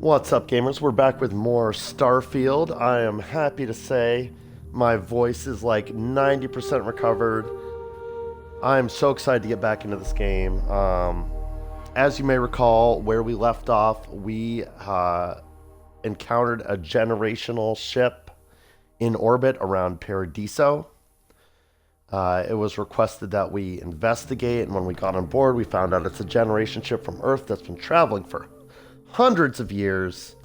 What's up, gamers? We're back with more Starfield. I am happy to say my voice is like 90% recovered. I am so excited to get back into this game. As you may recall, where we left off, we encountered a generational ship in orbit around Paradiso. It was requested that we investigate, and when we got on board, we found out it's a generation ship from Earth that's been traveling for hundreds of years,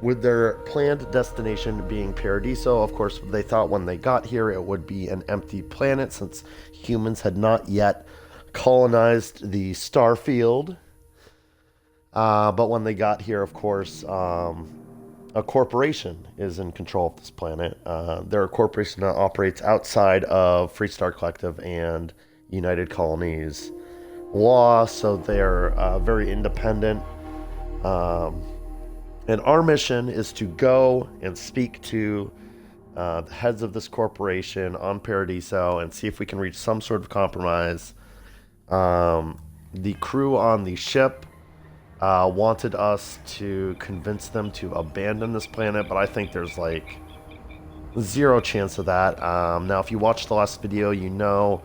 with their planned destination being Paradiso. Of course, they thought when they got here it would be an empty planet since humans had not yet colonized the Starfield. But when they got here, of course, a corporation is in control of this planet. They're a corporation that operates outside of Freestar Collective and United Colonies law, so they're very independent. And our mission is to go and speak to the heads of this corporation on Paradiso and see if we can reach some sort of compromise. The crew on the ship wanted us to convince them to abandon this planet, but I think there's like zero chance of that. Now, if you watched the last video, you know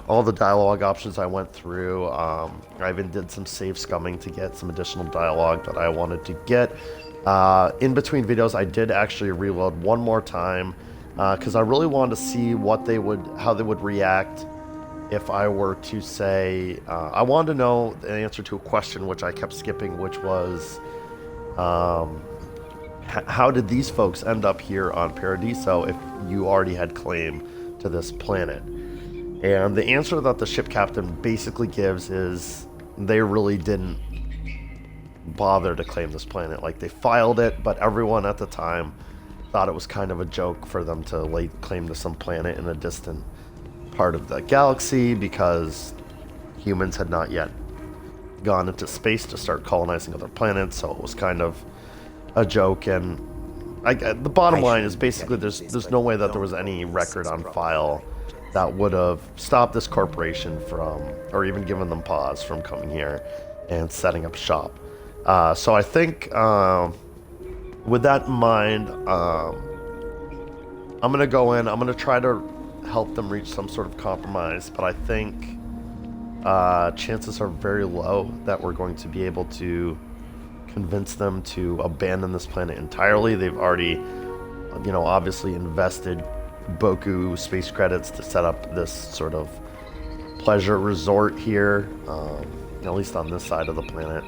all the dialogue options I went through. I even did some save scumming to get some additional dialogue that I wanted to get. In between videos, I did actually reload one more time because I really wanted to see how they would react if I were to say, I wanted to know the answer to a question which I kept skipping, which was, how did these folks end up here on Paradiso if you already had claim to this planet? And the answer that the ship captain basically gives is they really didn't bother to claim this planet. Like, they filed it, but everyone at the time thought it was kind of a joke for them to lay claim to some planet in a distant part of the galaxy because humans had not yet gone into space to start colonizing other planets, so it was kind of a joke. And the bottom line is basically there's no way that there was any record on file that would have stopped this corporation from, or even given them pause from coming here and setting up shop. So I think with that in mind, I'm going to go in, I'm going to try to help them reach some sort of compromise, but I think chances are very low that we're going to be able to convince them to abandon this planet entirely. They've already, obviously invested Boku space credits to set up this sort of pleasure resort here, at least on this side of the planet.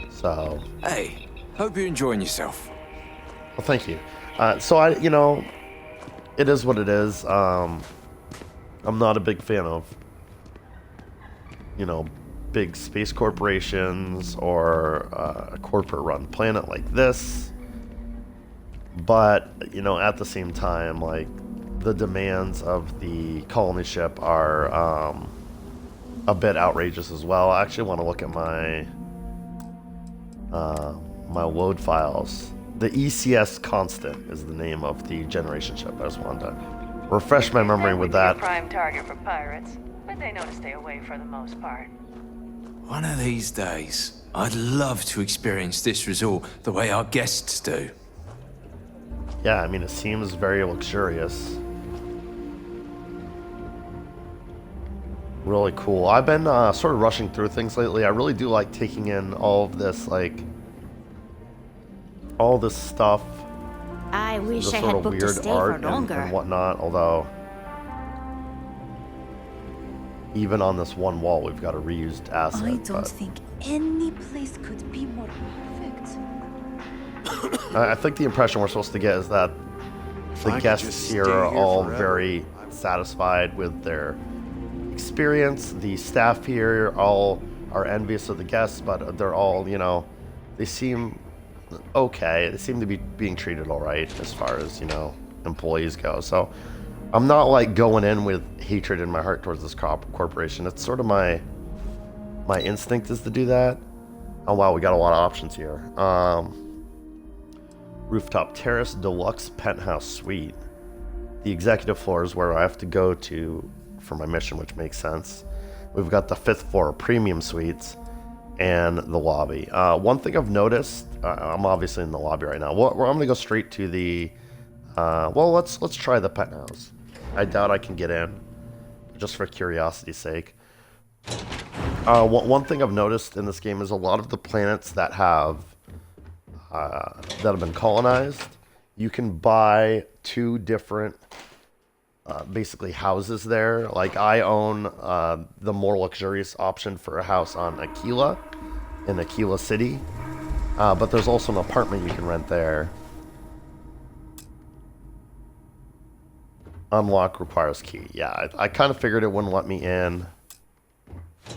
So, hey, hope you're enjoying yourself. Well, thank you. So it is what it is. I'm not a big fan of, big space corporations or a corporate-run planet like this. But, at the same time, like, the demands of the colony ship are a bit outrageous as well. I actually want to look at my my load files. The ECS Constant is the name of the generation ship. I just wanted to refresh my memory with that. Prime target for pirates, but they know to stay away for the most part. One of these days, I'd love to experience this resort the way our guests do. Yeah, I mean, it seems very luxurious. Really cool. I've been sort of rushing through things lately. I really do like taking in all of this, all this stuff. I wish the I sort had of booked to weird stay art for longer. and whatnot, although even on this one wall we've got a reused asset. I don't think any place could be more perfect. I think the impression we're supposed to get is that the guests here are all very satisfied with their experience. The staff here all are envious of the guests, but they're all, they seem okay. They seem to be being treated all right as far as, employees go. So I'm not like going in with hatred in my heart towards this corporation. It's sort of my instinct is to do that. Oh wow, we got a lot of options here. Rooftop terrace, deluxe penthouse suite. The executive floor is where I have to go to for my mission, which makes sense. We've got the 5th floor premium suites. and the lobby. One thing I've noticed, I'm obviously in the lobby right now. Well, I'm gonna go straight to the. Well, let's try the penthouse. I doubt I can get in, just for curiosity's sake. One thing I've noticed in this game is a lot of the planets that have been colonized, you can buy 2 different basically houses there. Like I own the more luxurious option for a house on Aquila, in Aquila City, but there's also an apartment you can rent there. Unlock requires key. Yeah, I kind of figured it wouldn't let me in.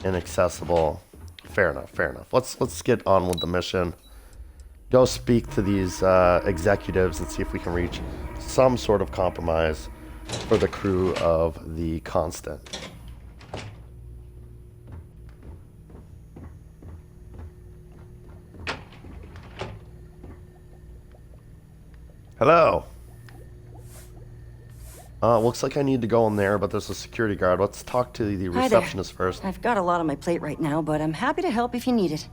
Inaccessible. Fair enough, fair enough. Let's get on with the mission. Go speak to these executives and see if we can reach some sort of compromise for the crew of the Constant. Hello. Looks like I need to go in there, but there's a security guard. Let's talk to the receptionist first. I've got a lot on my plate right now, but I'm happy to help if you need it.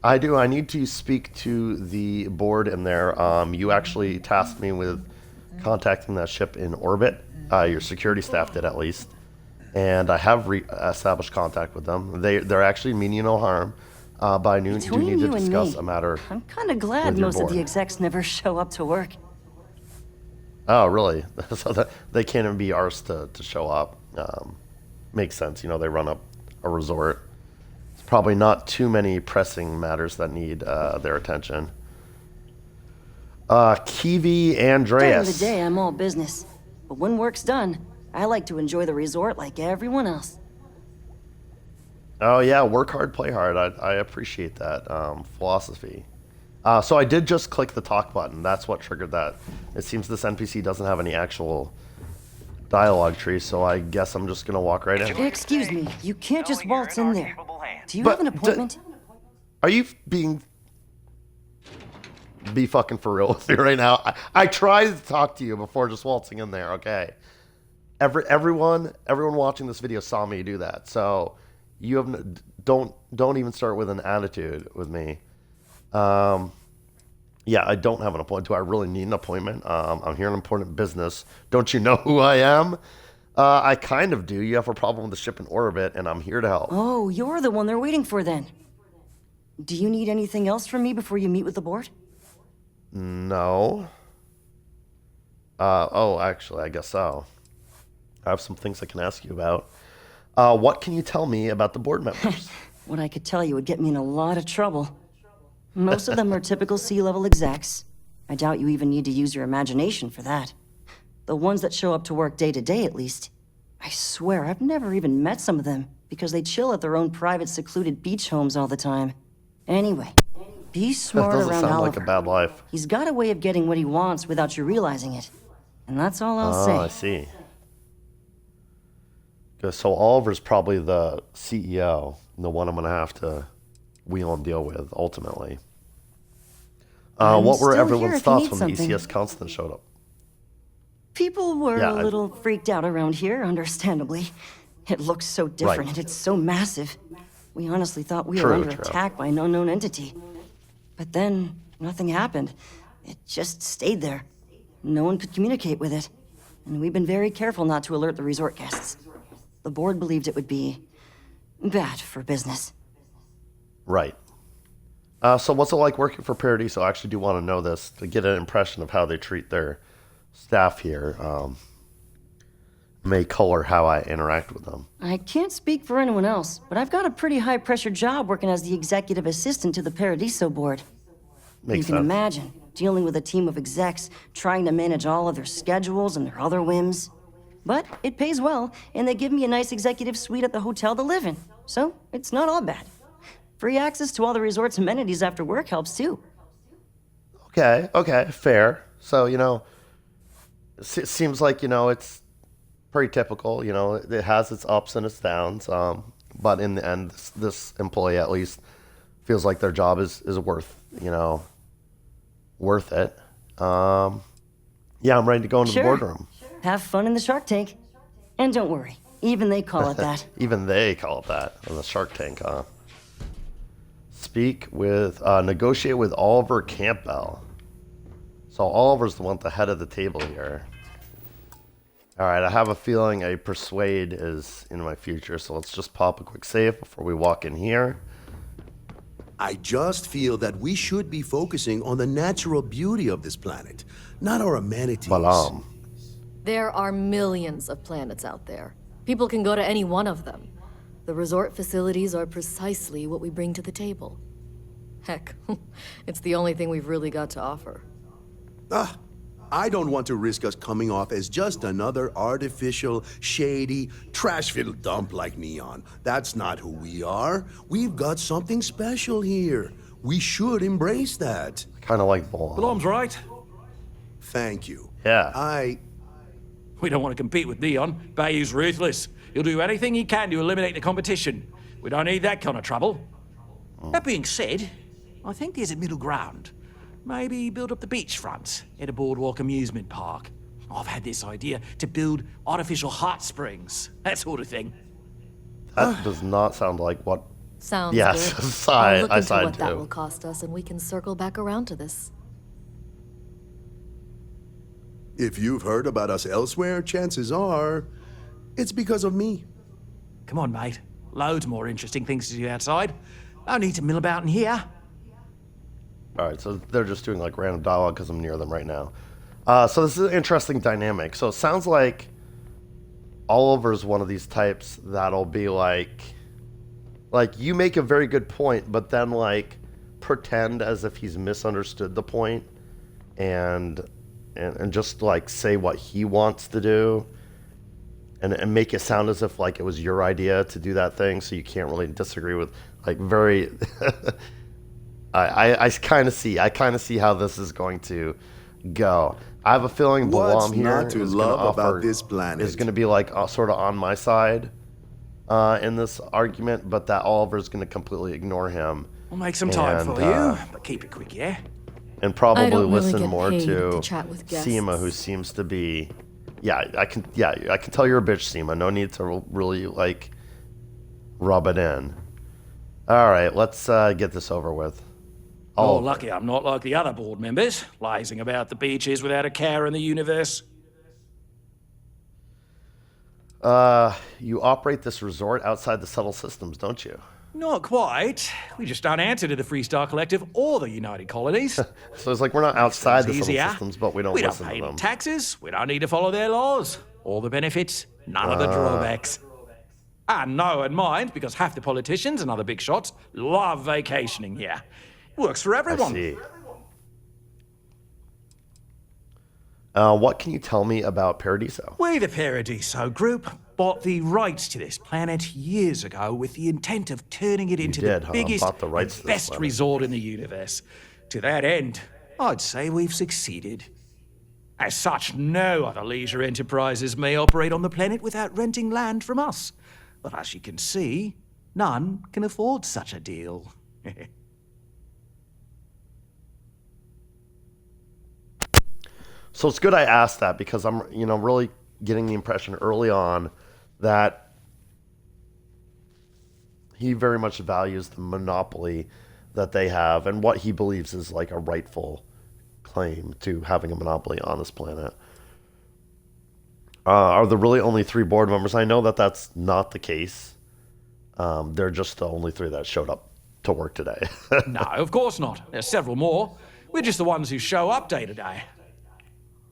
I do. I need to speak to the board in there. You actually tasked me with contacting that ship in orbit. Your security staff did, at least. And I have established contact with them. They're actually meaning you no harm. But I do need to discuss a matter. I'm kind of glad most of the execs never show up to work. Oh, really? So that they can't even be arsed to show up. Makes sense. You know, they run up a resort. It's probably not too many pressing matters that need their attention. Kiwi Andreas. During the day, I'm all business. But when work's done, I like to enjoy the resort like everyone else. Oh, yeah. Work hard, play hard. I appreciate that philosophy. So I did just click the talk button. That's what triggered that. It seems this NPC doesn't have any actual dialogue tree, so I guess I'm just going to walk right in. Excuse me, you can't just waltz in there. Do you have an appointment? Are you be fucking for real with me right now? I tried to talk to you before just waltzing in there, okay? Everyone watching this video saw me do that, so you have don't even start with an attitude with me. Yeah, I don't have an appointment. Do I really need an appointment? I'm here on important business. Don't you know who I am? I kind of do. You have a problem with the ship in orbit, and I'm here to help. Oh, you're the one they're waiting for then. Do you need anything else from me before you meet with the board? No. Oh, actually, I guess so. I have some things I can ask you about. What can you tell me about the board members? What I could tell you would get me in a lot of trouble. Most of them are typical C-level execs. I doubt you even need to use your imagination for that. The ones that show up to work day to day, at least. I swear, I've never even met some of them, because they chill at their own private, secluded beach homes all the time. Anyway, be smart around Oliver. Doesn't sound like a bad life. He's got a way of getting what he wants without you realizing it. And that's all I'll say. Oh, I see. Good. So Oliver's probably the CEO, the one I'm going to have to wheel and deal with, ultimately. What were everyone's thoughts when the ECS Constant showed up? People were a little freaked out around here, understandably. It looks so different and it's so massive. We honestly thought we were under attack by an unknown entity. But then, nothing happened. It just stayed there. No one could communicate with it. And we've been very careful not to alert the resort guests. The board believed it would be bad for business. Right. So what's it like working for Paradiso? I actually do want to know this to get an impression of how they treat their staff here. May color how I interact with them. I can't speak for anyone else, but I've got a pretty high-pressure job working as the executive assistant to the Paradiso board. Makes You can sense. imagine dealing with a team of execs, trying to manage all of their schedules and their other whims. But it pays well, and they give me a nice executive suite at the hotel to live in, so it's not all bad. Free access to all the resort's amenities after work helps too. Okay, fair. So, you know, it seems like, you know, it's pretty typical. You know, it has its ups and its downs. But in the end, this employee at least feels like their job is worth, you know, worth it. Yeah, I'm ready to go into the boardroom. Have fun in the Shark Tank. And don't worry, even they call it that. Even they call it that, in the Shark Tank, huh? Negotiate with Oliver Campbell. So Oliver's the one at the head of the table here. Alright, I have a feeling a persuade is in my future, so let's just pop a quick save before we walk in here. I just feel that we should be focusing on the natural beauty of this planet, not our amenities. Balam. There are millions of planets out there. People can go to any one of them. The resort facilities are precisely what we bring to the table. Heck, it's the only thing we've really got to offer. I don't want to risk us coming off as just another artificial, shady, trash-filled dump like Neon. That's not who we are. We've got something special here. We should embrace that. Kind of like Balam. Balam's right. Thank you. Yeah. We don't want to compete with Neon. Bayou's ruthless. He'll do anything he can to eliminate the competition. We don't need that kind of trouble. That being said, I think there's a middle ground. Maybe build up the beachfront at a boardwalk amusement park. I've had this idea to build artificial hot springs, that sort of thing. That does not sound like what... Sounds yes, good. I'll look into side what that too. will cost us, and we can circle back around to this. If you've heard about us elsewhere, chances are it's because of me. Come on, mate. Loads more interesting things to do outside. No need to mill about in here. Alright, so they're just doing like random dialogue because I'm near them right now. So this is an interesting dynamic. So it sounds like Oliver's one of these types that'll be like you make a very good point, but then like pretend as if he's misunderstood the point and just like say what he wants to do and make it sound as if like it was your idea to do that thing, so you can't really disagree with like very I kind of see how this is going to go. I have a feeling Balam here not to is love gonna about this planet is going to be like sort of on my side in this argument, but that Oliver's going to completely ignore him. We'll make some time for you, but keep it quick, yeah? And probably I don't really listen get more paid to to chat with guests. Seema, who seems to be, I can tell you're a bitch, Seema. No need to really like rub it in. All right, let's get this over with. Oh, lucky I'm not like the other board members, lazing about the beaches without a care in the universe. You operate this resort outside the subtle systems, don't you? Not quite. We just don't answer to the Freestar Collective or the United Colonies. So it's like we're not outside the subtle Easier. systems, but we don't We don't listen pay to them. taxes. We don't need to follow their laws. All the benefits, none of the drawbacks. And know and mind, because half the politicians and other big shots love vacationing here. Works for everyone. I see. What can you tell me about Paradiso? We, the Paradiso Group, bought the rights to this planet years ago with the intent of turning it into the biggest Bought the rights and to this best planet. resort in the universe. To that end, I'd say we've succeeded. As such, no other leisure enterprises may operate on the planet without renting land from us. But as you can see, none can afford such a deal. So it's good I asked that, because I'm, really getting the impression early on that he very much values the monopoly that they have and what he believes is like a rightful claim to having a monopoly on this planet. Are there really only 3 board members? I know that that's not the case. They're just the only 3 that showed up to work today. No, of course not. There's several more. We're just the ones who show up day to day.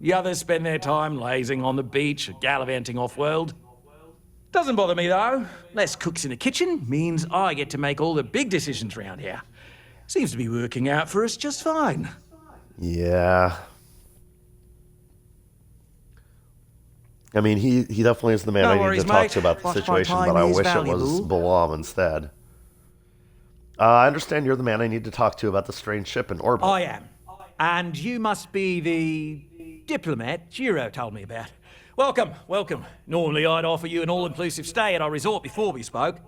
The others spend their time lazing on the beach or gallivanting off-world. Doesn't bother me, though. Less cooks in the kitchen means I get to make all the big decisions around here. Seems to be working out for us just fine. Yeah. I mean, he definitely is the man No I need worries, to talk mate. to about the Lost my situation, time but I is wish it was valuable. Balam instead. I understand you're the man I need to talk to about the strange ship in orbit. I am. And you must be the diplomat Giro told me about. Welcome, welcome. Normally I'd offer you an all-inclusive stay at our resort before we spoke.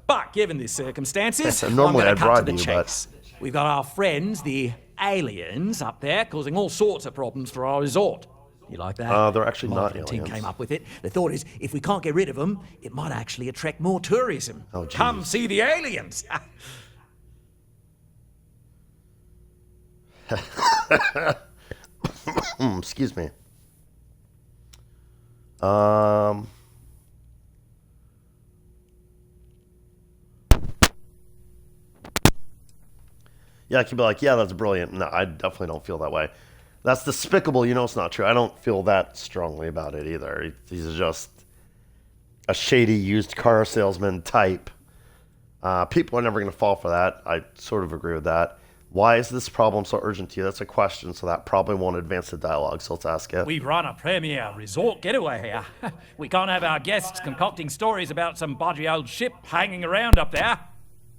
But given the circumstances, Normally I'm I'd going to cut to bribe the you, but- chase. We've got our friends, the aliens, up there, causing all sorts of problems for our resort. You like that? They're actually not Marketing team aliens. came up with it. The thought is, if we can't get rid of them, it might actually attract more tourism. Oh, geez. Come see the aliens. Excuse me. Yeah, I could be like, yeah, that's brilliant. No, I definitely don't feel that way. That's despicable. You know it's not true. I don't feel that strongly about it either. He's just a shady used car salesman type. People are never going to fall for that. I sort of agree with that. Why is this problem so urgent to you? That's a question, so that probably won't advance the dialogue, so let's ask it. We run a premier resort getaway here. We can't have our guests concocting stories about some bodgy old ship hanging around up there.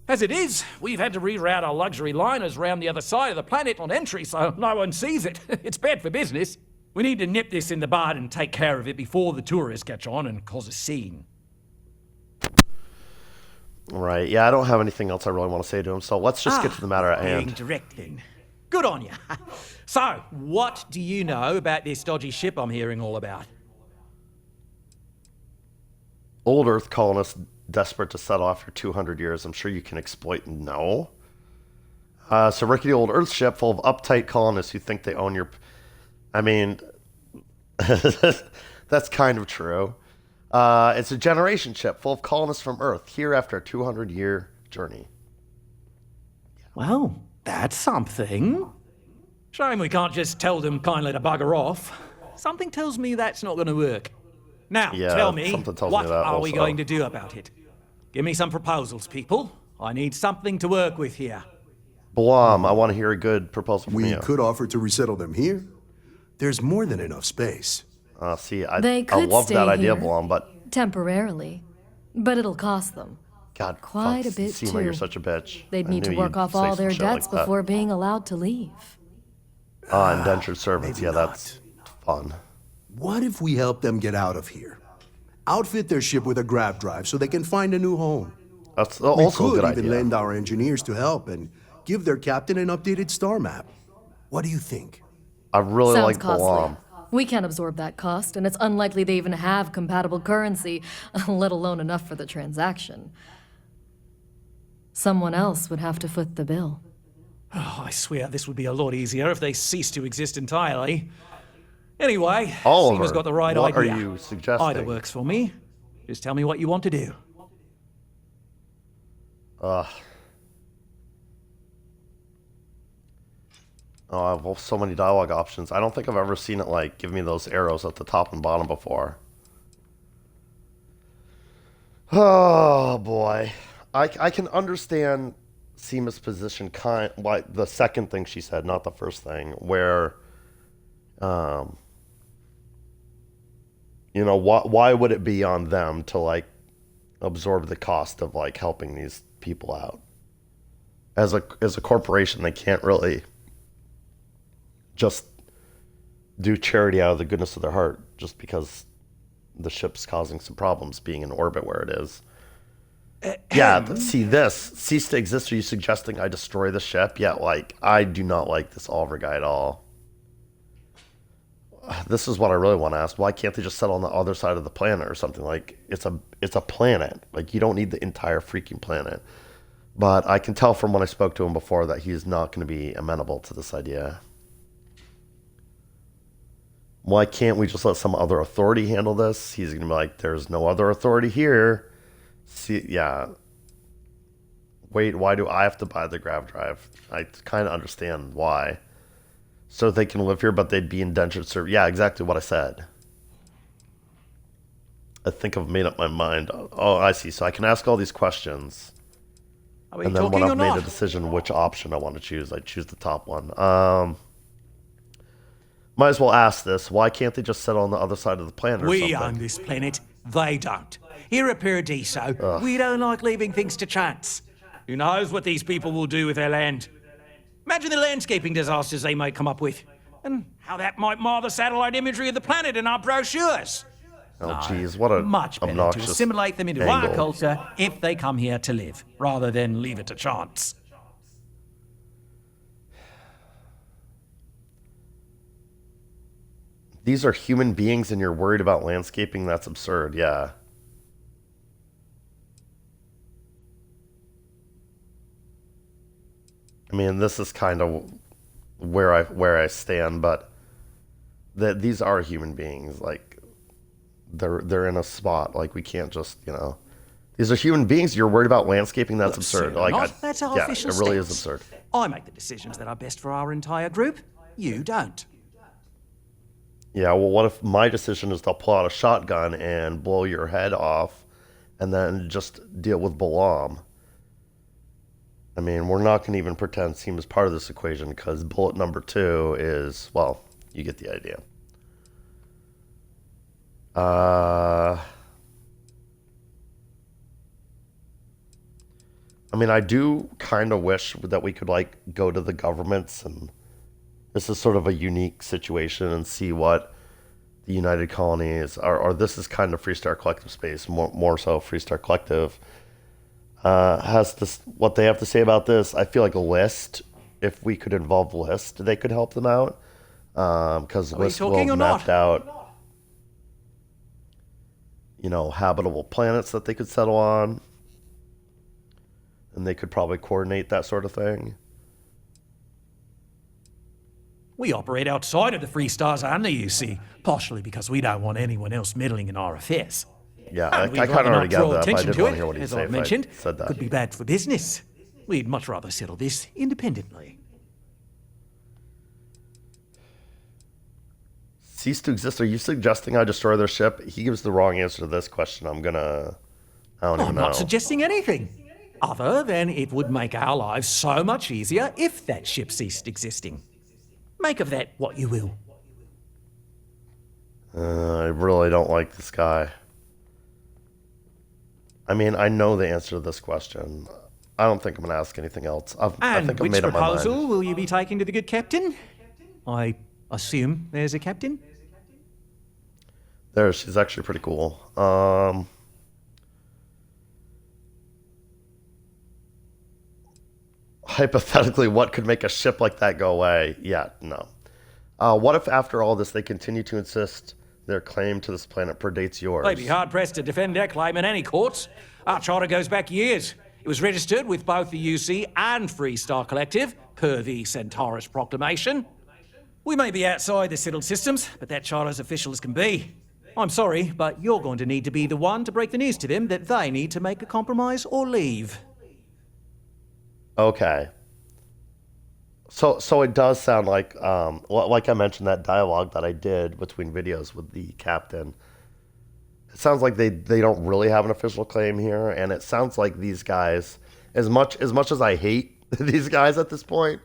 As it is, we've had to reroute our luxury liners round the other side of the planet on entry so no one sees it. It's bad for business. We need to nip this in the bud and take care of it before the tourists catch on and cause a scene. Right, yeah, I don't have anything else I really want to say to him, so let's just get to the matter at hand. Being direct then. Good on you. So, what do you know about this dodgy ship I'm hearing all about? Old Earth colonists desperate to set off for 200 years. I'm sure you can exploit. No. So rickety old Earth ship full of uptight colonists who think they own your... I mean, that's kind of true. It's a generation ship full of colonists from Earth, here after a 200-year journey. Well, that's something. Shame we can't just tell them kindly to bugger off. Something tells me that's not going to work. Now, tell me, what are we going to do about it? Give me some proposals, people. I need something to work with here. Blom, I want to hear a good proposal from you. We could offer to resettle them here. There's more than enough space. See, I could love stay that idea, here. Blom, but... Temporarily. But it'll cost them. God, quite a bit, too. You're such a bitch. They'd need to work off all their debts before being allowed to leave. Indentured servants. Yeah, that's fun. What if we help them get out of here? Outfit their ship with a grav drive so they can find a new home. That's also a good idea. We could even lend our engineers to help and give their captain an updated star map. What do you think? I really Sounds like costly. Blom. We can't absorb that cost, and it's unlikely they even have compatible currency, let alone enough for the transaction. Someone else would have to foot the bill. Oh, I swear this would be a lot easier if they ceased to exist entirely. Anyway, Oliver, Seema's got the right what idea. are you suggesting? Either works for me. Just tell me what you want to do. Oh, I have so many dialogue options. I don't think I've ever seen it like give me those arrows at the top and bottom before. Oh boy, I can understand Seema's position, like the second thing she said, not the first thing, where, you know, why would it be on them to like absorb the cost of like helping these people out? As a corporation, they can't really just do charity out of the goodness of their heart just because the ship's causing some problems being in orbit where it is. Cease to exist. Are you suggesting I destroy the ship? Yeah, like, I do not like this Oliver guy at all. This is what I really want to ask. Why can't they just settle on the other side of the planet or something? Like, it's a planet. Like, you don't need the entire freaking planet. But I can tell from when I spoke to him before that he's not going to be amenable to this idea. Why can't we just let some other authority handle this? He's going to be like, there's no other authority here. See, yeah. Wait, why do I have to buy the grav drive? I kind of understand why. So they can live here, but they'd be indentured servants. Yeah, exactly what I said. I think I've made up my mind. Oh, I see. So I can ask all these questions. And then when I've made a decision which option I want to choose, I choose the top one. Might as well ask this. Why can't they just settle on the other side of the planet or something? We own this planet. They don't. Here at Paradiso, we don't like leaving things to chance. Who knows what these people will do with their land? Imagine the landscaping disasters they might come up with, and how that might mar the satellite imagery of the planet in our brochures. Oh, geez, what a much better obnoxious to assimilate them into our culture if they come here to live, rather than leave it to chance. These are human beings and you're worried about landscaping? That's absurd, yeah. I mean, this is kind of where I stand, but these are human beings. Like they're in a spot. Like we can't just, you know, these are human beings. You're worried about landscaping? That's absurd. Like that's our official it really is stance. absurd. I make the decisions that are best for our entire group. You don't. Yeah, well, what if my decision is to pull out a shotgun and blow your head off and then just deal with Balam? I mean, we're not going to even pretend Seam is part of this equation because bullet number 2 is, well, you get the idea. I mean, I do kind of wish that we could, like, go to the governments, and this is sort of a unique situation, and see what the United Colonies, or this is kind of Freestar Collective space, more so Freestar Collective, has this, what they have to say about this. I feel like List, if we could involve List, they could help them out, because List will have mapped out, you know, habitable planets that they could settle on. And they could probably coordinate that sort of thing. We operate outside of the Free Stars and the UC, partially because we don't want anyone else meddling in our affairs. Yeah, I kind of already got that, but I didn't want to hear what he as said I mentioned, if I said that. Could be bad for business. We'd much rather settle this independently. Cease to exist. Are you suggesting I destroy their ship? He gives the wrong answer to this question. I don't even know. I'm not suggesting anything. Other than it would make our lives so much easier if that ship ceased existing. Make of that what you will. I really don't like this guy. I mean, I know the answer to this question. I don't think I'm going to ask anything else. I think I've made up my mind. Which proposal will you be taking to the good captain? I assume there's a captain? She's actually pretty cool. Hypothetically, what could make a ship like that go away? Yeah, no. What if after all this they continue to insist their claim to this planet predates yours? They'd be hard-pressed to defend their claim in any courts. Our charter goes back years. It was registered with both the UC and Free Star Collective, per the Centaurus Proclamation. We may be outside the settled systems, but that charter as official as can be. I'm sorry, but you're going to need to be the one to break the news to them that they need to make a compromise or leave. Okay. So it does sound like I mentioned, that dialogue that I did between videos with the captain. It sounds like they don't really have an official claim here, and it sounds like these guys, as much as I hate these guys at this point,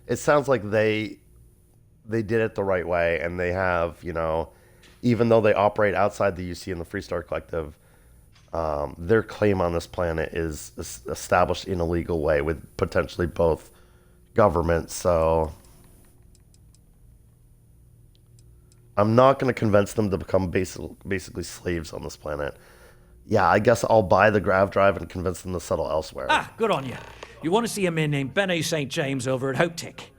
it sounds like they did it the right way, and they have, you know, even though they operate outside the UC and the Freestar Collective, their claim on this planet is established in a legal way with potentially both governments. So I'm not going to convince them to become basically slaves on this planet. Yeah, I guess I'll buy the grav drive and convince them to settle elsewhere. Good on you. You want to see a man named Benny St. James over at Hope Tech.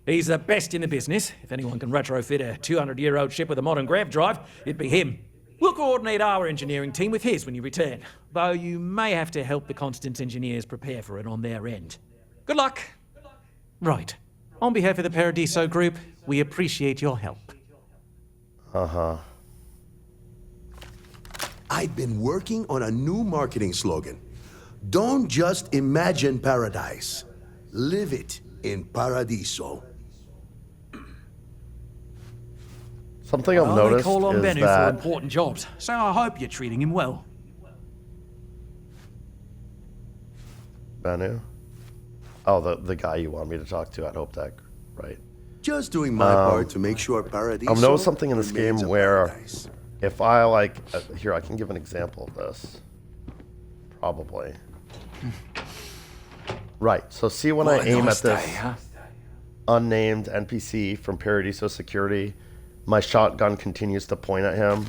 He's the best in the business. If anyone can retrofit a 200-year-old ship with a modern grav drive, it'd be him. We'll coordinate our engineering team with his when you return, though you may have to help the Constance engineers prepare for it on their end. Good luck. Right. On behalf of the Paradiso Group, we appreciate your help. Uh-huh. I've been working on a new marketing slogan. Don't just imagine paradise. Live it in Paradiso. Something I've noticed they call on is Bennu that for important jobs, so I hope you're treating him well. Bennu? Oh, the guy you want me to talk to at Hope Tech, right? Just doing my part to make sure Paradiso. I've noticed something in this game remains a where, paradise. if I here, I can give an example of this. Probably. Right. So see when I aim at this unnamed NPC from Paradiso Security, my shotgun continues to point at him.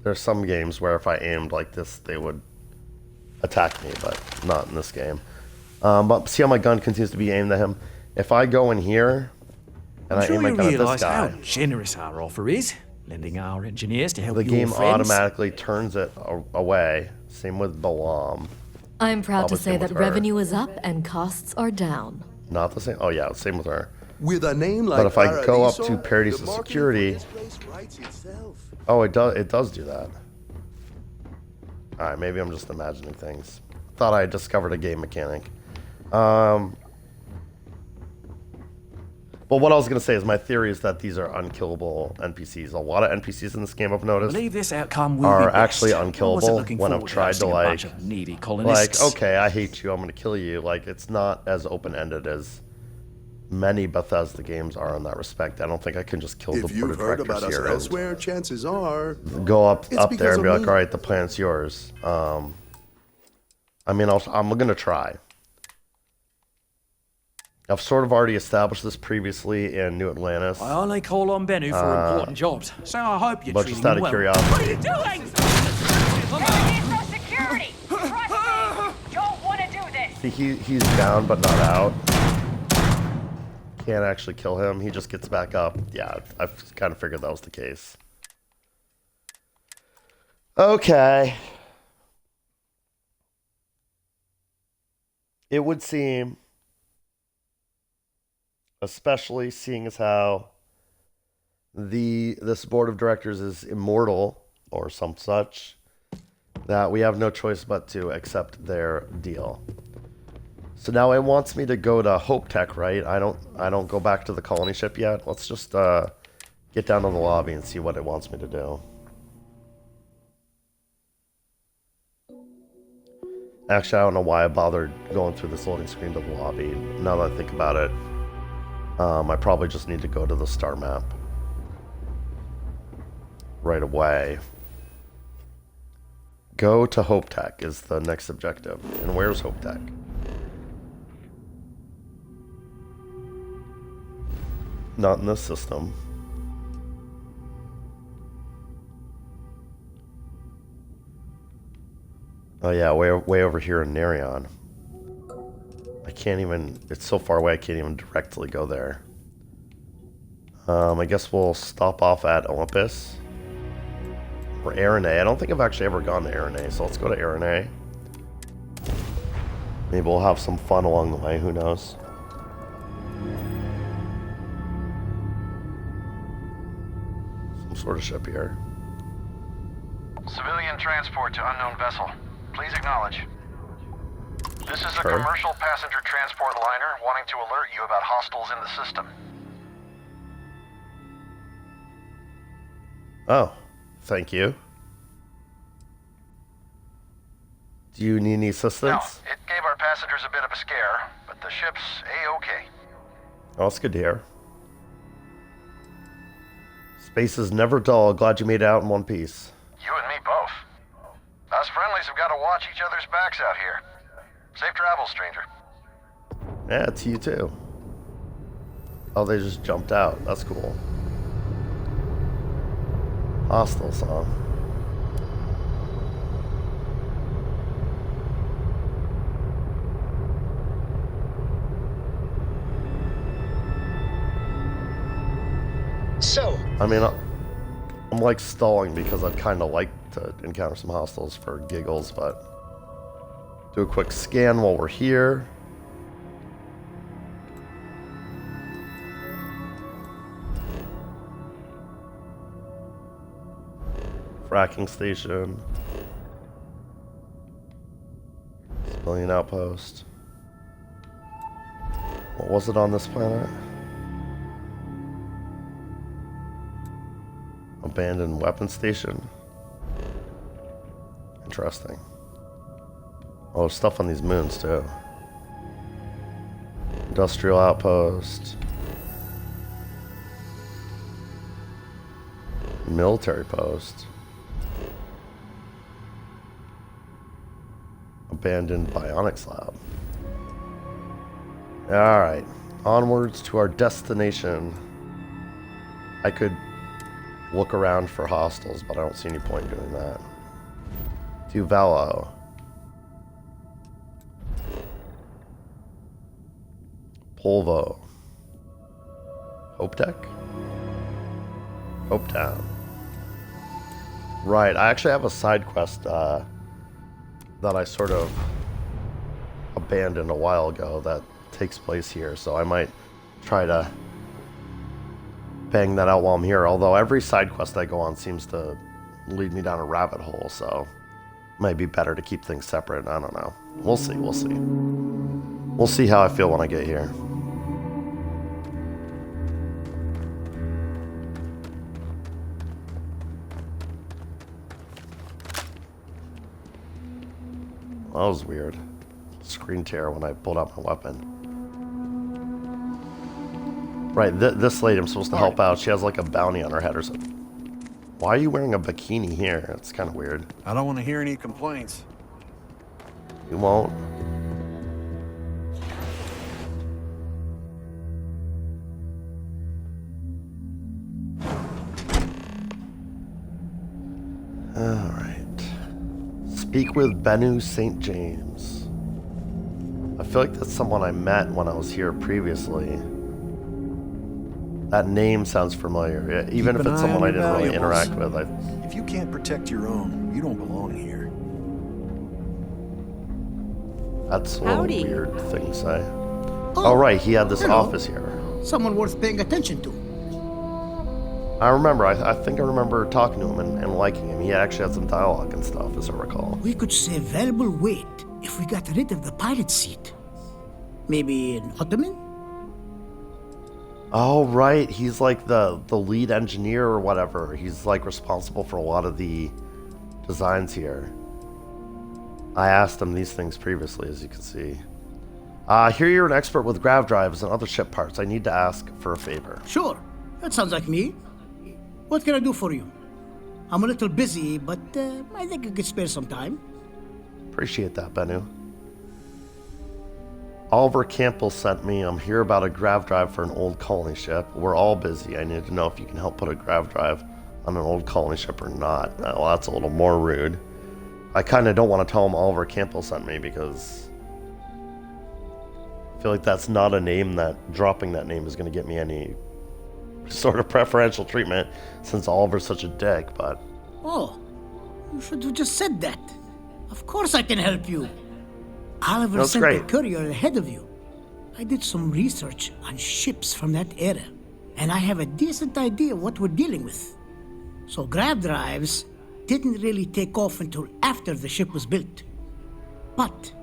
There's some games where if I aimed like this, they would attack me, but not in this game. But see how my gun continues to be aimed at him? If I go in here and I aim my gun at this guy, how generous our offer is, lending our engineers to help the your game friends. automatically turns it away. Same with Balam. I'm proud to Probably say same with that her. revenue is up and costs are down. Not the same. Oh yeah, same with her. With a name like But if I go up to Paradiso, Paradiso the marketing Security, for this place writes itself. oh, it does do that. All right, maybe I'm just imagining things. Thought I discovered a game mechanic. But what I was going to say is my theory is that these are unkillable NPCs. A lot of NPCs in this game I've noticed Believe this outcome will are be best. actually I wasn't unkillable looking when I've forward to tried to hosting a like, bunch of needy colonists. okay, I hate you, I'm going to kill you. Like, it's not as open-ended as many Bethesda games are in that respect. I don't think I can just kill the If board you've of heard directors about us here elsewhere, chances are go up it's there because and be of like, me. all right, the planet's yours. I mean, I'm going to try. I've sort of already established this previously in New Atlantis, I only call on Bennu for important jobs, so I hope you're but treating just out him of well. curiosity. What are you doing? Paradiso security! Trust me! Don't want to do this! He's down but not out. Can't actually kill him. He just gets back up. Yeah, I've kind of figured that was the case. Okay. It would seem, especially seeing as how this board of directors is immortal or some such, that we have no choice but to accept their deal. So now it wants me to go to Hope Tech, right? I don't go back to the colony ship yet. Let's just get down to the lobby and see what it wants me to do. Actually, I don't know why I bothered going through this loading screen to the lobby. Now that I think about it, I probably just need to go to the star map right away. Go to Hope Tech is the next objective. And where's Hope Tech? Not in this system. Oh yeah, way over here in Nerion. I can't even, it's so far away I can't even directly go there. I guess we'll stop off at Olympus. Or Arene. I don't think I've actually ever gone to Arene, so let's go to Arene. Maybe we'll have some fun along the way, who knows. Some sort of ship here. Civilian transport to unknown vessel. Please acknowledge. This is a Sure. commercial passenger transport liner wanting to alert you about hostiles in the system. Oh, thank you. Do you need any Now, assistance? it gave our passengers a bit of a scare, but the ship's A-OK. Oh, that's good to hear. Space is never dull. Glad you made it out in one piece. You and me both. Us friendlies have got to watch each other's backs out here. Safe travels, stranger. Yeah, to you too. Oh, they just jumped out. That's cool. Hostile song. So, I mean, I'm like stalling because I'd kind of like to encounter some hostiles for giggles, but do a quick scan while we're here. Fracking station. Civilian outpost. What was it on this planet? Abandoned weapon station. Interesting. Oh, there's stuff on these moons too. Industrial outpost. Military post. Abandoned bionics lab. Alright. Onwards to our destination. I could look around for hostiles, but I don't see any point in doing that. Tuvalu. Polvo. Hope Tech? Hope Town. Right, I actually have a side quest that I sort of abandoned a while ago that takes place here, so I might try to bang that out while I'm here. Although every side quest I go on seems to lead me down a rabbit hole, so it might be better to keep things separate. I don't know. We'll see. We'll see. We'll see how I feel when I get here. That was weird. Screen tear when I pulled out my weapon. Right, this lady I'm supposed to help out. She has like a bounty on her head or something. Why are you wearing a bikini here? It's kind of weird. I don't want to hear any complaints. You won't. Alright. Speak with Bennu St. James. I feel like that's someone I met when I was here previously. That name sounds familiar, even if it's someone I didn't really interact with. If you can't protect your own, you don't belong here. That's a little weird thing to say. Oh, right, he had this office here. Someone worth paying attention to. I remember, I think I remember talking to him and liking him. He actually had some dialogue and stuff, as I recall. We could save valuable weight if we got rid of the pilot seat. Maybe an ottoman? Oh, right. He's like the lead engineer or whatever. He's like responsible for a lot of the designs here. I asked him these things previously, as you can see. Here you're an expert with grav drives and other ship parts. I need to ask for a favor. Sure. That sounds like me. What can I do for you? I'm a little busy, but I think I could spare some time. Appreciate that, Bennu. Oliver Campbell sent me. I'm here about a grav drive for an old colony ship. We're all busy. I need to know if you can help put a grav drive on an old colony ship or not. Well, that's a little more rude. I kind of don't want to tell him Oliver Campbell sent me because I feel like that's not a name that dropping that name is going to get me any sort of preferential treatment since Oliver's such a dick, but... Oh, you should have just said that. Of course I can help you. Oliver That's sent great. a courier ahead of you. I did some research on ships from that era, and I have a decent idea what we're dealing with. So grav drives didn't really take off until after the ship was built. But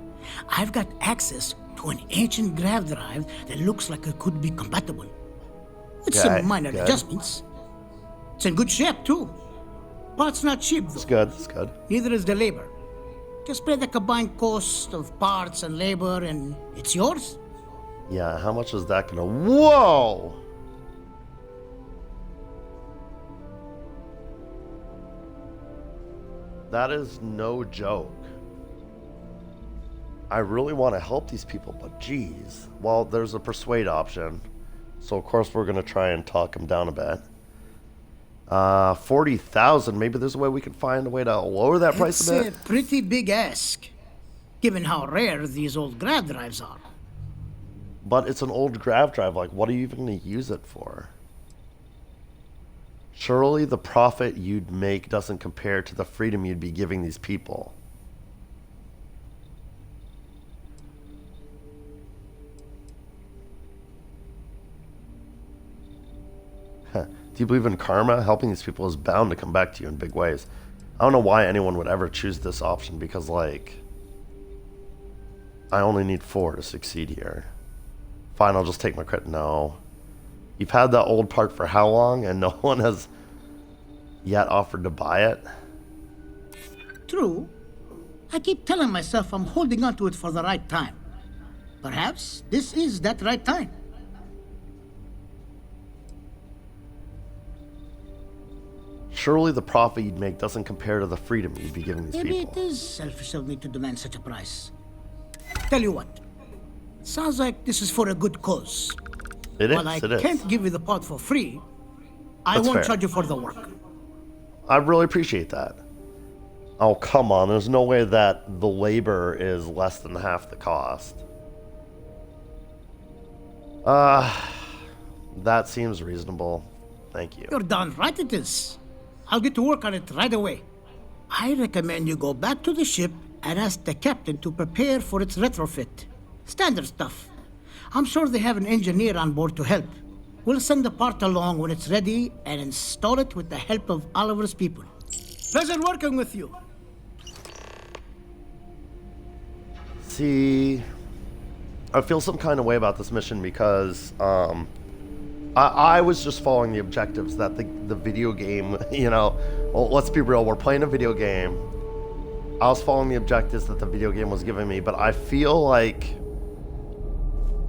I've got access to an ancient grav drive that looks like it could be compatible. With some minor adjustments. It's in good shape, too. Parts not cheap, though. It's good, it's good. Neither is the labor. Just pay the combined cost of parts and labor, and it's yours. Yeah, how much is that gonna... Whoa! That is no joke. I really want to help these people, but geez. Well, there's a persuade option. So, of course, we're going to try and talk them down a bit. 40,000. Maybe there's a way we can find a way to lower that price a bit. It's a pretty big ask, given how rare these old grav drives are. But it's an old grav drive. Like, what are you even going to use it for? Surely the profit you'd make doesn't compare to the freedom you'd be giving these people. Do you believe in karma? Helping these people is bound to come back to you in big ways. I don't know why anyone would ever choose this option because, like, I only need 4 to succeed here. Fine, I'll just take my credit. No. You've had that old part for how long and no one has yet offered to buy it? True. I keep telling myself I'm holding on to it for the right time. Perhaps this is that right time. Surely the profit you'd make doesn't compare to the freedom you'd be giving these Maybe people. it is selfish of me to demand such a price. Tell you what. Sounds like this is for a good cause. It is, While I it is. can't give you the part for free, I That's won't fair. charge you for the work. I really appreciate that. Oh, come on. There's no way that the labor is less than half the cost. That seems reasonable. Thank you. You're darn right it is. I'll get to work on it right away. I recommend you go back to the ship and ask the captain to prepare for its retrofit. Standard stuff. I'm sure they have an engineer on board to help. We'll send the part along when it's ready and install it with the help of Oliver's people. Pleasure working with you. See, I feel some kind of way about this mission because I was just following the objectives that the video game, you know, well, let's be real, we're playing a video game. I was following the objectives that the video game was giving me, but I feel like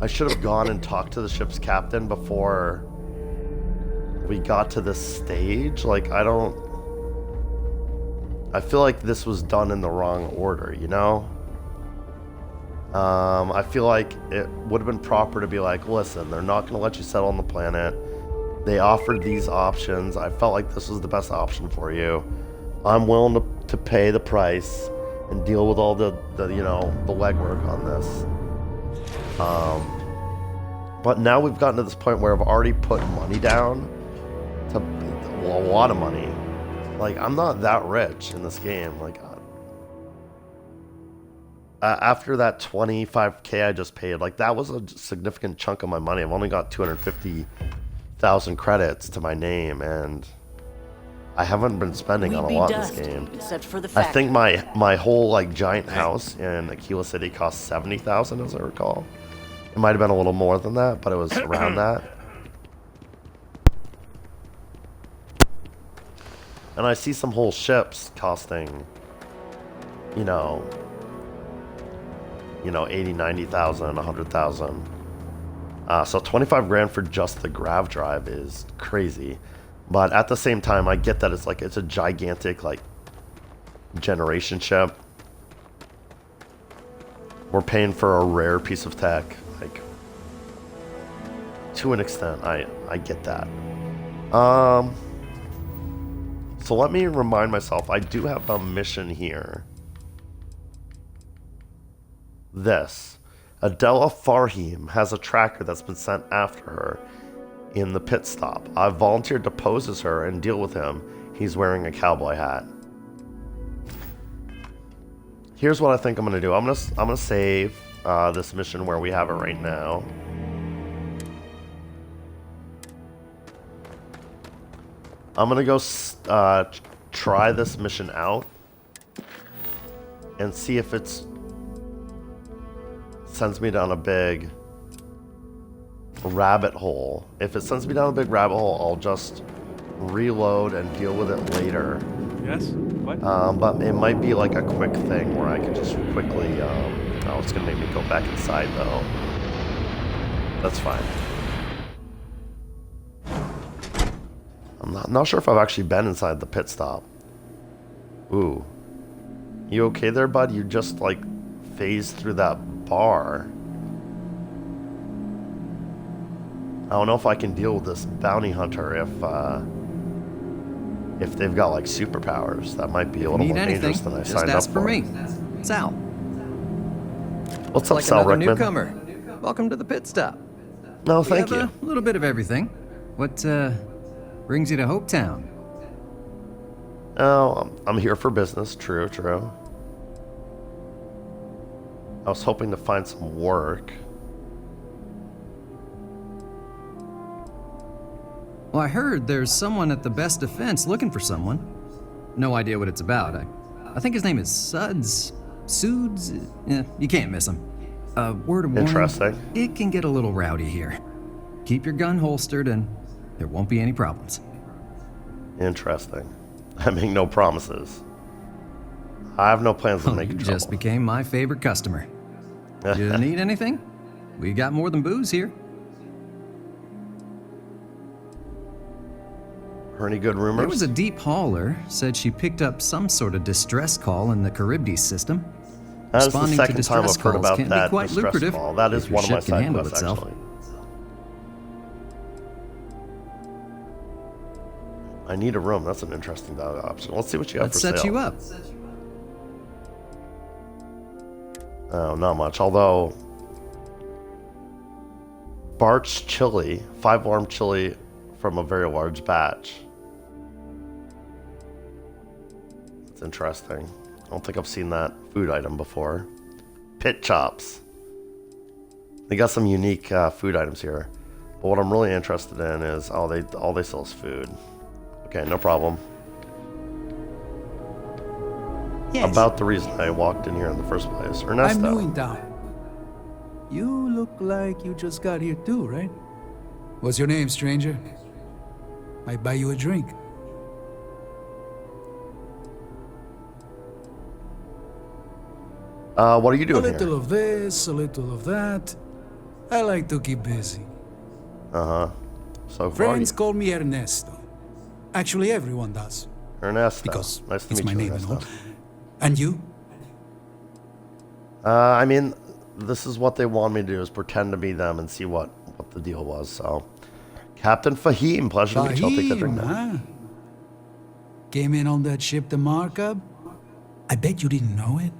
I should have gone and talked to the ship's captain before we got to this stage. Like, I feel like this was done in the wrong order, you know? I feel like it would have been proper to be like, listen, they're not going to let you settle on the planet. They offered these options. I felt like this was the best option for you. I'm willing to pay the price and deal with all the you know, the legwork on this. But now we've gotten to this point where I've already put money down to, well, a lot of money. Like, I'm not that rich in this game. Like, after that 25K I just paid, like, that was a significant chunk of my money. I've only got 250,000 credits to my name, and I haven't been spending on a lot in this game. Except for the I think my whole, like, giant house in Aquila City cost 70,000, as I recall. It might have been a little more than that, but it was around that. And I see some whole ships costing, you know, 80, 90,000, 100,000. So 25 grand for just the grav drive is crazy. But at the same time, I get that it's a gigantic, like, generation ship. We're paying for a rare piece of tech. Like, to an extent, I get that. So let me remind myself, I do have a mission here. This. Adela Farhim has a tracker that's been sent after her in the pit stop. I've volunteered to pose as her and deal with him. He's wearing a cowboy hat. Here's what I think I'm gonna do. I'm gonna save this mission where we have it right now. I'm gonna go try this mission out and see if it's sends me down a big rabbit hole. If it sends me down a big rabbit hole, I'll just reload and deal with it later. Yes? What? But it might be like a quick thing where I can just quickly, oh, it's gonna make me go back inside though. That's fine. I'm not sure if I've actually been inside the pit stop. Ooh. You okay there, bud? You just, like, phased through that bar. I don't know if I can deal with this bounty hunter if they've got, like, superpowers. That might be a little more dangerous than I signed up for. Just ask for me. Sal. What's up, like Sal another Rickman? Newcomer. Welcome to the pit stop. No, thank you. A little bit of everything. What, brings you to Hopetown? Oh, I'm here for business. True. I was hoping to find some work. Well, I heard there's someone at the Best Defense looking for someone. No idea what it's about. I think his name is Suds. Yeah, you can't miss him. Word of warning. Interesting. It can get a little rowdy here. Keep your gun holstered and there won't be any problems. Interesting. I make no promises. I have no plans to make you trouble. Just became my favorite customer. You need anything? We got more than booze here. Heard any good rumors? There was a deep hauler. Said she picked up some sort of distress call in the Charybdis system. That is the Responding second to time distress I've heard calls about can that be quite distress lucrative call. That is if your one of my ship can side handle quests, itself. actually. I need a room. That's an interesting option. Let's see what you have Let's for sale. set you up. Oh, not much. Although, Bart's chili, 5-alarm chili from a very large batch. It's interesting. I don't think I've seen that food item before. Pit chops. They got some unique food items here. But what I'm really interested in is all they sell is food. Okay, no problem. Yes. About the reason I walked in here in the first place. Ernesto. I'm new in town. You look like you just got here too, right? What's your name, stranger? Might buy you a drink. What are you doing A here? little of this, a little of that. I like to keep busy. So who are you? Friends call me Ernesto. Actually, everyone does. Ernesto. Because nice to it's meet my you, name Ernesto. and all. And you? I mean, this is what they want me to do, is pretend to be them and see what the deal was. So, Captain Fahim, pleasure to meet you. I'll take that drink now. Huh? Came in on that ship to Markup? I bet you didn't know it.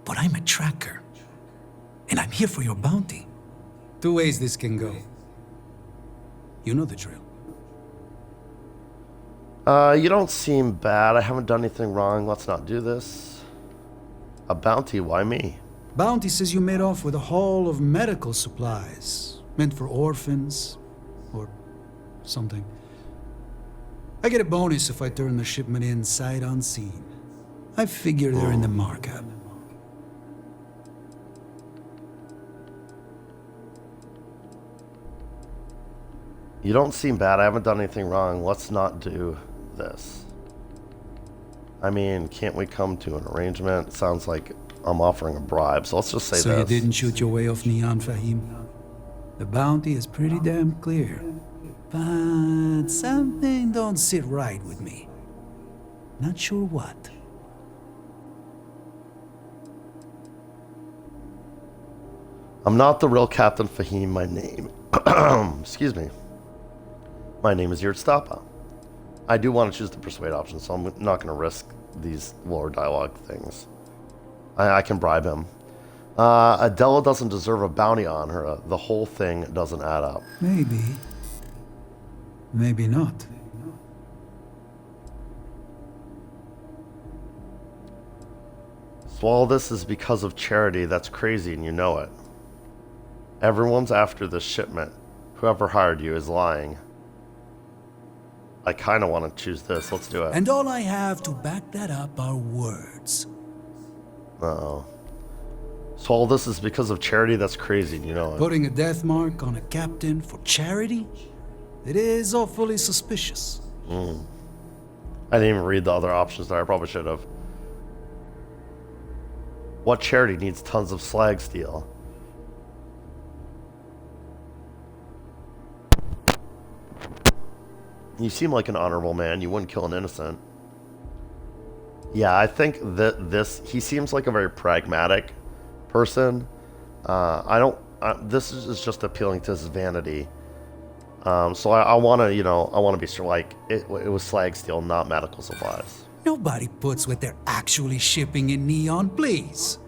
But I'm a tracker. And I'm here for your bounty. Two ways this can go. You know the drill. You don't seem bad. I haven't done anything wrong. Let's not do this. A bounty? Why me? Bounty says you made off with a haul of medical supplies. Meant for orphans. Or something. I get a bonus if I turn the shipment in sight unseen. I figure they're in the markup. You don't seem bad. I haven't done anything wrong. Let's not do this. I mean, can't we come to an arrangement? It sounds like I'm offering a bribe, so let's just say So this. you didn't shoot your way off Neon, Fahim? The bounty is pretty damn clear. But something don't sit right with me. Not sure what. I'm not the real Captain Fahim. My name... Excuse me. My name is Yurtstapa. I do want to choose the persuade option, so I'm not going to risk these lower dialogue things. I can bribe him. Adela doesn't deserve a bounty on her. The whole thing doesn't add up. Maybe. Maybe not. So all this is because of charity. That's crazy, and you know it. Everyone's after this shipment. Whoever hired you is lying. I kind of want to choose this. Let's do it. And all I have to back that up are words. Uh-oh. So all this is because of charity? That's crazy, you know it. Putting a death mark on a captain for charity? It is awfully suspicious. I didn't even read the other options there. I probably should have. What charity needs tons of slag steel? You seem like an honorable man. You wouldn't kill an innocent. Yeah, I think that he seems like a very pragmatic person. This is just appealing to his vanity. So I want to, I want to be sure, like, it was slag steel, not medical supplies. Nobody puts what they're actually shipping in Neon, please.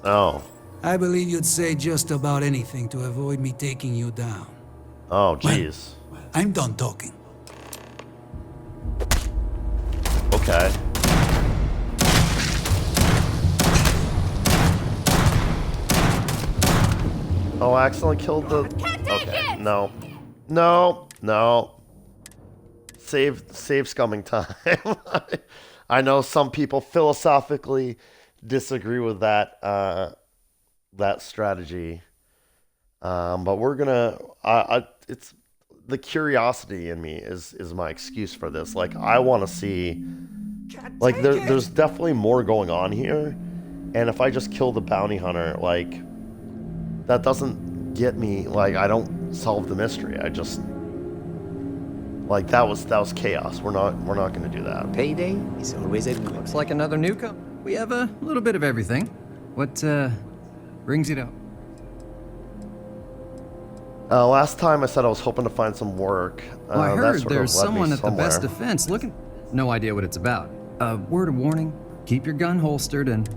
Oh. I believe you'd say just about anything to avoid me taking you down. Oh, jeez. Well, I'm done talking. Okay. Oh, I accidentally killed the... Okay, no. No. Save scumming time. I know some people philosophically disagree with that that strategy. But we're gonna... it's... The curiosity in me is my excuse for this. Like, I want to see... Like, there's definitely more going on here. And if I just kill the bounty hunter, like... That doesn't get me... Like, I don't solve the mystery. I just... Like, that was chaos. We're not going to do that. Payday is always a... Looks like another newcomer. We have a little bit of everything. What, brings you to... Last time I said I was hoping to find some work. Well, I heard there's someone at the Best Defense looking... No idea what it's about. Word of warning, keep your gun holstered and...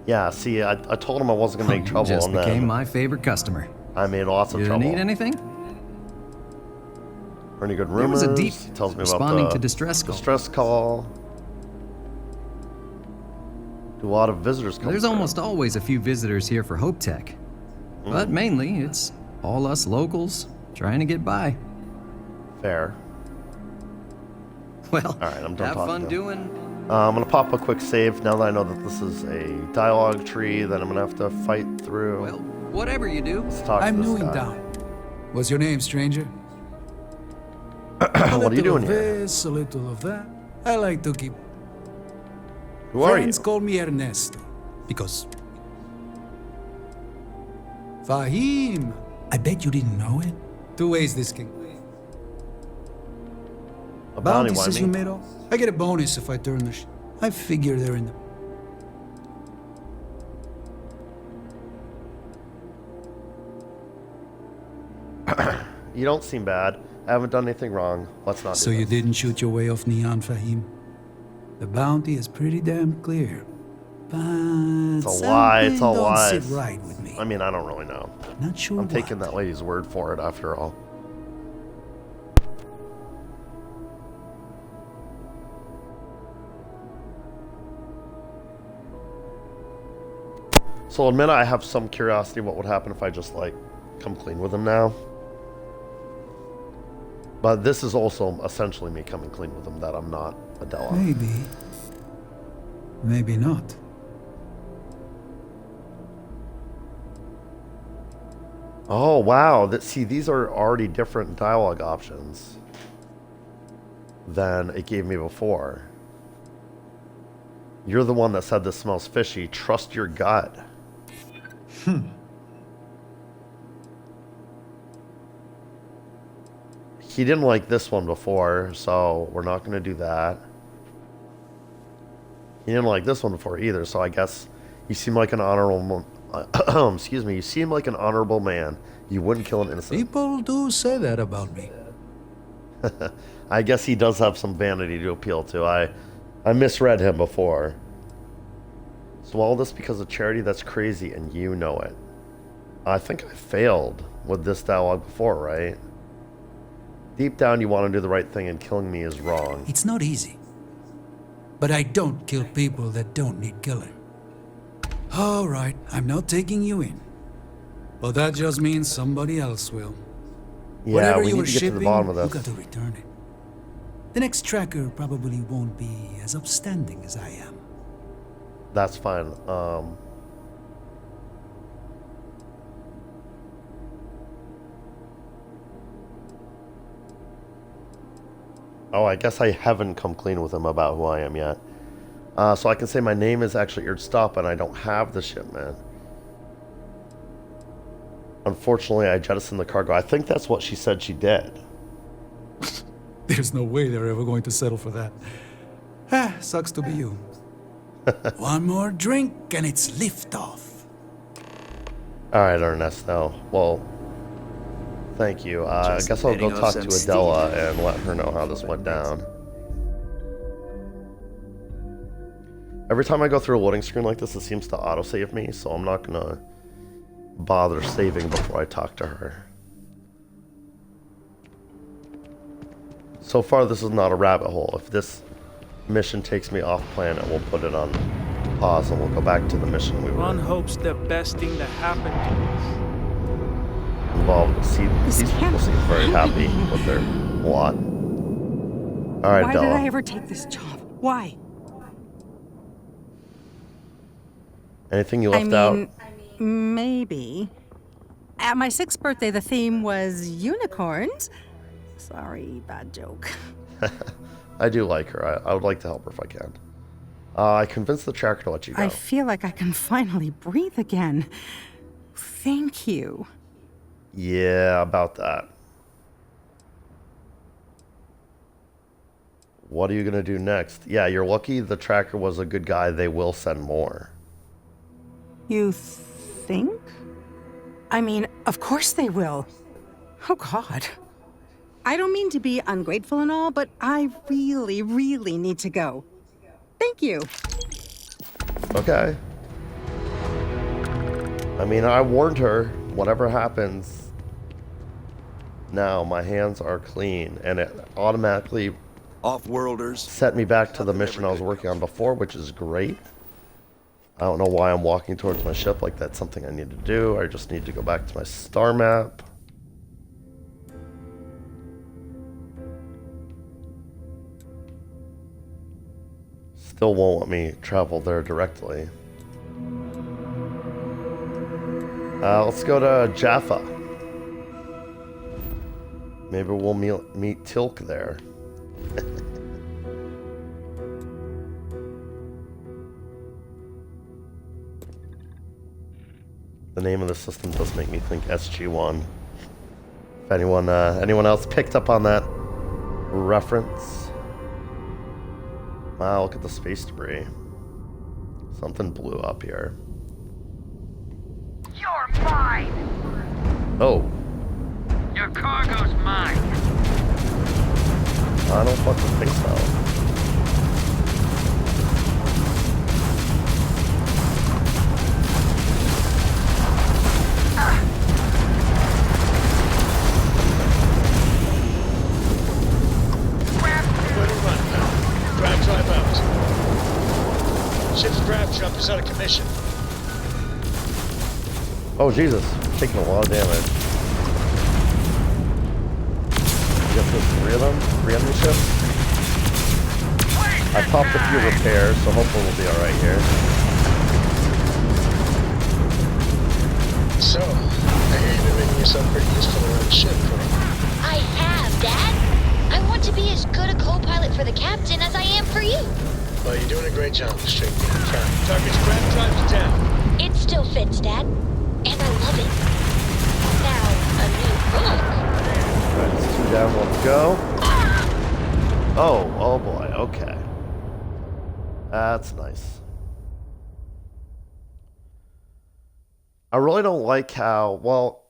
Yeah, see, I told him I wasn't going to make trouble. Just became my favorite customer. I made lots of trouble. You need anything? Any good rumors? There was a deep tells me responding about the to distress call. Distress call. Do a lot of visitors come There's through. almost always a few visitors here for Hope Tech. But mainly, it's all us locals trying to get by. Fair. Well, all right, I'm done have talking fun now. doing. I'm gonna pop a quick save now that I know that this is a dialogue tree that I'm gonna have to fight through. Well, whatever you do. Let's talk I'm to this new in guy. town. What's your name, stranger? What are you doing here? This, a little of that. I like to keep. Who are you? Friends call me Ernesto because. Fahim. I bet you didn't know it. 2 ways this can. A bounty, Bounty why says me? you made off. I get a bonus if I turn the. I figure they're in the. You don't seem bad. I haven't done anything wrong. Let's not. So do you this. didn't shoot your way off Neon, Fahim? The bounty is pretty damn clear. But It's a lie. It's all something don't lies. sit right with me. I mean, I don't really know. Not sure I'm what. taking that lady's word for it, after all. So I'll admit I have some curiosity what would happen if I just, like, come clean with him now. But this is also essentially me coming clean with him, that I'm not Adela. Maybe. Maybe not. Oh, wow. See, these are already different dialogue options than it gave me before. You're the one that said this smells fishy. Trust your gut. He didn't like this one before, so we're not going to do that. He didn't like this one before either, so I guess you seem like an honorable... excuse me, you seem like an honorable man. You wouldn't kill an innocent. People do say that about me. I guess he does have some vanity to appeal to. I misread him before. So all this because of charity, that's crazy, and you know it. I think I failed with this dialogue before, right? Deep down, you want to do the right thing, and killing me is wrong. It's not easy. But I don't kill people that don't need killing. All right, I'm not taking you in. But that just means somebody else will. Yeah, Whatever we you need were to get to shipping, the bottom of you this. got to return it. The next tracker probably won't be as upstanding as I am. That's fine. Oh, I guess I haven't come clean with him about who I am yet. So I can say my name is actually Erdstop and I don't have the shipment. Unfortunately, I jettisoned the cargo. I think that's what she said she did. There's no way they're ever going to settle for that. Ah, sucks to be you. One more drink and it's liftoff. Alright, Ernesto. Well, thank you. I guess I'll go talk to Adela and let her know how this went down. Every time I go through a loading screen like this, it seems to autosave me, so I'm not gonna bother saving before I talk to her. So far, this is not a rabbit hole. If this mission takes me off planet, we'll put it on pause and we'll go back to the mission we were One hopes the best thing that happened to us. involved. See, these people seem very happy with their lot. Alright, Why Adela. did I ever take this job? Why? Anything you left out? Maybe. At my 6th birthday, the theme was unicorns. Sorry, bad joke. I do like her. I would like to help her if I can. I convinced the tracker to let you go. I feel like I can finally breathe again. Thank you. Yeah, about that. What are you going to do next? Yeah, you're lucky the tracker was a good guy. They will send more. You think? I mean, of course they will. Oh, God. I don't mean to be ungrateful and all, but I really, really need to go. Thank you. Okay. I mean, I warned her. Whatever happens, now my hands are clean, and it automatically Off-worlders set me back to the mission I was working on before, which is great. I don't know why I'm walking towards my ship like that's something I need to do. I just need to go back to my star map. Still won't let me travel there directly. Let's go to Jaffa. Maybe we'll meet Tilk there. The name of the system does make me think SG-1. If anyone else picked up on that reference. Wow, look at the space debris. Something blew up here. You're mine! Oh. Your cargo's mine! I don't fucking think so. Drag drive out. Ship's grab jump is out of commission. Oh Jesus, taking a lot of damage. I guess there's three of them on the ship. I popped a few repairs, so hopefully we'll be alright here. So, I hear you've been making yourself pretty useful around the ship, correct? I have, Dad. I want to be as good a co-pilot for the captain as I am for you. Well, you're doing a great job, straight. Target's grab drive's down. It still fits, Dad. And I love it. Now, a new book. Alright, it's 2 down, 1 to go. Oh boy, okay. That's nice. I really don't like how, well,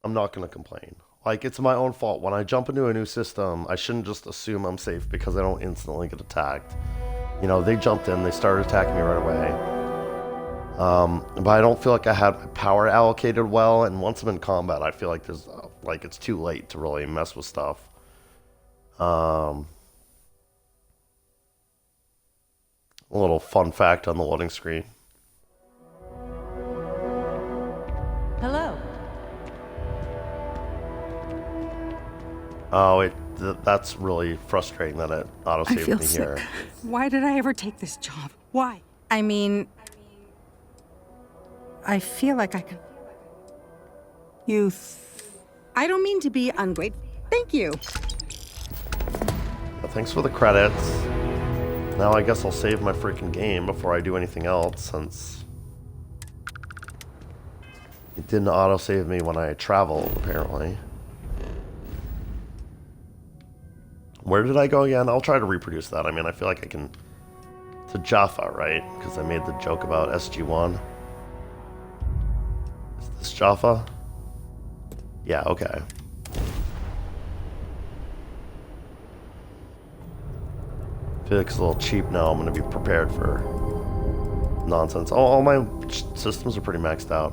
I'm not going to complain. Like, it's my own fault. When I jump into a new system, I shouldn't just assume I'm safe because I don't instantly get attacked. You know, they jumped in, they started attacking me right away. But I don't feel like I had my power allocated well, and once I'm in combat, I feel like there's, like, it's too late to really mess with stuff. A little fun fact on the loading screen. Hello. Oh, that's really frustrating that it autosaved me here. Sick. Why did I ever take this job? Why? I mean, I feel like I could. I don't mean to be ungrateful. Thank you. Well, thanks for the credits. Now I guess I'll save my freaking game before I do anything else, since it didn't autosave me when I traveled, apparently. Where did I go again? I'll try to reproduce that. I mean, I feel like I can... To Jaffa, right? Because I made the joke about SG-1. Is this Jaffa? Yeah, okay. I feel like it's a little cheap now. I'm going to be prepared for nonsense. Oh, all my systems are pretty maxed out.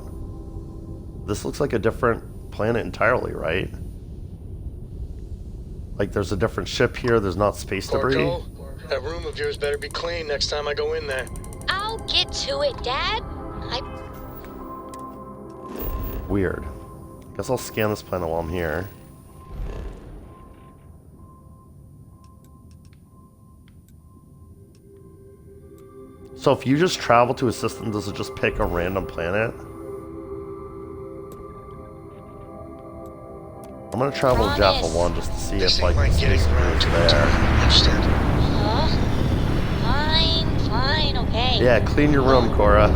This looks like a different planet entirely, right? Like, there's a different ship here. There's not space debris. Orko, that room of yours better be clean next time I go in there. I'll get to it, Dad. Weird. Guess I'll scan this planet while I'm here. So if you just travel to a system, does it just pick a random planet? I'm gonna travel to Jaffa 1 just to see if, like, the space debris is there. Fine, okay. Yeah, clean your room, Cora.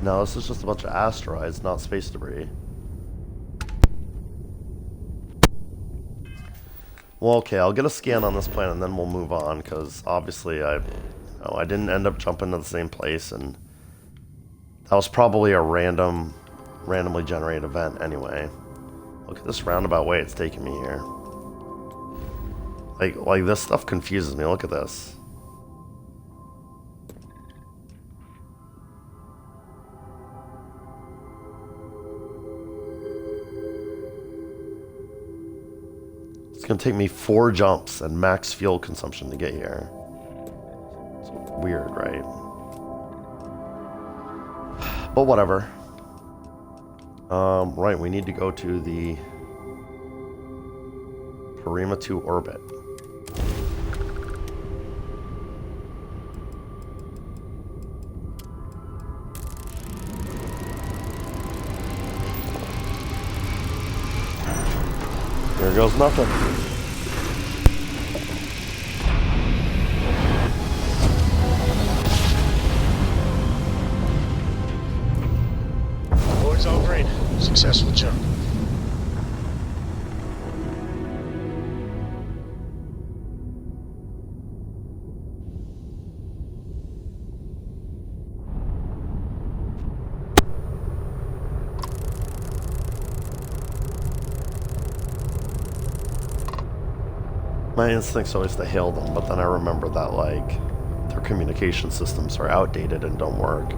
No, this is just a bunch of asteroids, not space debris. Well, okay, I'll get a scan on this planet and then we'll move on, because obviously I didn't end up jumping to the same place, and that was probably a randomly generated event anyway. Look at this roundabout way it's taking me here. Like this stuff confuses me. Look at this. It's gonna take me 4 jumps and max fuel consumption to get here. So weird, right? But whatever. Right, we need to go to the Parima 2 orbit. Here goes nothing. Board's all green. Successful jump. My instinct's always to hail them, but then I remember that, like, their communication systems are outdated and don't work.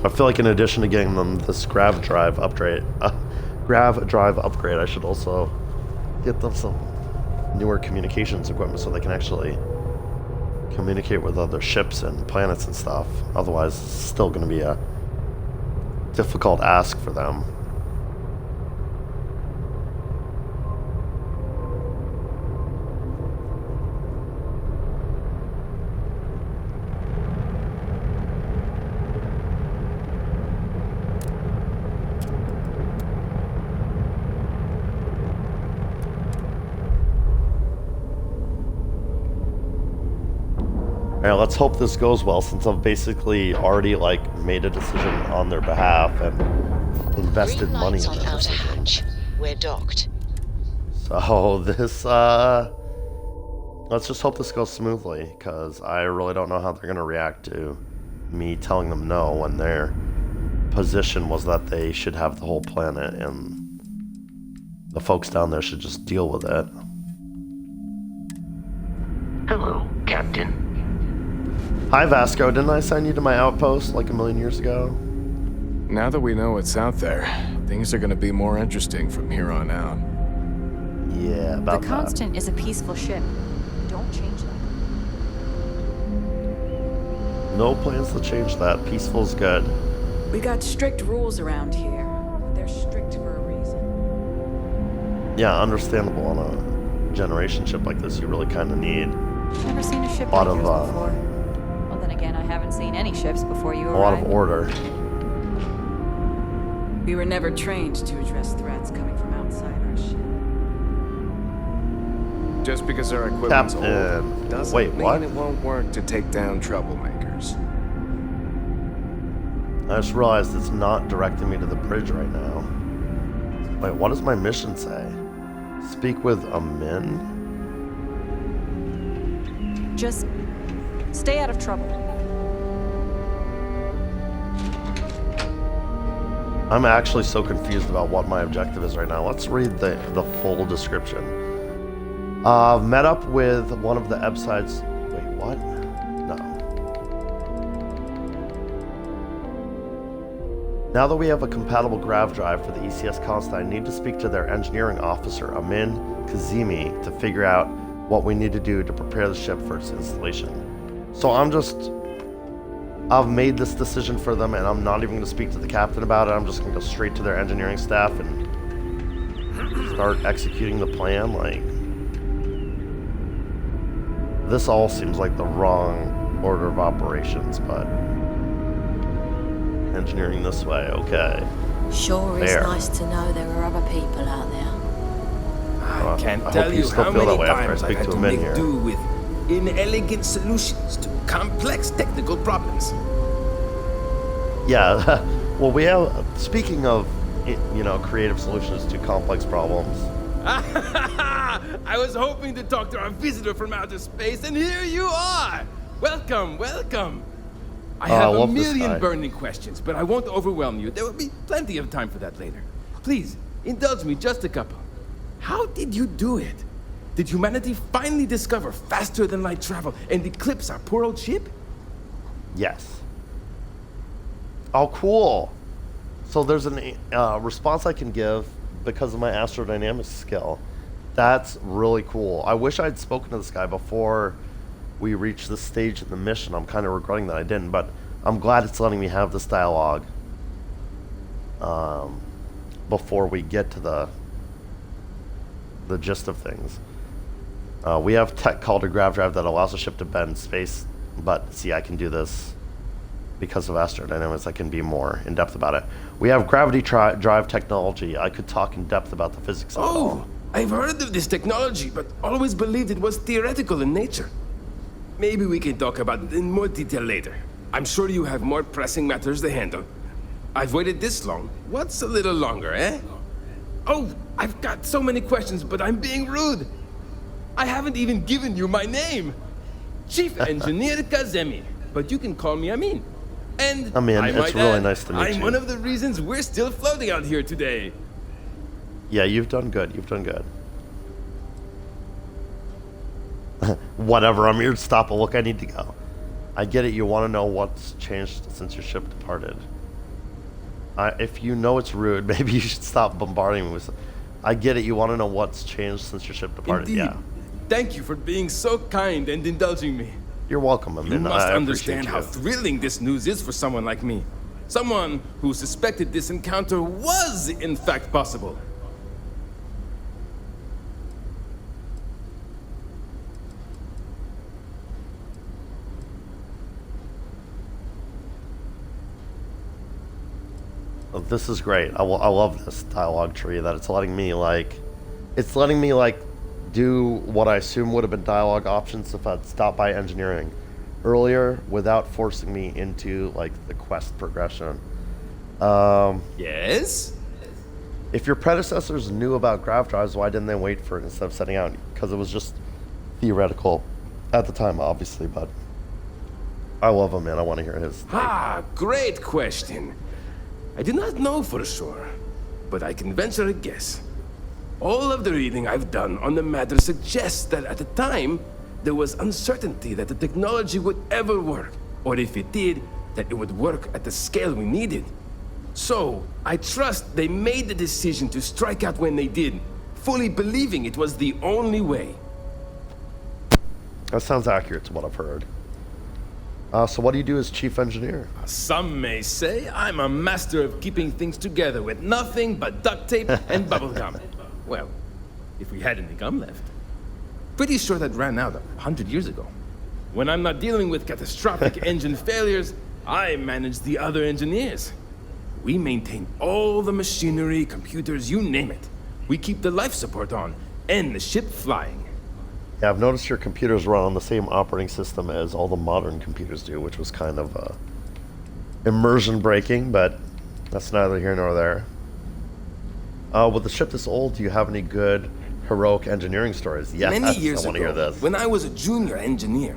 I feel like in addition to getting them this grav drive upgrade, I should also get them some newer communications equipment so they can actually communicate with other ships and planets and stuff. Otherwise, it's still going to be a difficult ask for them. Alright, let's hope this goes well, since I've basically already, like, made a decision on their behalf and invested money in their outer decision. hatch. We're docked. So, this, let's just hope this goes smoothly, because I really don't know how they're going to react to me telling them no when their position was that they should have the whole planet and the folks down there should just deal with it. Hello, Captain. Hi Vasco, didn't I assign you to my outpost like a million years ago? Now that we know what's out there, things are going to be more interesting from here on out. Yeah, about The Constant is a peaceful ship. Don't change that. No plans to change that. Peaceful's good. We got strict rules around here. They're strict for a reason. Yeah, understandable on a generation ship like this. You really kind of need Never seen a ship a lot like of yours before. Well, then again, I haven't seen any ships before you a lot arrived. of order. We were never trained to address threats coming from outside our ship. Just because our equipment's Captain. old doesn't Wait, mean what? it won't work to take down troublemakers. I just realized it's not directing me to the bridge right now. Wait, what does my mission say? Speak with Amin? Just stay out of trouble. I'm actually so confused about what my objective is right now. Let's read the full description. Met up with one of the Ebsides. Wait, what? No. Now that we have a compatible grav drive for the ECS Constant, I need to speak to their engineering officer, Amin Kazemi, to figure out what we need to do to prepare the ship for its installation. So I've made this decision for them, and I'm not even going to speak to the captain about it. I'm just going to go straight to their engineering staff and start executing the plan. Like, this all seems like the wrong order of operations, but engineering this way, okay. Sure is There. nice to know there are other people out there. I Can't hope tell you you still how feel many that way after I times I've speak had to to him in make here. do with inelegant solutions to complex technical problems. Yeah, well, we have, speaking of, you know, creative solutions to complex problems. I was hoping to talk to our visitor from outer space, and here you are! Welcome, welcome! I have a love this million guy. burning questions, but I won't overwhelm you. There will be plenty of time for that later. Please, indulge me just a couple. How did you do it? Did humanity finally discover faster than light travel and eclipse our poor old ship? Yes. Oh, cool. So there's a response I can give because of my astrodynamics skill. That's really cool. I wish I'd spoken to this guy before we reach this stage in the mission. I'm kind of regretting that I didn't, but I'm glad it's letting me have this dialogue before we get to the gist of things. We have tech called a grav drive that allows the ship to bend space, but see, I can do this because of astrodynamics. I can be more in depth about it. We have gravity drive technology. I could talk in depth about the physics of it all. I've heard of this technology, but always believed it was theoretical in nature. Maybe we can talk about it in more detail later. I'm sure you have more pressing matters to handle. I've waited this long. What's a little longer, eh? Oh, I've got so many questions, but I'm being rude. I haven't even given you my name. Chief Engineer Kazemi, but you can call me Amin. And Amin, it's really nice to meet you. I'm one of the reasons we're still floating out here today. Yeah, you've done good. You've done good. Whatever, I'm here to stop. Look, I need to go. I get it. You want to know what's changed since your ship departed. If you know it's rude, maybe you should stop bombarding me with... I get it. You want to know what's changed since your ship departed. Indeed. Yeah. Thank you for being so kind and indulging me. You're welcome, Amin. You must I understand appreciate how you. thrilling this news is for someone like me. Someone who suspected this encounter was, in fact, possible. This is great. I love this dialogue tree that it's letting me do what I assume would have been dialogue options if I'd stopped by engineering earlier without forcing me into like the quest progression. Yes? If your predecessors knew about grav drives, why didn't they wait for it instead of setting out? Because it was just theoretical at the time, obviously, but I love him, man. I want to hear his take. Great question. I do not know for sure, but I can venture a guess. All of the reading I've done on the matter suggests that at the time, there was uncertainty that the technology would ever work, or if it did, that it would work at the scale we needed. So, I trust they made the decision to strike out when they did, fully believing it was the only way. That sounds accurate to what I've heard. So what do you do as chief engineer? Some may say I'm a master of keeping things together with nothing but duct tape and bubble gum. Well, if we had any gum left. Pretty sure that ran out 100 years ago. When I'm not dealing with catastrophic engine failures, I manage the other engineers. We maintain all the machinery, computers, you name it. We keep the life support on, and the ship flying. Yeah, I've noticed your computers run on the same operating system as all the modern computers do, which was kind of immersion breaking, but that's neither here nor there. With the ship this old, do you have any good heroic engineering stories? Yes, Many years I want to hear ago, this. when I was a junior engineer,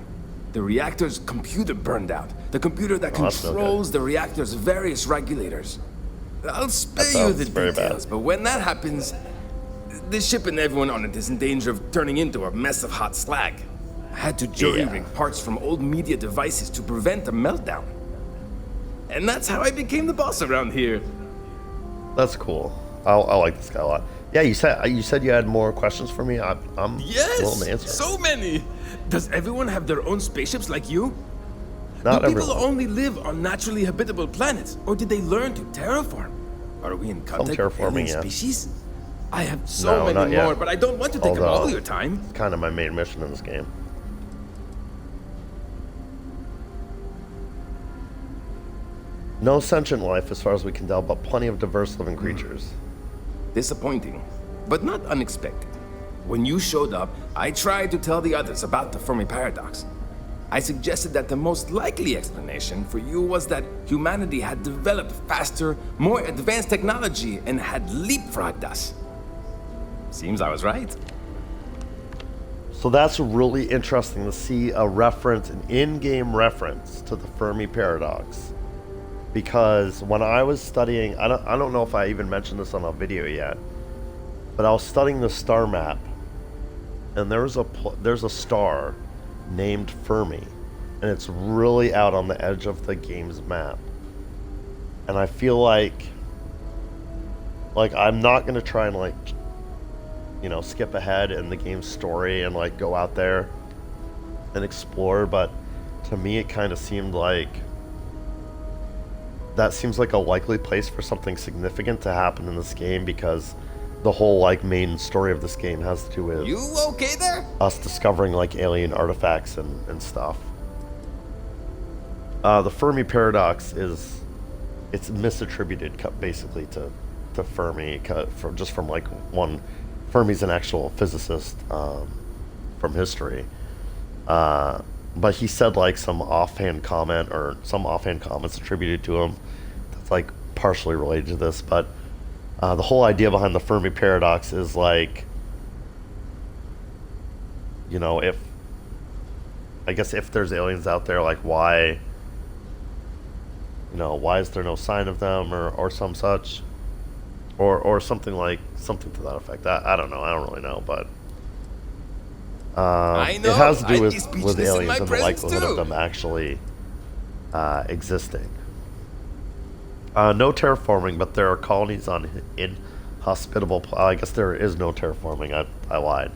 the reactor's computer burned out. The computer that controls the reactor's various regulators. I'll spare you the details, but when that happens, the ship and everyone on it is in danger of turning into a mess of hot slag. I had to jury-rig parts from old media devices to prevent a meltdown. And that's how I became the boss around here. That's cool. I like this guy a lot. Yeah, you said you had more questions for me. I'm willing to answer. So many. Does everyone have their own spaceships like you? Not Do people everyone. only live on naturally habitable planets, or did they learn to terraform? Are we in contact with alien species? I have so many more, but I don't want to take up all your time. It's kind of my main mission in this game. No sentient life as far as we can tell, but plenty of diverse living creatures. Disappointing, but not unexpected. When you showed up, I tried to tell the others about the Fermi paradox. I suggested that the most likely explanation for you was that humanity had developed faster, more advanced technology and had leapfrogged us. Seems I was right. So that's really interesting to see a reference, an in-game reference to the Fermi paradox. Because when I was studying, I don't know if I even mentioned this on a video yet, but I was studying the star map, and there's a star named Fermi, and it's really out on the edge of the game's map. And I feel like I'm not gonna try and skip ahead in the game's story and go out there. and explore, but to me it kind of seemed like that seems like a likely place for something significant to happen in this game, because the whole like main story of this game has to do with You okay there? us discovering like alien artifacts and stuff. The Fermi paradox it's misattributed basically to Fermi from like one. Fermi's an actual physicist from history, but he said like some offhand comments attributed to him that's like partially related to this. But the whole idea behind the Fermi paradox is like, you know, if there's aliens out there, like why is there no sign of them or some such, or something to that effect. I don't know. I don't really know, but it has to do with aliens and the likelihood of them actually existing. No terraforming, but there are colonies on inhospitable. I guess there is no terraforming. I lied.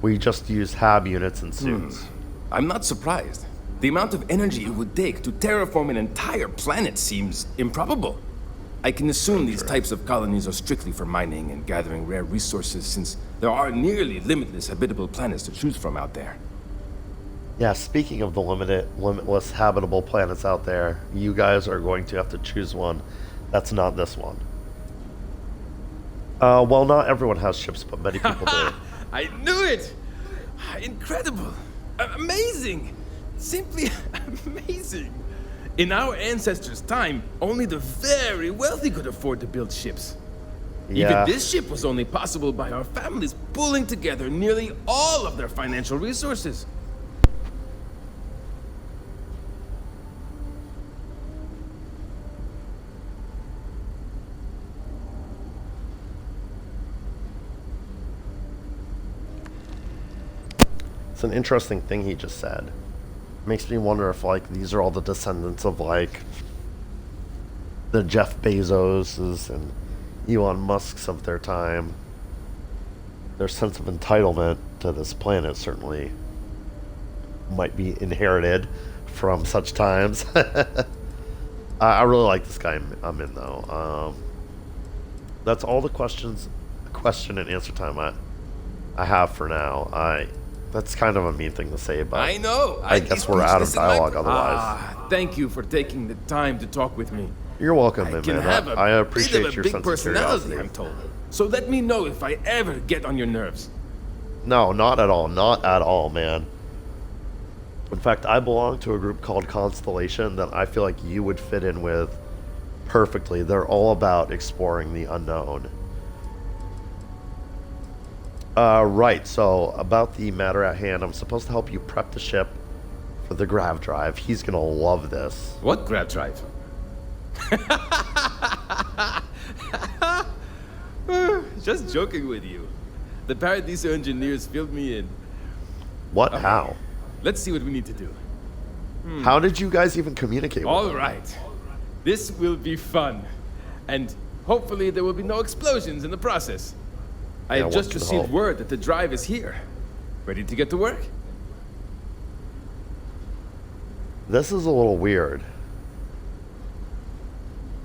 We just use HAB units and suits. I'm not surprised. The amount of energy it would take to terraform an entire planet seems improbable. I can assume these types of colonies are strictly for mining and gathering rare resources, since there are nearly limitless habitable planets to choose from out there. Yeah, speaking of the limitless habitable planets out there, you guys are going to have to choose one that's not this one. Well, not everyone has ships, but many people do. I knew it! Incredible! Amazing! Simply amazing! In our ancestors' time, only the very wealthy could afford to build ships. Yeah. Even this ship was only possible by our families pulling together nearly all of their financial resources. It's an interesting thing he just said. Makes me wonder if like these are all the descendants of like the Jeff Bezoses and Elon Musks of their time. Their sense of entitlement to this planet certainly might be inherited from such times. I really like this guy I'm in though. That's all the question and answer time I have for now. That's kind of a mean thing to say, but I know. I guess we're out of dialogue otherwise. Thank you for taking the time to talk with me. You're welcome, man. I appreciate your big sense personality, of curiosity. I'm told. So let me know if I ever get on your nerves. No, not at all. Not at all, man. In fact, I belong to a group called Constellation that I feel like you would fit in with perfectly. They're all about exploring the unknown. Right, so about the matter at hand, I'm supposed to help you prep the ship for the grav drive. He's gonna love this. What grav drive? Just joking with you. The Paradiso engineers filled me in. What? Okay. How? Let's see what we need to do. How did you guys even communicate with them? All right. This will be fun. And hopefully there will be no explosions in the process. I have just received word that the drive is here. Ready to get to work? This is a little weird.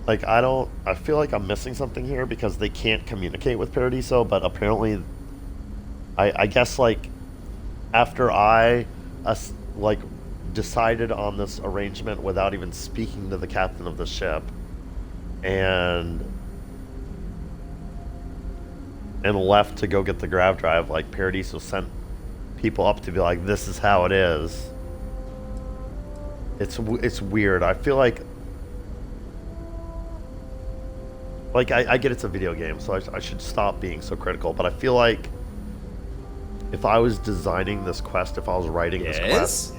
Like, I feel like I'm missing something here because they can't communicate with Paradiso, but apparently, I guess, like, after I, decided on this arrangement without even speaking to the captain of the ship, and left to go get the grav drive, like, Paradiso sent people up to be like, this is how it is. It's weird. I feel like I get it's a video game, so I should stop being so critical, but I feel like if I was designing this quest, if I was writing this quest,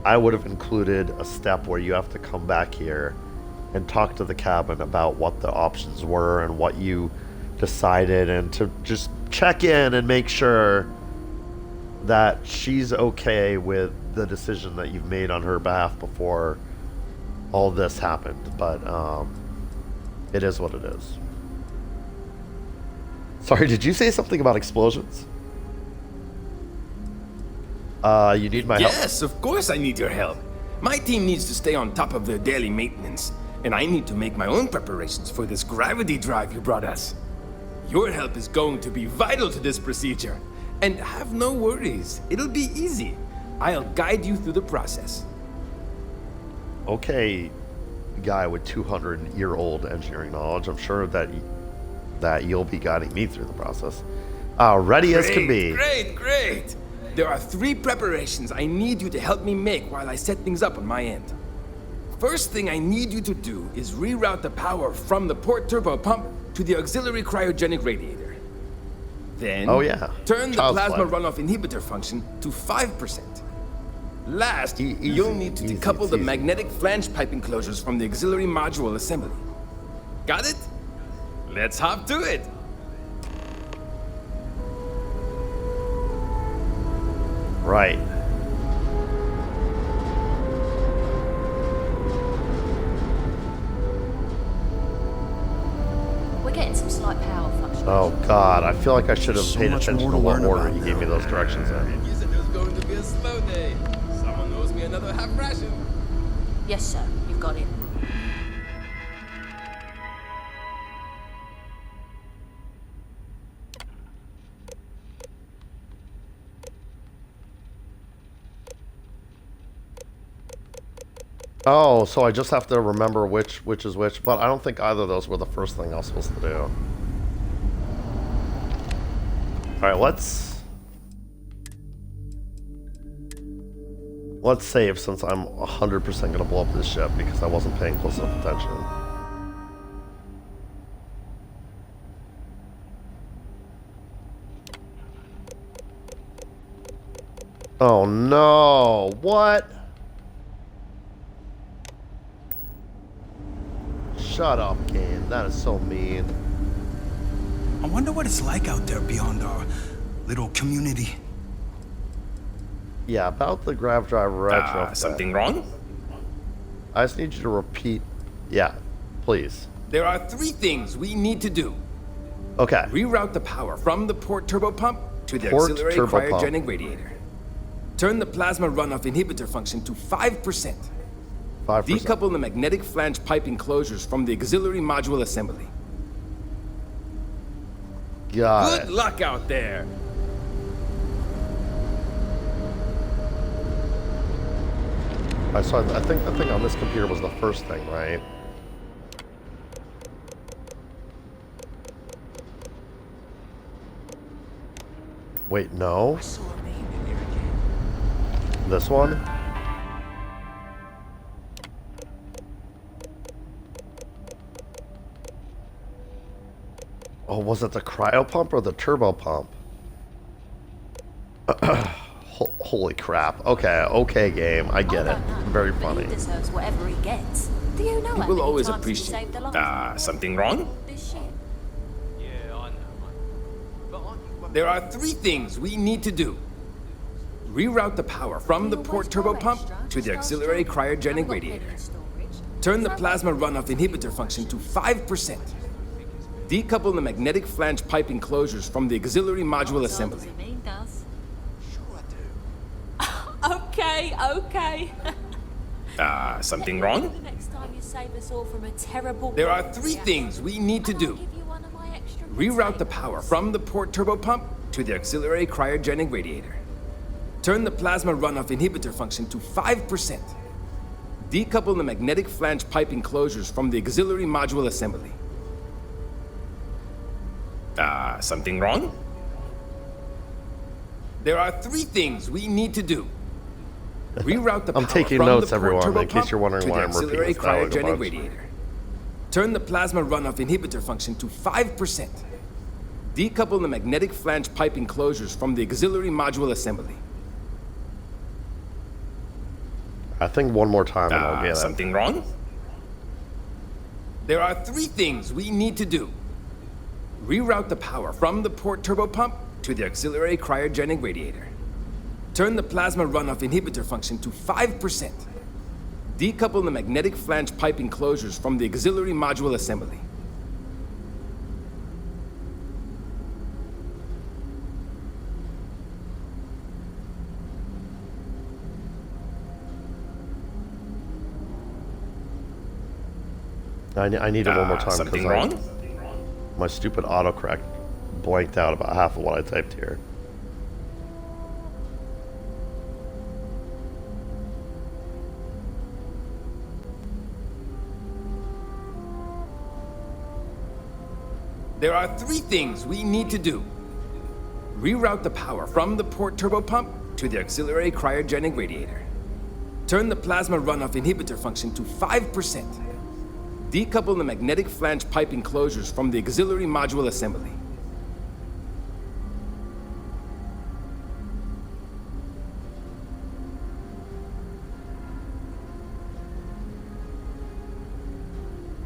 I would have included a step where you have to come back here and talk to the cabin about what the options were and what you decided, and to just check in and make sure that she's okay with the decision that you've made on her behalf before all this happened. But it is what it is. Sorry, did you say something about explosions? You need my help? Yes, of course I need your help. My team needs to stay on top of their daily maintenance, and I need to make my own preparations for this gravity drive you brought us. Your help is going to be vital to this procedure. And have no worries, it'll be easy. I'll guide you through the process. Okay, guy with 200-year-old engineering knowledge. I'm sure that you'll be guiding me through the process. Ready as can be. Great. There are 3 preparations I need you to help me make while I set things up on my end. First thing I need you to do is reroute the power from the port turbo pump to the auxiliary cryogenic radiator. Then, turn the plasma runoff inhibitor function to 5%. Last, you'll need to decouple the magnetic flange pipe enclosures from the auxiliary module assembly. Got it? Let's hop to it. Right. We're getting some slight power fluctuations. Oh God, I feel like I should have paid attention to what order he gave me those directions in. You said it was going to be a slow day. Someone owes me another half ration. Yes, sir. You've got it. Oh, so I just have to remember which is which, but I don't think either of those were the first thing I was supposed to do. Alright, let's save since I'm 100% gonna blow up this ship because I wasn't paying close enough attention. Oh no, what? Shut up, Kane. That is so mean. I wonder what it's like out there beyond our little community. Yeah, about the grav drive retro. Something wrong? I just need you to repeat. Yeah, please. There are 3 things we need to do. Okay. Reroute the power from the port turbo pump to the auxiliary cryogenic radiator. Turn the plasma runoff inhibitor function to 5%. 5%. Decouple the magnetic flange pipe enclosures from the auxiliary module assembly. Got Good luck out there. So I think the thing on this computer was the first thing, right? Wait, no. This one? Oh, was it the cryo pump or the turbo pump? Holy crap. Okay, game. I get it. Very funny. He deserves whatever he gets. Do you know People always appreciate. Something wrong? This shit. There are 3 things we need to do. Reroute the power from the port turbo pump to the auxiliary cryogenic radiator. Turn the plasma runoff inhibitor function to 5%. Decouple the magnetic flange pipe enclosures from the auxiliary module assembly. Okay. Something wrong? The next time you save us all from a terrible... There are 3 things we need to do. Reroute the power from the port turbo pump to the auxiliary cryogenic radiator. Turn the plasma runoff inhibitor function to 5%. Decouple the magnetic flange pipe enclosures from the auxiliary module assembly. Something wrong? There are 3 things we need to do. Reroute the power taking from notes, the port everyone, turbo in case pump you're wondering to why the I'm repeating auxiliary this dialogue a cryogenic bunch. radiator. Turn the plasma runoff inhibitor function to 5%. Decouple the magnetic flange pipe enclosures from the auxiliary module assembly. I think one more time and I'll get it. Something wrong? There are 3 things we need to do. Reroute the power from the port turbo pump to the auxiliary cryogenic radiator. Turn the plasma runoff inhibitor function to 5%. Decouple the magnetic flange pipe enclosures from the auxiliary module assembly. I need it one more time Something wrong? My stupid autocorrect blanked out about half of what I typed here. There are 3 things we need to do. Reroute the power from the port turbo pump to the auxiliary cryogenic radiator. Turn the plasma runoff inhibitor function to 5%. Decouple the magnetic flange pipe enclosures from the auxiliary module assembly.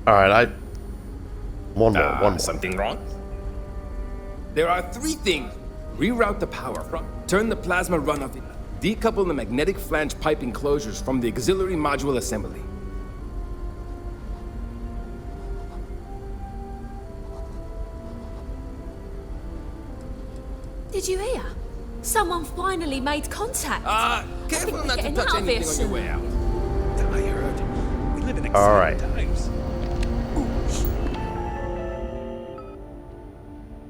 Alright, one more. Something wrong? There are 3 things. Reroute the power from... Turn the plasma runoff... Decouple the magnetic flange pipe enclosures from the auxiliary module assembly. Did you hear? Someone finally made contact. Careful not to touch anything on your way out. I heard. We live in exciting times.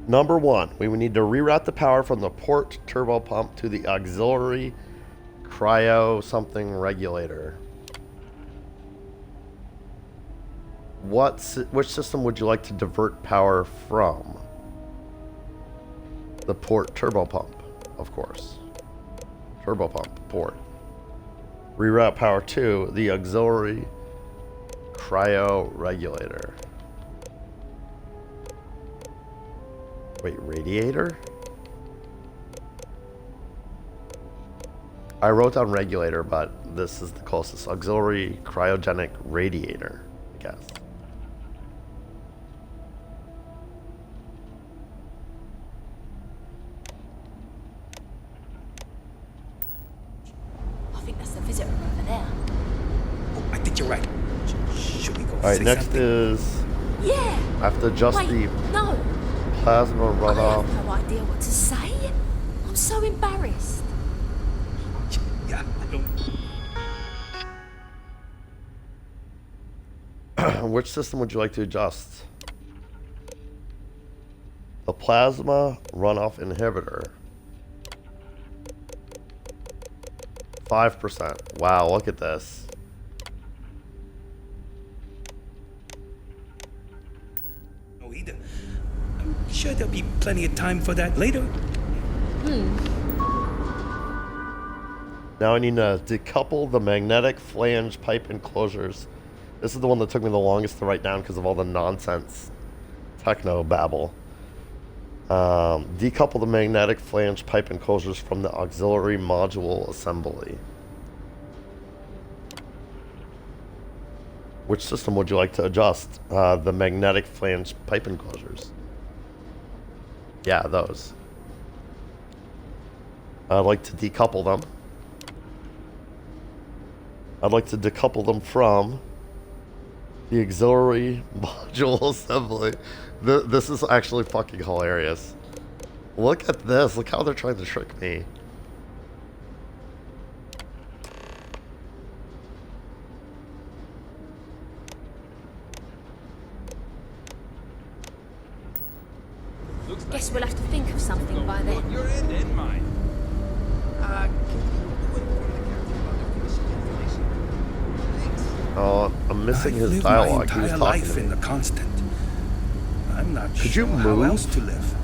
Number 1, we would need to reroute the power from the port turbo pump to the auxiliary cryo something regulator. Which system would you like to divert power from? The port turbo pump, of course. Turbo pump, port. Reroute power to the auxiliary cryo regulator. Wait, radiator? I wrote down regulator, but this is the closest. Auxiliary cryogenic radiator, I guess. I think that's the visitor over there. Oh, I think you're right. Should we go? Alright, next is... Yeah! I have to adjust the No! plasma runoff. I have no idea what to say. I'm so embarrassed. Yeah, I don't... Which system would you like to adjust? The plasma runoff inhibitor. 5%. Wow, look at this. No, either. I'm sure there'll be plenty of time for that later. Now I need to decouple the magnetic flange pipe enclosures. This is the one that took me the longest to write down because of all the nonsense techno babble. Decouple the magnetic flange pipe enclosures from the auxiliary module assembly. Which system would you like to adjust? The magnetic flange pipe enclosures. Yeah, those. I'd like to decouple them. I'd like to decouple them from the auxiliary module assembly. This is actually fucking hilarious. Look at this. Look how they're trying to trick me. Guess we'll have to think of something by then. You're in and mine. Oh, I'm missing his lived dialogue. My He was entire talking life to in me. the constant. I'm not Could sure you how move? else to live.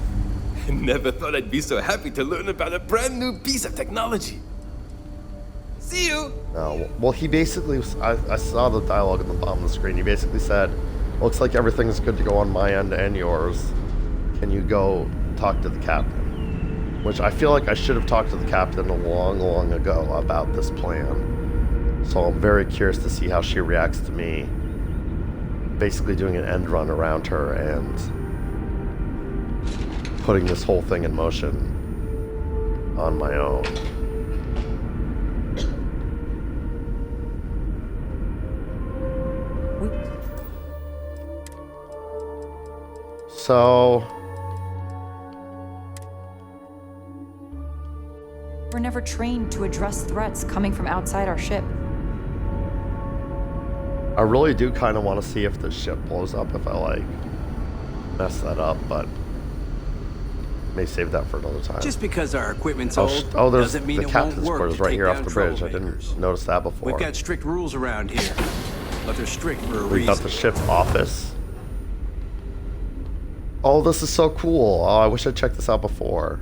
Never thought I'd be so happy to learn about a brand new piece of technology. See you! No, well, he basically, I saw the dialogue at the bottom of the screen. He basically said, looks like everything's good to go on my end and yours. Can you go talk to the captain? Which I feel like I should have talked to the captain long ago about this plan. So I'm very curious to see how she reacts to me basically doing an end run around her and putting this whole thing in motion on my own. So We're never trained to address threats coming from outside our ship. I really do kind of want to see if the ship blows up if I like mess that up, but may save that for another time. Just because our equipment's old there's doesn't mean the it captain's won't work quarters to right take here off down the bridge. I troublemakers. didn't notice that before. We've got strict rules around here, but they're strict for a We reason. got the ship office. Oh, this is so cool. Oh, I wish I checked this out before.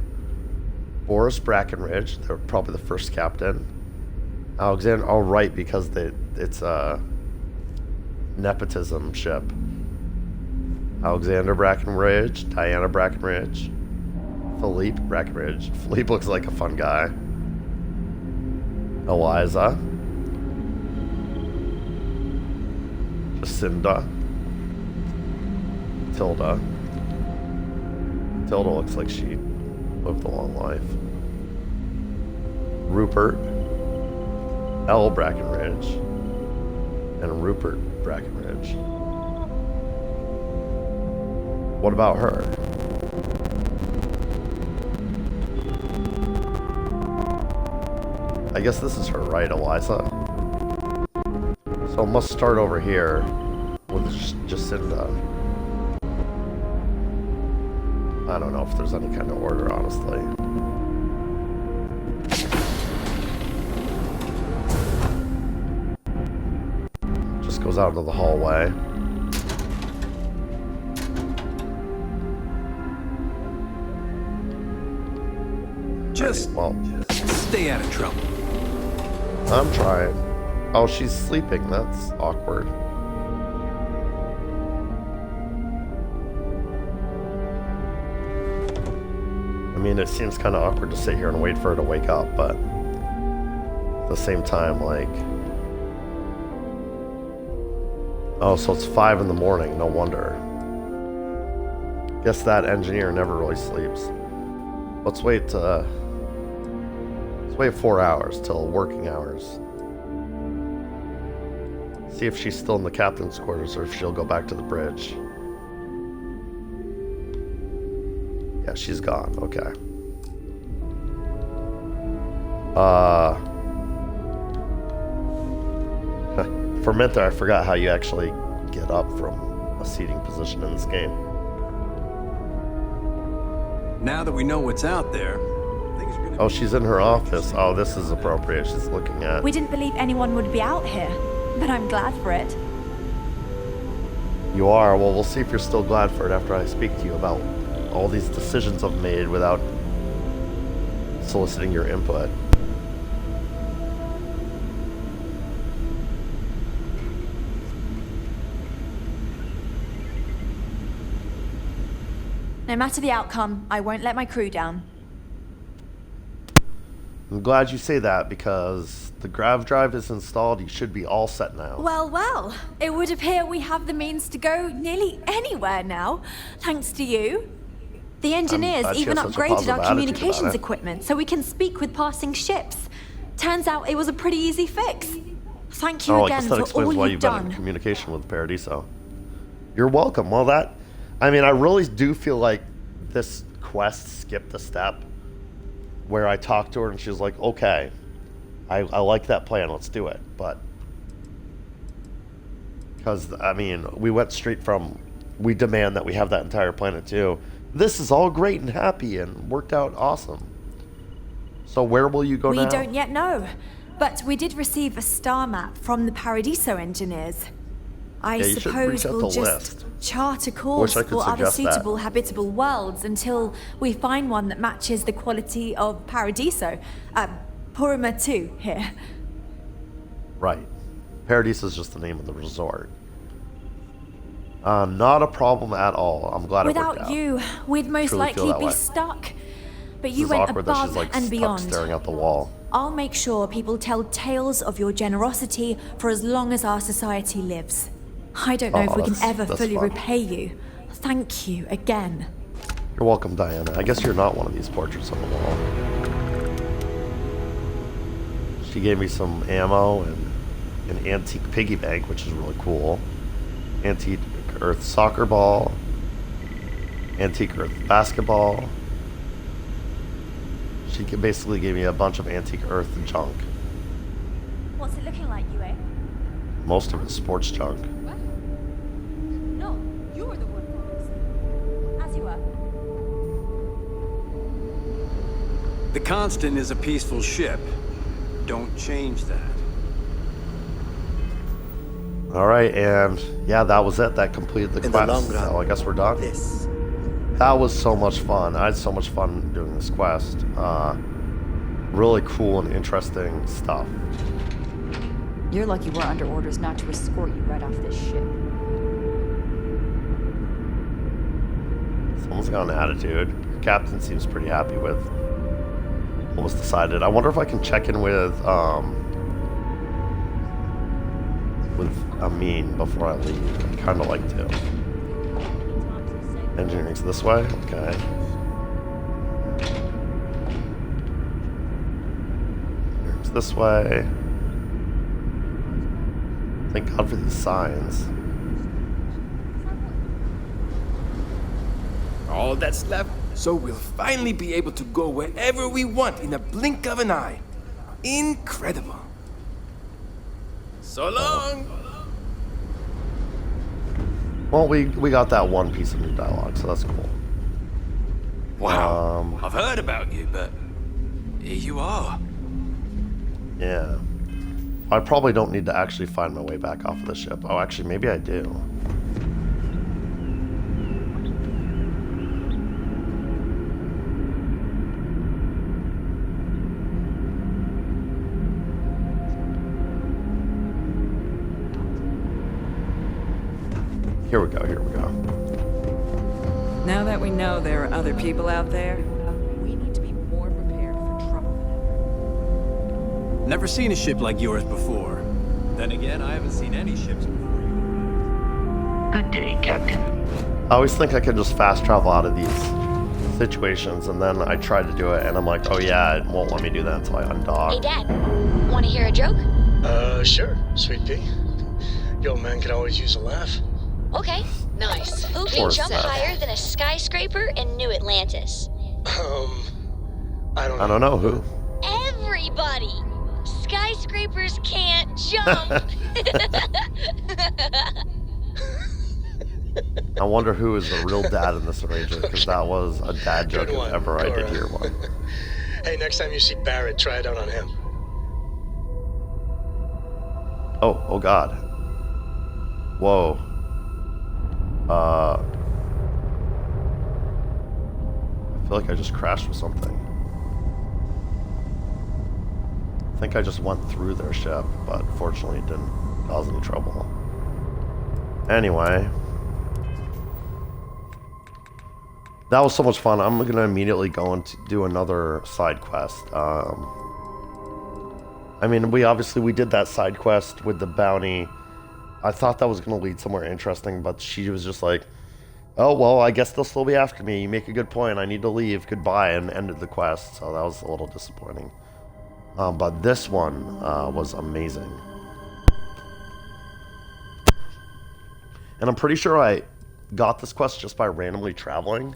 Boris Brackenridge, they're probably the first captain. Alexander, oh right, because it's a nepotism ship. Alexander Brackenridge, Diana Brackenridge, Philippe Brackenridge. Philippe looks like a fun guy. Eliza. Jacinda. Tilda. Tilda looks like she lived a long life. Rupert. L. Brackenridge. And Rupert Brackenridge. What about her? I guess this is her, right, Eliza? So it must start over here with Jacinda. I don't know if there's any kind of order, honestly. Just goes out into the hallway. Just stay out of trouble. I'm trying. Oh, she's sleeping. That's awkward. I mean, it seems kind of awkward to sit here and wait for her to wake up, but at the same time, like... Oh, so it's 5 in the morning. No wonder. Guess that engineer never really sleeps. Let's wait 4 hours till working hours. See if she's still in the captain's quarters or if she'll go back to the bridge. Yeah, she's gone. Okay. For a minute there, I forgot how you actually get up from a seating position in this game. Now that we know what's out there, oh, she's in her office. Oh, this is appropriate. She's looking at... We didn't believe anyone would be out here, but I'm glad for it. You are? Well, we'll see if you're still glad for it after I speak to you about all these decisions I've made without soliciting your input. No matter the outcome, I won't let my crew down. I'm glad you say that because the grav drive is installed. You should be all set now. Well, well, it would appear we have the means to go nearly anywhere now, thanks to you. The engineers even upgraded our communications equipment so we can speak with passing ships. Turns out it was a pretty easy fix. Thank you again for all why you've done. Been in communication with Paradiso. You're welcome. Well, I mean, I really do feel like this quest skipped a step where I talked to her and she was like, okay, I like that plan, let's do it. But, because, I mean, we went straight from, we demand that we have that entire planet too. This is all great and happy and worked out awesome. So where will you go now? We don't yet know, but we did receive a star map from the Paradiso engineers. I suppose we'll just chart a course for other suitable habitable worlds until we find one that matches the quality of Paradiso. Purima 2 here. Right. Paradiso is just the name of the resort. Not a problem at all. I'm glad it worked out. Without you, we'd most likely be stuck. But you went above and beyond. Staring at the wall. I'll make sure people tell tales of your generosity for as long as our society lives. I don't know if we can ever fully repay you. Thank you again. You're welcome, Diana. I guess you're not one of these portraits on the wall. She gave me some ammo and an antique piggy bank, which is really cool. Antique Earth soccer ball. Antique Earth basketball. She basically gave me a bunch of Antique Earth junk. What's it looking like, Yue? Most of it's sports junk. No, you were the one falling asleep. As you were. The Constant is a peaceful ship. Don't change that. All right, and yeah, that was it. That completed the quest. So I guess we're done. That was so much fun. I had so much fun doing this quest. Really cool and interesting stuff. You're lucky we're under orders not to escort you right off this ship. Someone's got an attitude. Captain seems pretty happy with what was decided. I wonder if I can check in with Amin before I leave. I'd kind of like to. Engineering's this way? Okay. Engineering's this way. Thank God for these signs. All that's left, so we'll finally be able to go wherever we want in a blink of an eye. Incredible. So long! Well, we got that one piece of new dialogue, so that's cool. Wow. I've heard about you, but here you are. Yeah. I probably don't need to actually find my way back off of the ship. Oh, actually, maybe I do. Here we go, here we go. Now that we know there are other people out there, we need to be more prepared for trouble than ever. Never seen a ship like yours before. Then again, I haven't seen any ships before you. Good day, Captain. I always think I can just fast travel out of these situations, and then I try to do it, and I'm like, oh yeah, it won't let me do that until I undock. Hey, Dad. Want to hear a joke? Sure, Sweet Pea. Your man can always use a laugh. Okay. Nice. Who can jump higher than a skyscraper in New Atlantis? I don't know who. Everybody! Skyscrapers can't jump! I wonder who is the real dad in this arrangement, because that was a dad joke if ever I did hear one. Hey, next time you see Barrett, try it out on him. Oh God. Whoa. I feel like I just crashed with something. I think I just went through their ship, but fortunately it didn't cause any trouble. Anyway. That was so much fun. I'm going to immediately go and do another side quest. I mean, we did that side quest with the bounty. I thought that was going to lead somewhere interesting, but she was just like, oh, well, I guess they'll still be after me. You make a good point. I need to leave. Goodbye, and ended the quest. So that was a little disappointing. But this one was amazing. And I'm pretty sure I got this quest just by randomly traveling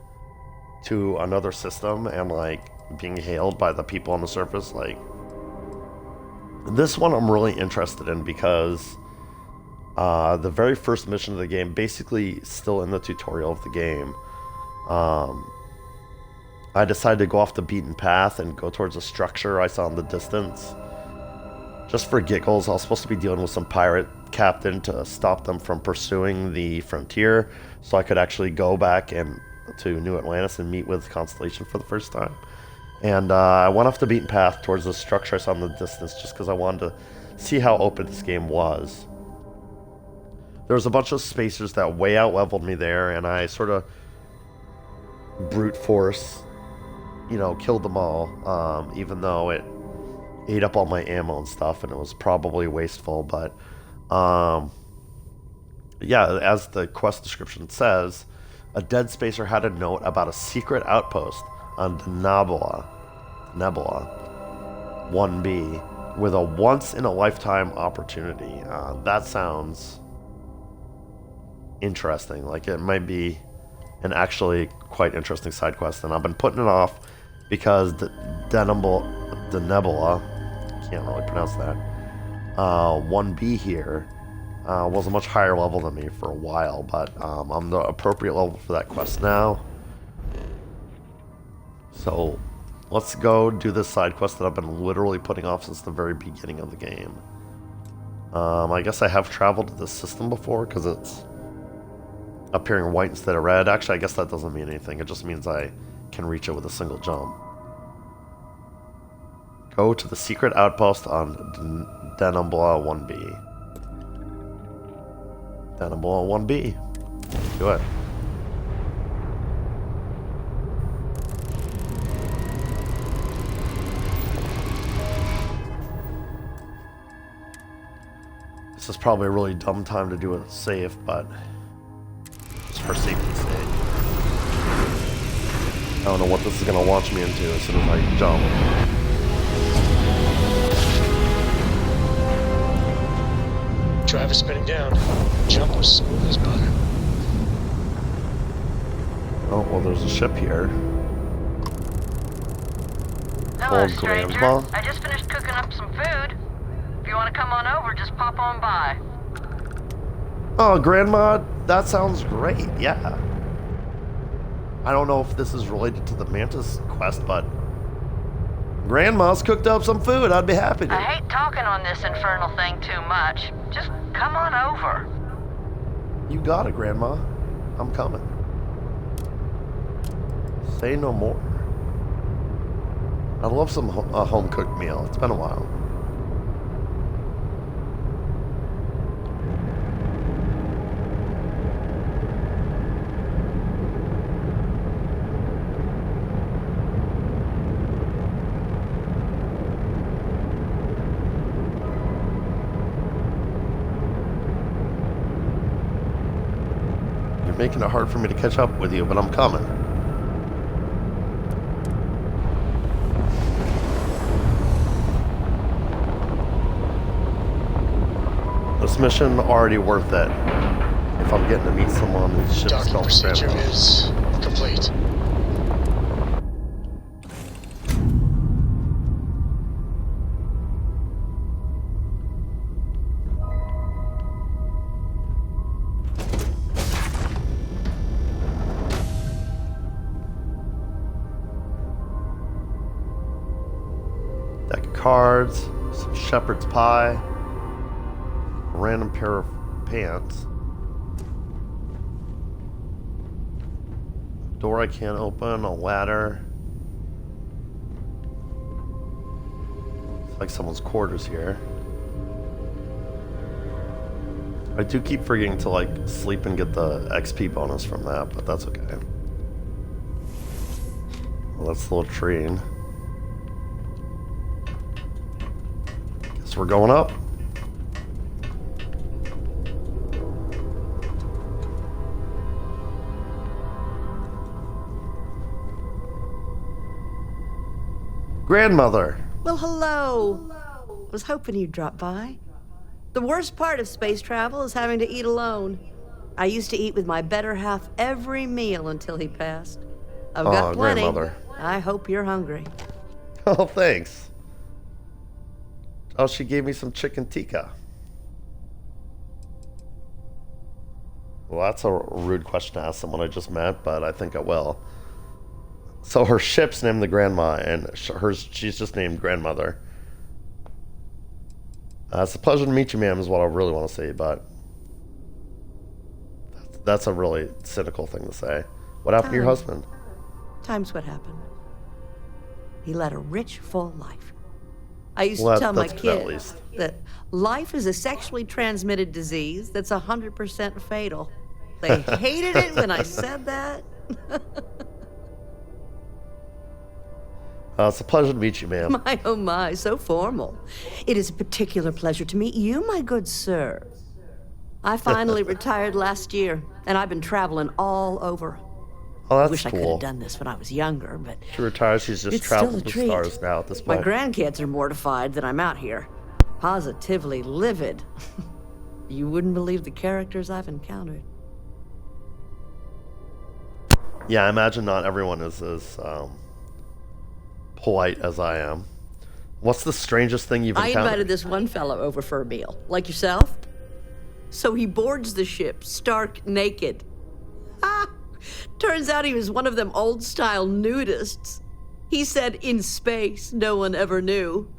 to another system and, like, being hailed by the people on the surface. Like, this one I'm really interested in because the very first mission of the game, basically still in the tutorial of the game, I decided to go off the beaten path and go towards a structure I saw in the distance. Just for giggles. I was supposed to be dealing with some pirate captain to stop them from pursuing the frontier, so I could actually go back and to New Atlantis and meet with Constellation for the first time. And I went off the beaten path towards the structure I saw in the distance just because I wanted to see how open this game was. There was a bunch of spacers that way out leveled me there, and I sort of brute force, killed them all, even though it ate up all my ammo and stuff, and it was probably wasteful. But yeah, as the quest description says, a dead spacer had a note about a secret outpost on Nebula 1B with a once-in-a-lifetime opportunity. That sounds interesting. Like, it might be an actually quite interesting side quest, and I've been putting it off because the Nebula, can't really pronounce that, 1B here Was a much higher level than me for a while, but I'm the appropriate level for that quest now. So let's go do this side quest that I've been literally putting off since the very beginning of the game. I guess I have traveled to this system before because it's appearing white instead of red. Actually, I guess that doesn't mean anything. It just means I can reach it with a single jump. Go to the secret outpost on Denambla 1B. Denambla 1B. Do it. This is probably a really dumb time to do a save, but just for safety's sake. I don't know what this is going to launch me into as soon as I jump. Drive is spinning down. Jump was smooth as butter. Oh, well, there's a ship here. Hello, stranger. I just finished cooking up some food. If you want to come on over, just pop on by. Oh, Grandma, that sounds great, yeah. I don't know if this is related to the Mantis quest, but Grandma's cooked up some food. I'd be happy to. I hate talking on this infernal thing too much. Just come on over. You got it, Grandma. I'm coming. Say no more. I'd love some home-cooked meal. It's been a while. You're making it hard for me to catch up with you, but I'm coming. This mission already worth it. If I'm getting to meet someone who's ship's Docking procedure is complete. Deck of cards, some shepherd's pie. Random pair of pants. Door I can't open, a ladder. It's like someone's quarters here. I do keep forgetting to like sleep and get the XP bonus from that, but that's okay. Well, that's the latrine. Guess we're going up. Grandmother. Well, hello. Was hoping you'd drop by. The worst part of space travel is having to eat alone. I used to eat with my better half every meal until he passed. I've got plenty. Grandmother. I hope you're hungry. Oh, thanks. Oh, she gave me some chicken tikka. Well, that's a rude question to ask someone I just met, but I think I will. So her ship's named the Grandma, and she's just named Grandmother. It's a pleasure to meet you, ma'am, is what I really want to say, but that's a really cynical thing to say. What happened to your husband? Time's what happened. He led a rich, full life. I used to tell my kids that life is a sexually transmitted disease that's 100% fatal. They hated it when I said that. It's a pleasure to meet you, ma'am. My, oh my, so formal. It is a particular pleasure to meet you, my good sir. I finally retired last year, and I've been traveling all over. Oh, that's Wish cool. I could have done this when I was younger, but she retired. She's just traveling the stars now at this point. My grandkids are mortified that I'm out here. Positively livid. You wouldn't believe the characters I've encountered. Yeah, I imagine not everyone is as polite as I am. What's the strangest thing you've encountered? I invited this one fellow over for a meal. Like yourself? So he boards the ship, stark naked. Ah! Turns out he was one of them old-style nudists. He said in space, no one ever knew.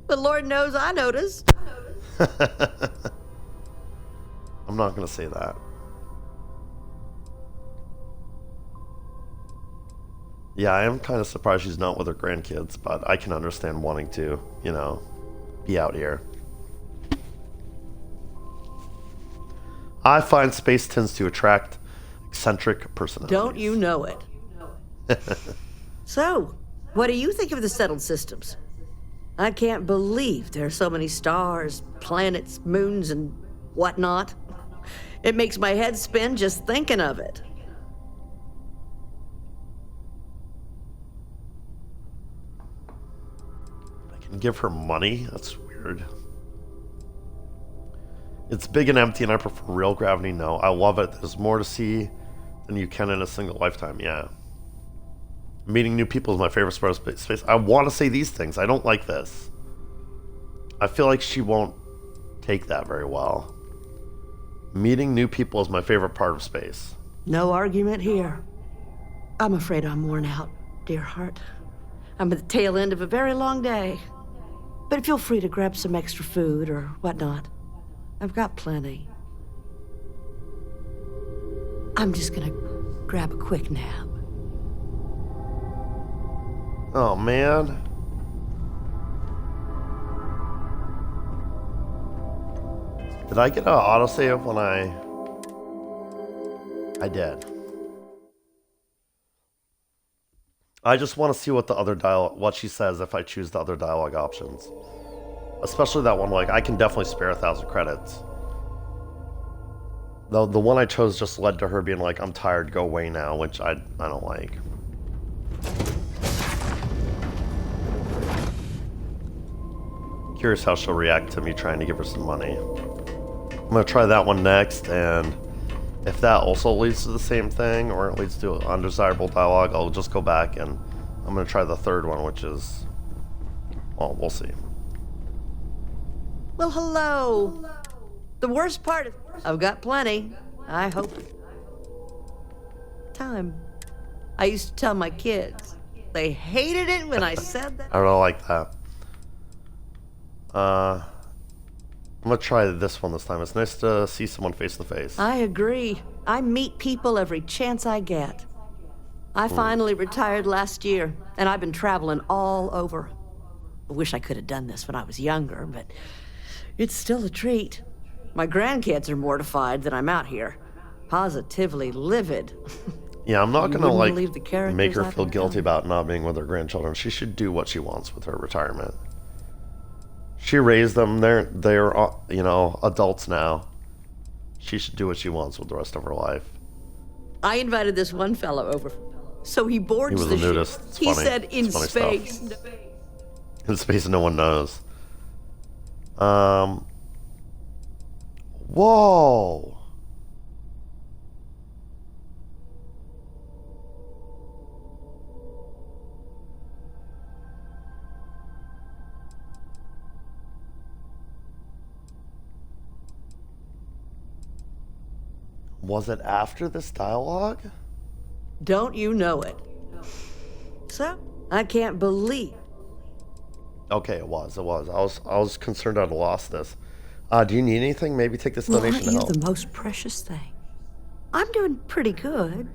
But Lord knows I noticed. I'm not gonna say that. Yeah, I am kind of surprised she's not with her grandkids, but I can understand wanting to, you know, be out here. I find space tends to attract eccentric personalities. Don't you know it? So, what do you think of the settled systems? I can't believe there are so many stars, planets, moons, and whatnot. It makes my head spin just thinking of it. I can give her money? That's weird. It's big and empty and I prefer real gravity. No, I love it. There's more to see than you can in a single lifetime. Yeah. Meeting new people is my favorite part of space. I want to say these things. I don't like this. I feel like she won't take that very well. Meeting new people is my favorite part of space. No argument here. I'm afraid I'm worn out, dear heart. I'm at the tail end of a very long day. But feel free to grab some extra food or whatnot. I've got plenty. I'm just gonna grab a quick nap. Oh, man. Did I get an autosave when I did. I just want to see what the other what she says if I choose the other dialogue options. Especially that one, like, I can definitely spare 1,000 credits. Though the one I chose just led to her being like, I'm tired, go away now, which I don't like. Curious how she'll react to me trying to give her some money. I'm gonna try that one next, and if that also leads to the same thing, or it leads to undesirable dialogue, I'll just go back and I'm gonna try the third one, which is, well, we'll see. Well, hello. The worst part is I've got plenty. I hope. Time. I used to tell my kids. They hated it when I said that. I don't like that. I'm gonna try this one this time. It's nice to see someone face to face. I agree. I meet people every chance I get. I finally retired last year, and I've been traveling all over. I wish I could have done this when I was younger, but it's still a treat. My grandkids are mortified that I'm out here. Positively livid. Yeah, I'm not gonna like make her I've feel guilty about not being with her grandchildren. She should do what she wants with her retirement. She raised them. They're you know, adults now. She should do what she wants with the rest of her life. I invited this one fellow over, so he boards the ship. nudist. It's He funny. said in It's funny space. stuff. In space, no one knows. Whoa. Was it after this dialogue? Don't you know it? So, I can't believe. Okay, it was. I was concerned I'd lost this. Do you need anything? Maybe take this donation to Aren't help. you the most precious thing? I'm doing pretty good,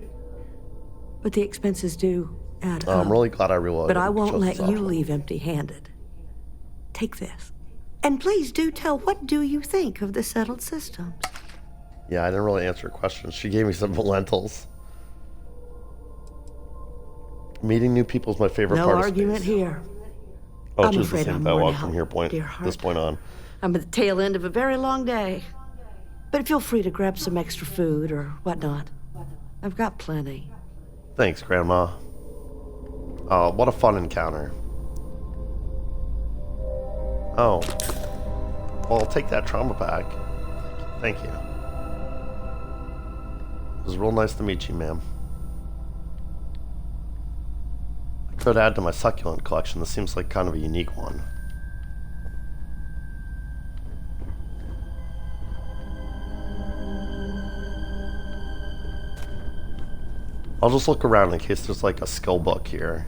but the expenses do add up. I'm really glad I realized. But I won't let you leave empty-handed. Take this, and please do tell. What do you think of the settled systems? Yeah, I didn't really answer her question. She gave me some lentils. Meeting new people is my favorite part of space. No argument here. I'll choose the same dialogue from this point on. I'm at the tail end of a very long day. But feel free to grab some extra food or whatnot. I've got plenty. Thanks, Grandma. What a fun encounter. Oh. Well, I'll take that trauma pack. Thank you. It was real nice to meet you, ma'am. I could add to my succulent collection. This seems like kind of a unique one. I'll just look around in case there's like a skill book here.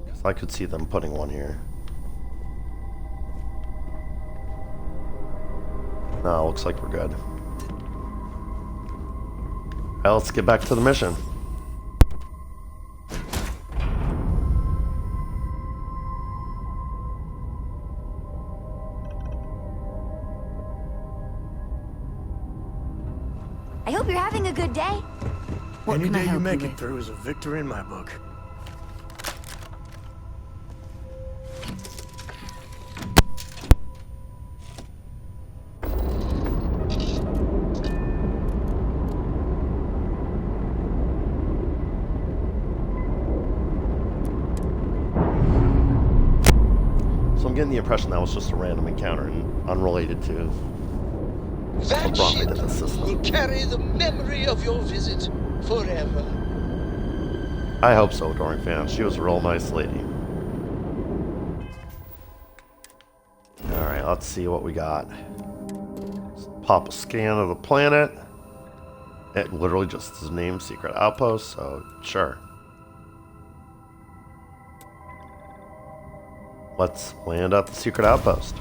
Because I could see them putting one here. No, looks like we're good. Well, let's get back to the mission. I hope you're having a good day. Any day you make it through is a victory in my book. So I'm getting the impression that was just a random encounter and unrelated to what brought me to this system. Will carry the memory of your visit forever. I hope so, Doring fan. She was a real nice lady. Alright, let's see what we got. Let's pop a scan of the planet. It literally just is named Secret Outpost, so sure. Let's land at the Secret Outpost.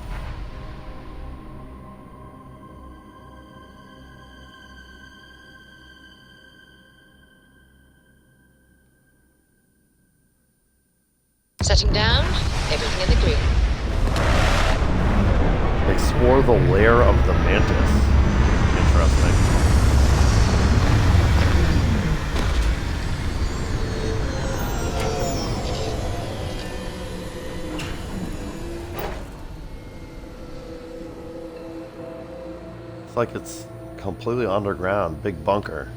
Setting down, everything in the green. Explore the lair of the mantis. Interesting. It's like it's completely underground, big bunker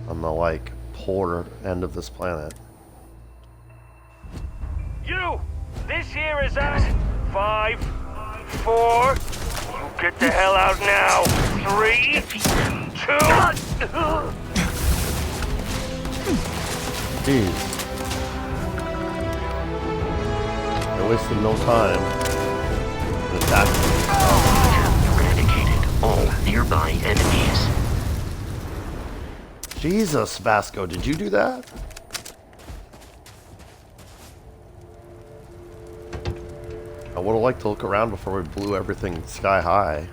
on the like polar end of this planet. You! This here is us. 5, 4. You get the hell out now. 3, 2. Jeez. They're wasting no time. Attacking. Eradicated all nearby enemies. Jesus, Vasco, did you do that? I would have liked to look around before we blew everything sky high.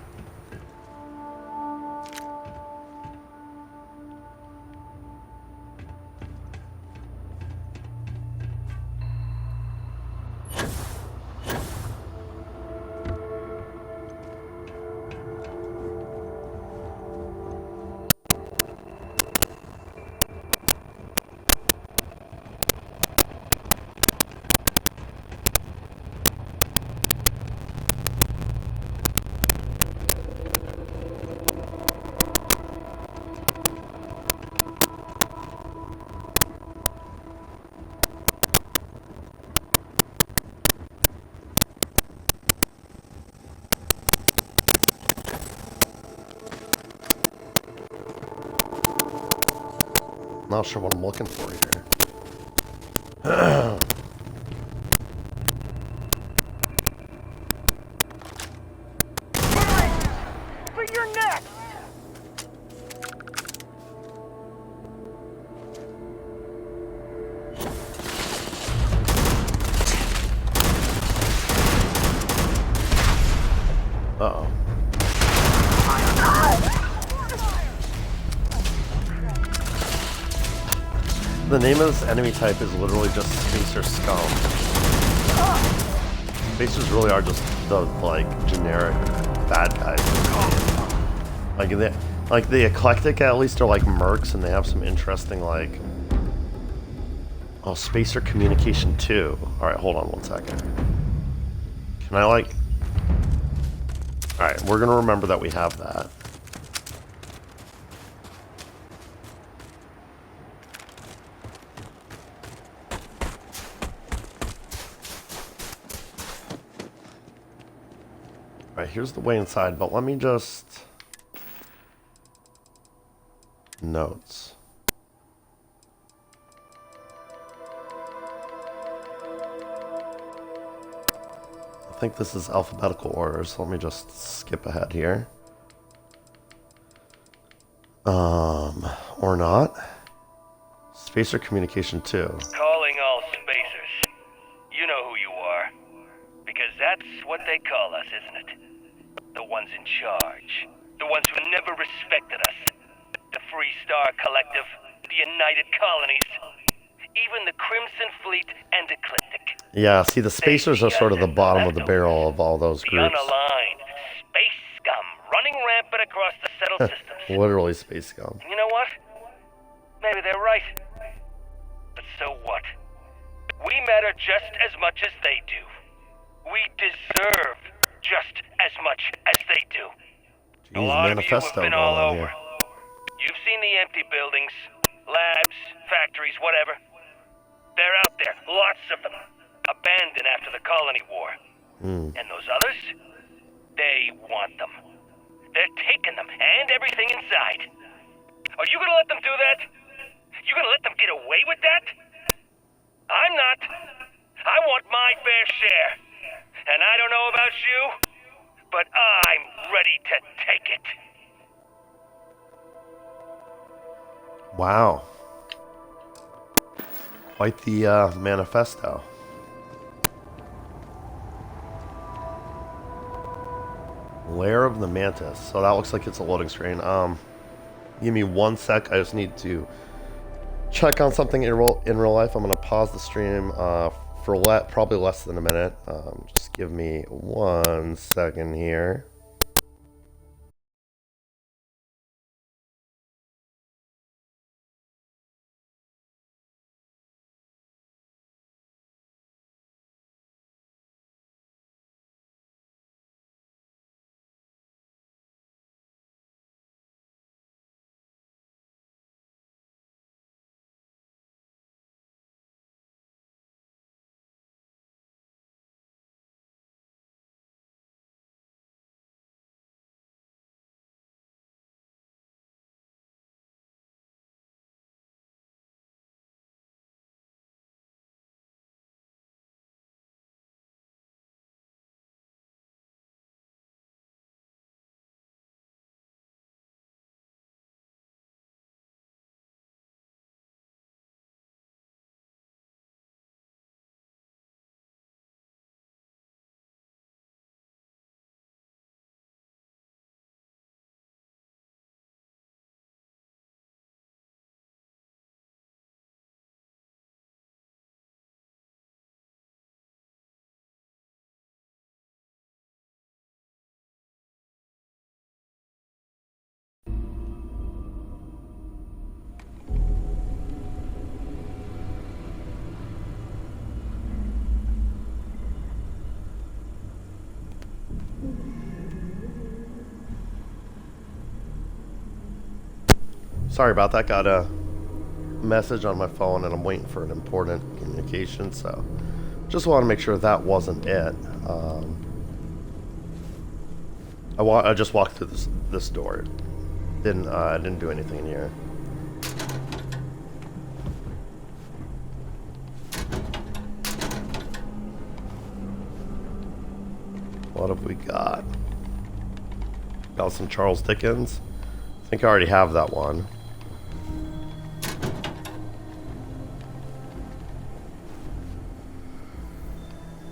Not sure what I'm looking for here. For your neck! Uh-oh. The name of this enemy type is literally just Spacer Scum. Spacers really are just the, like, generic bad guys. Like the eclectic at least are like mercs, and they have some interesting, like... Oh, Spacer Communication 2. Alright, hold on one second. Can I, like... Alright, we're gonna remember that we have that. Alright, here's the way inside, but let me just... Notes. I think this is alphabetical order, so let me just skip ahead here. Or not. Spacer communication 2. Calling all spacers. You know who you are. Because that's what they call us, isn't it? The ones in charge. The ones who never respected us. The Free Star Collective. The United Colonies. Even the Crimson Fleet and Ecliptic. Yeah, see, the spacers are sort of the bottom of the barrel of all those groups. The unaligned. Space scum. Running rampant across the settled systems. Literally space scum. And you know what? Maybe they're right. But so what? We matter just as much as they do. We deserve just as much as they do. Jeez, a lot Manifesto of you have been going all on over. here. You've seen the empty buildings, labs, factories, whatever. They're out there, lots of them, abandoned after the colony war. And those others? They want them. They're taking them and everything inside. Are you gonna let them do that? You gonna let them get away with that? I'm not. I want my fair share. And I don't know about you, but I'm ready to take it. Wow. Quite the manifesto. Lair of the Mantis. So that looks like it's a loading screen. Give me 1 sec. I just need to check on something in real life. I'm going to pause the stream for probably less than a minute. Just give me 1 second here. Sorry about that. Got a message on my phone and I'm waiting for an important communication, so just want to make sure that wasn't it. I just walked through this door. I didn't do anything in here. What have we got? Got some Charles Dickens. I think I already have that one.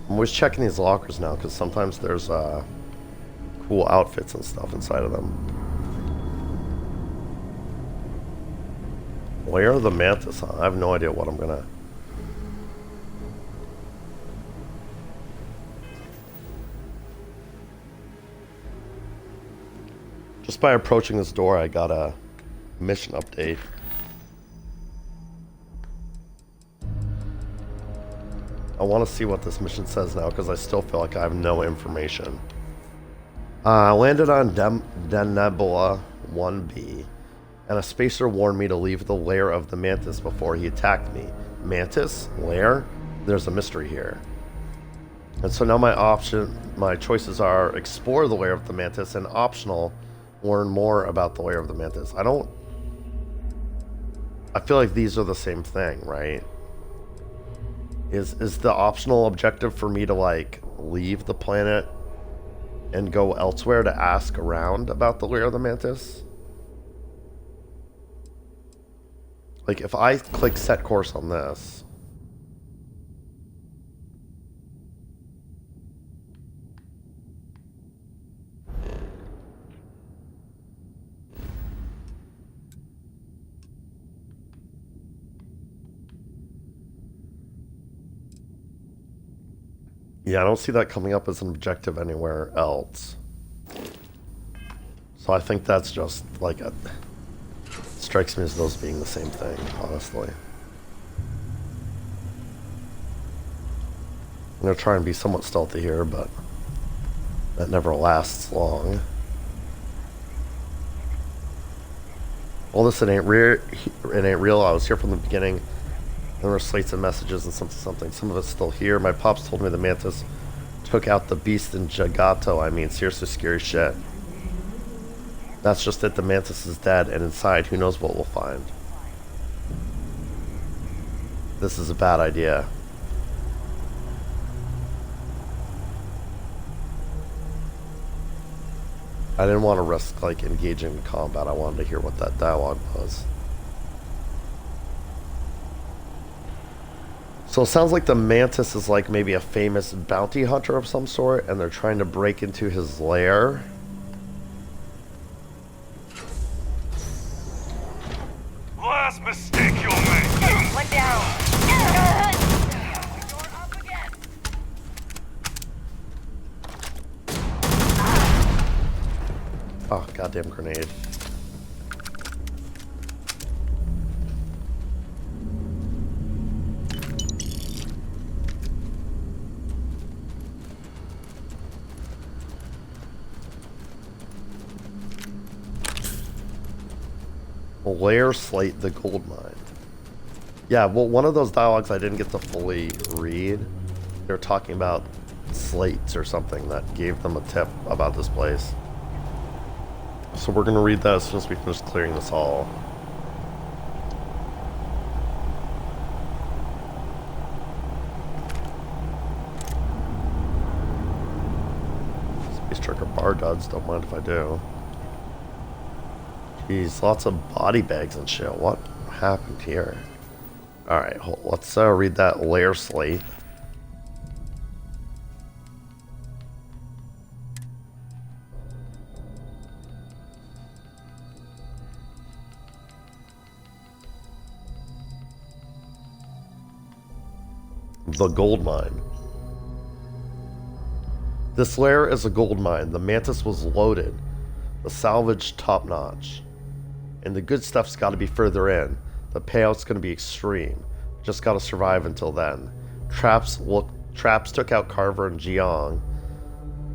I'm always checking these lockers now because sometimes there's cool outfits and stuff inside of them. Where are the Mantis? Huh? I have no idea what I'm gonna. Just by approaching this door, I got a mission update. I want to see what this mission says now because I still feel like I have no information. I landed on Denebula 1B, and a spacer warned me to leave the lair of the Mantis before he attacked me. Mantis? Lair? There's a mystery here. And so now my choices are explore the lair of the Mantis and optional, learn more about the lair of the Mantis. I feel like these are the same thing, right? Is the optional objective for me to like leave the planet and go elsewhere to ask around about the lair of the Mantis? Like, if I click set course on this... Yeah, I don't see that coming up as an objective anywhere else. So I think that's just like a... Strikes me as those being the same thing, honestly. I'm gonna try and be somewhat stealthy here, but that never lasts long. Well, this it ain't real. I was here from the beginning. There were slates and messages and something. Some of it's still here. My pops told me the Mantis took out the beast in Jagato. I mean, seriously scary shit. That's just it. The Mantis is dead, and inside, who knows what we'll find. This is a bad idea. I didn't want to risk, like, engaging in combat. I wanted to hear what that dialogue was. So it sounds like the Mantis is like maybe a famous bounty hunter of some sort, and they're trying to break into his lair. Last mistake you'll make. One down. Oh, goddamn grenade. Lair slate the gold mine. Yeah, well, one of those dialogues I didn't get to fully read. They were talking about slates or something that gave them a tip about this place. So we're going to read that as soon as we finish clearing this hall. Space Trucker bar duds, don't mind if I do. Jeez, lots of body bags and shit. What happened here? Alright, let's read that lair slate. The gold mine. This lair is a gold mine. The Mantis was loaded. The salvage top-notch. And the good stuff's got to be further in. The payout's going to be extreme. Just got to survive until then. Traps took out Carver and Jiang.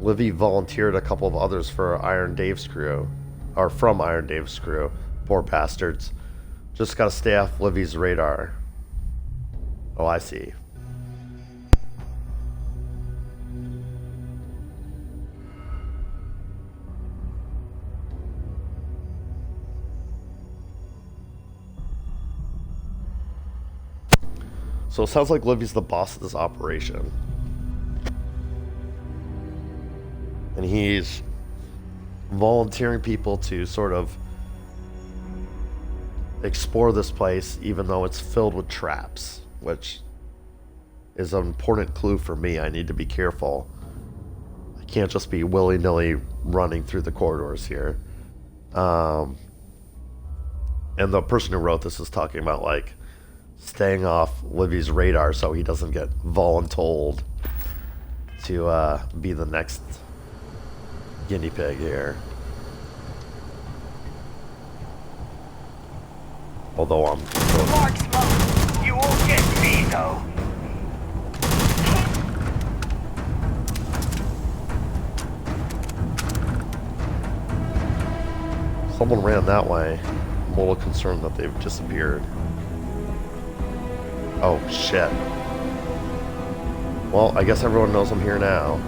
Livy volunteered a couple of others for Iron Dave's crew. Or from Iron Dave's crew. Poor bastards. Just got to stay off Livy's radar. Oh, I see. So it sounds like Livy's the boss of this operation. And he's volunteering people to sort of explore this place, even though it's filled with traps, which is an important clue for me. I need to be careful. I can't just be willy-nilly running through the corridors here. And the person who wrote this is talking about, like, staying off Livy's radar so he doesn't get voluntold to be the next guinea pig here. Although I'm... Mark smoke. You won't get me, though. Someone ran that way. I'm a little concerned that they've disappeared. Oh, shit. Well, I guess everyone knows I'm here now.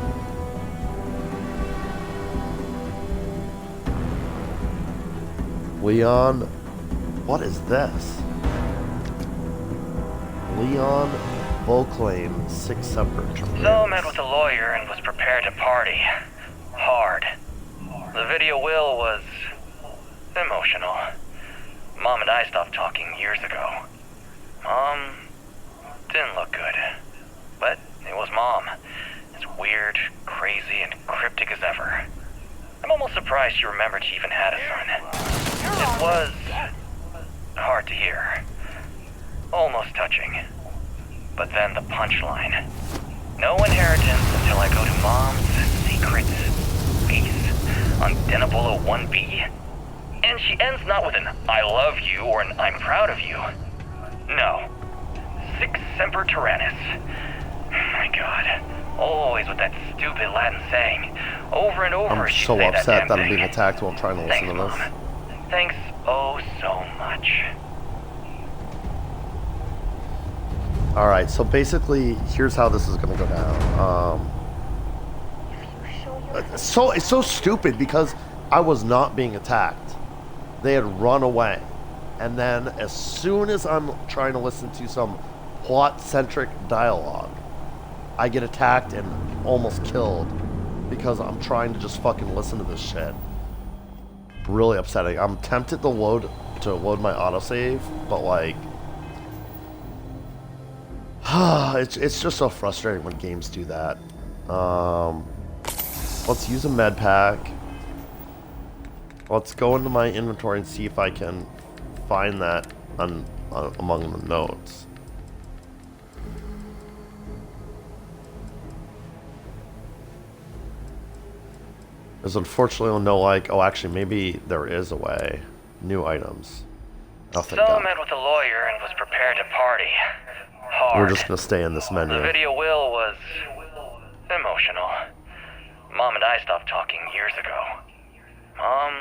Leon, what is this? Leon Volclaim, 6 separate terms. So met with a lawyer and was prepared to party. Hard. The video will was emotional. Mom and I stopped talking years ago. Mom didn't look good. But it was Mom. As weird, crazy, and cryptic as ever. I'm almost surprised she remembered she even had a son. It was hard to hear. Almost touching. But then the punchline. No inheritance until I go to Mom's secret base on Denabolo 1B. And she ends not with an I love you or an I'm proud of you. No. Sic semper tyrannis. My God. Always with that stupid Latin saying. Over and over I'm she'd so say that upset damn that I'm thing. being attacked while I'm trying to listen to this. Mom. Thanks oh so much. Alright, so basically, here's how this is going to go down. It's so stupid because I was not being attacked. They had run away. And then as soon as I'm trying to listen to some plot-centric dialogue, I get attacked and almost killed because I'm trying to just fucking listen to this shit. Really upsetting. I'm tempted to load my autosave, but like... it's just so frustrating when games do that. Let's use a med pack. Let's go into my inventory and see if I can find that among the notes. There's unfortunately no like, oh actually maybe there is a way. New items. Oh, thank God. Met with a lawyer and was prepared to party. Hard. We're just gonna stay in this menu. The video will was emotional. Mom and I stopped talking years ago. Mom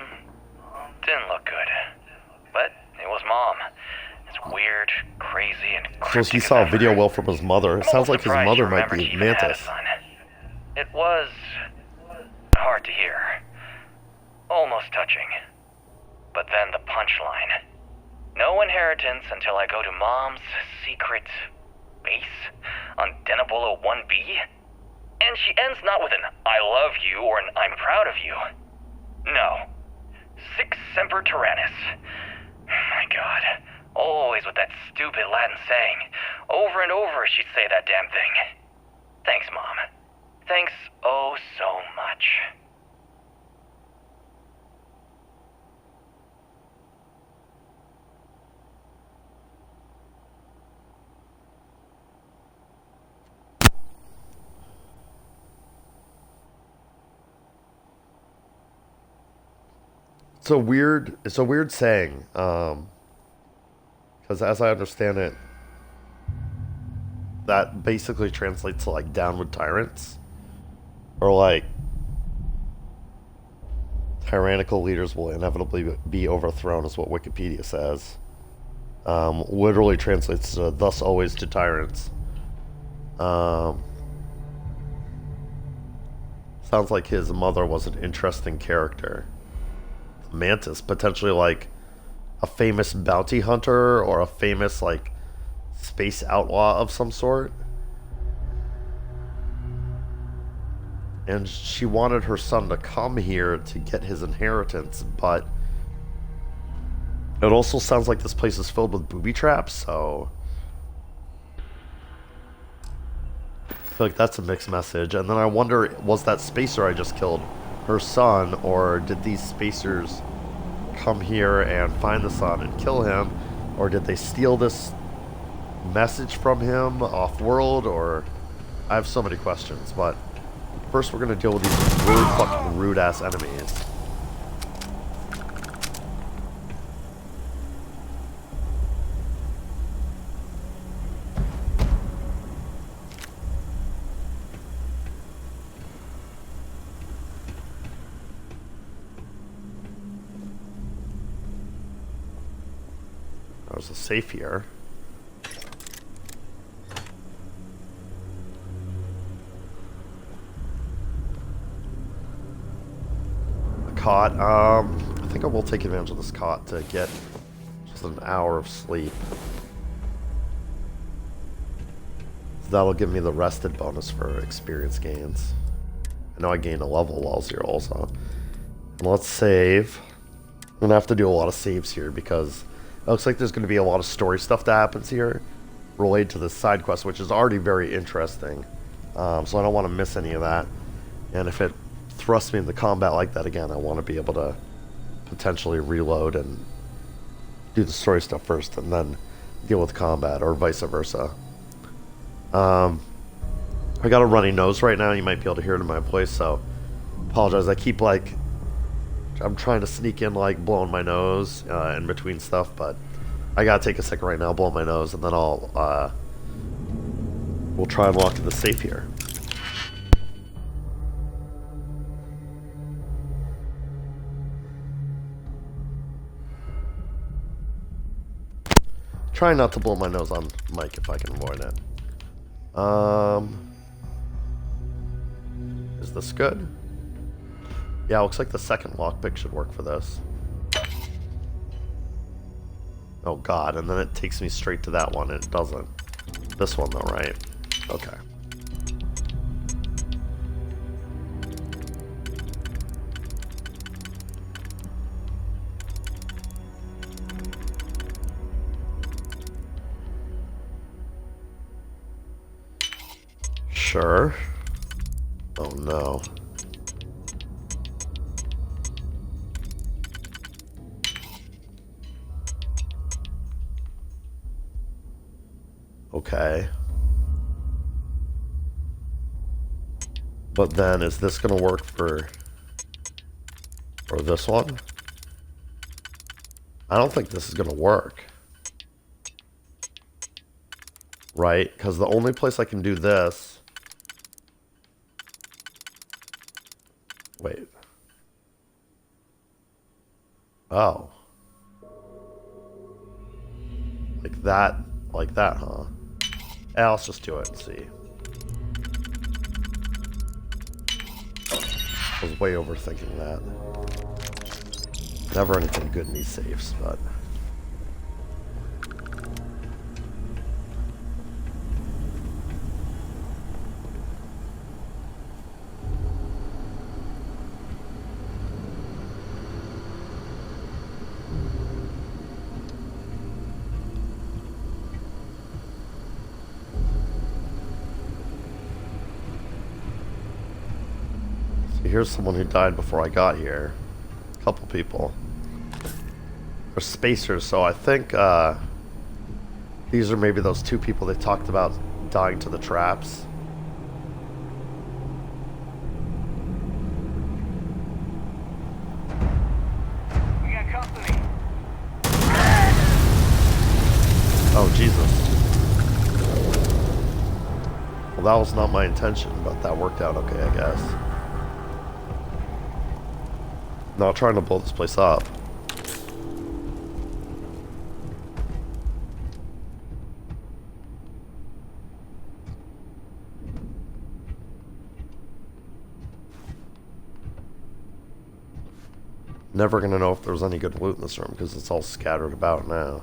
didn't look good. But it was Mom. It's weird, crazy, and so he saw a video will from his mother. It sounds like his mother might be Mantis. It was hard to hear. Almost touching. But then the punchline. No inheritance until I go to Mom's secret base on Denabolo 1B. And she ends not with an I love you or an I'm proud of you. No. Sic semper tyrannis. My God. Always with that stupid Latin saying. Over and over she'd say that damn thing. Thanks, Mom. Thanks oh so much. It's a weird saying, because as I understand it, that basically translates to like downward tyrants, or like tyrannical leaders will inevitably be overthrown, is what Wikipedia says. Literally translates to thus always to tyrants. Sounds like his mother was an interesting character. Mantis, potentially like a famous bounty hunter or a famous like space outlaw of some sort. And she wanted her son to come here to get his inheritance, but it also sounds like this place is filled with booby traps, so I feel like that's a mixed message. And then I wonder, was that spacer I just killed her son, or did these spacers come here and find the son and kill him, or did they steal this message from him off-world? Or I have so many questions, but first we're gonna deal with these really fucking rude-ass enemies. There's a safe here. A cot. I think I will take advantage of this cot to get just an hour of sleep. So that'll give me the rested bonus for experience gains. I know I gained a level while zero also. And let's save. I'm gonna have to do a lot of saves here because looks like there's going to be a lot of story stuff that happens here related to the side quest, which is already very interesting. So I don't want to miss any of that. And if it thrusts me into combat like that again, I want to be able to potentially reload and do the story stuff first and then deal with combat, or vice versa. I got a runny nose right now. You might be able to hear it in my voice, so apologize. I keep I'm trying to sneak in blowing my nose in between stuff, but I gotta take a second right now, blow my nose, and then we'll try and walk to the safe here. Try not to blow my nose on mic if I can avoid it. Is this good? Yeah, looks like the second lockpick should work for this. Oh god, and then it takes me straight to that one, and it doesn't. This one though, right? Okay. Sure. Oh no. Okay. But then, is this gonna work for this one? I don't think this is gonna work. Right? Because the only place I can do this... Wait. Oh. Like that, huh? Yeah, let's just do it and see. I was way overthinking that. Never anything good in these saves, but... Here's someone who died before I got here. A couple people. They're spacers, so I think these are maybe those two people they talked about dying to the traps. We got company. Oh, Jesus. Well, that was not my intention, but that worked out okay, I guess. Not trying to blow this place up. Never gonna know if there was any good loot in this room because it's all scattered about now.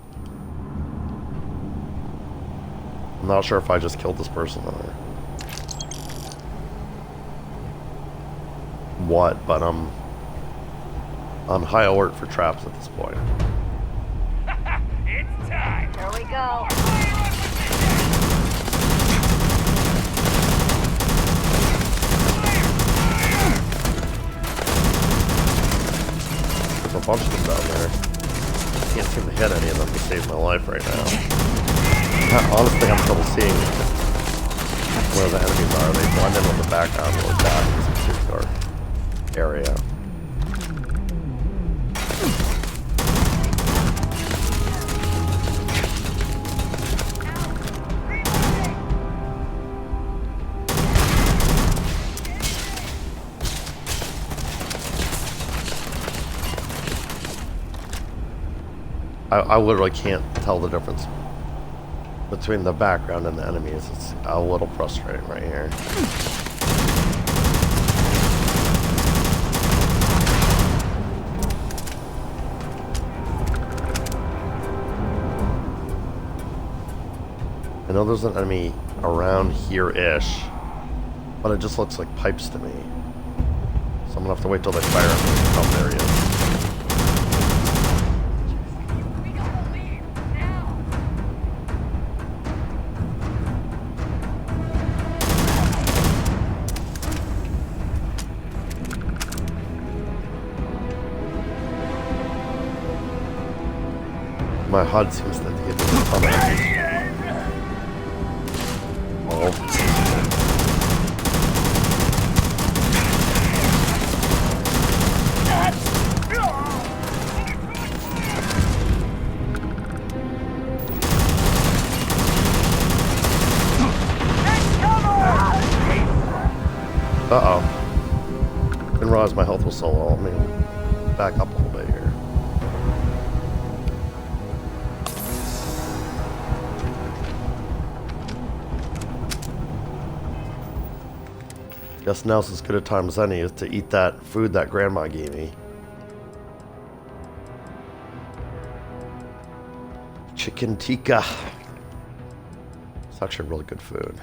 I'm not sure if I just killed this person or what, but I'm on high alert for traps at this point. It's time. Here we go. There's a bunch of them down there. Can't seem to hit any of them to save my life right now. Honestly, I'm trouble seeing where the enemies are. They blend in with the background really bad in this particular area. I literally can't tell the difference between the background and the enemies. It's a little frustrating right here. I know there's an enemy around here-ish, but it just looks like pipes to me. So I'm gonna have to wait till they fire at me. Oh, there he is. My HUD seems to get this a ton of enemies. Oh. Uh-oh. Didn't realize my health was so low. Let me back up a little bit here. Guess now's as good a time as any is to eat that food that Grandma gave me. Chicken tikka. It's actually really good food.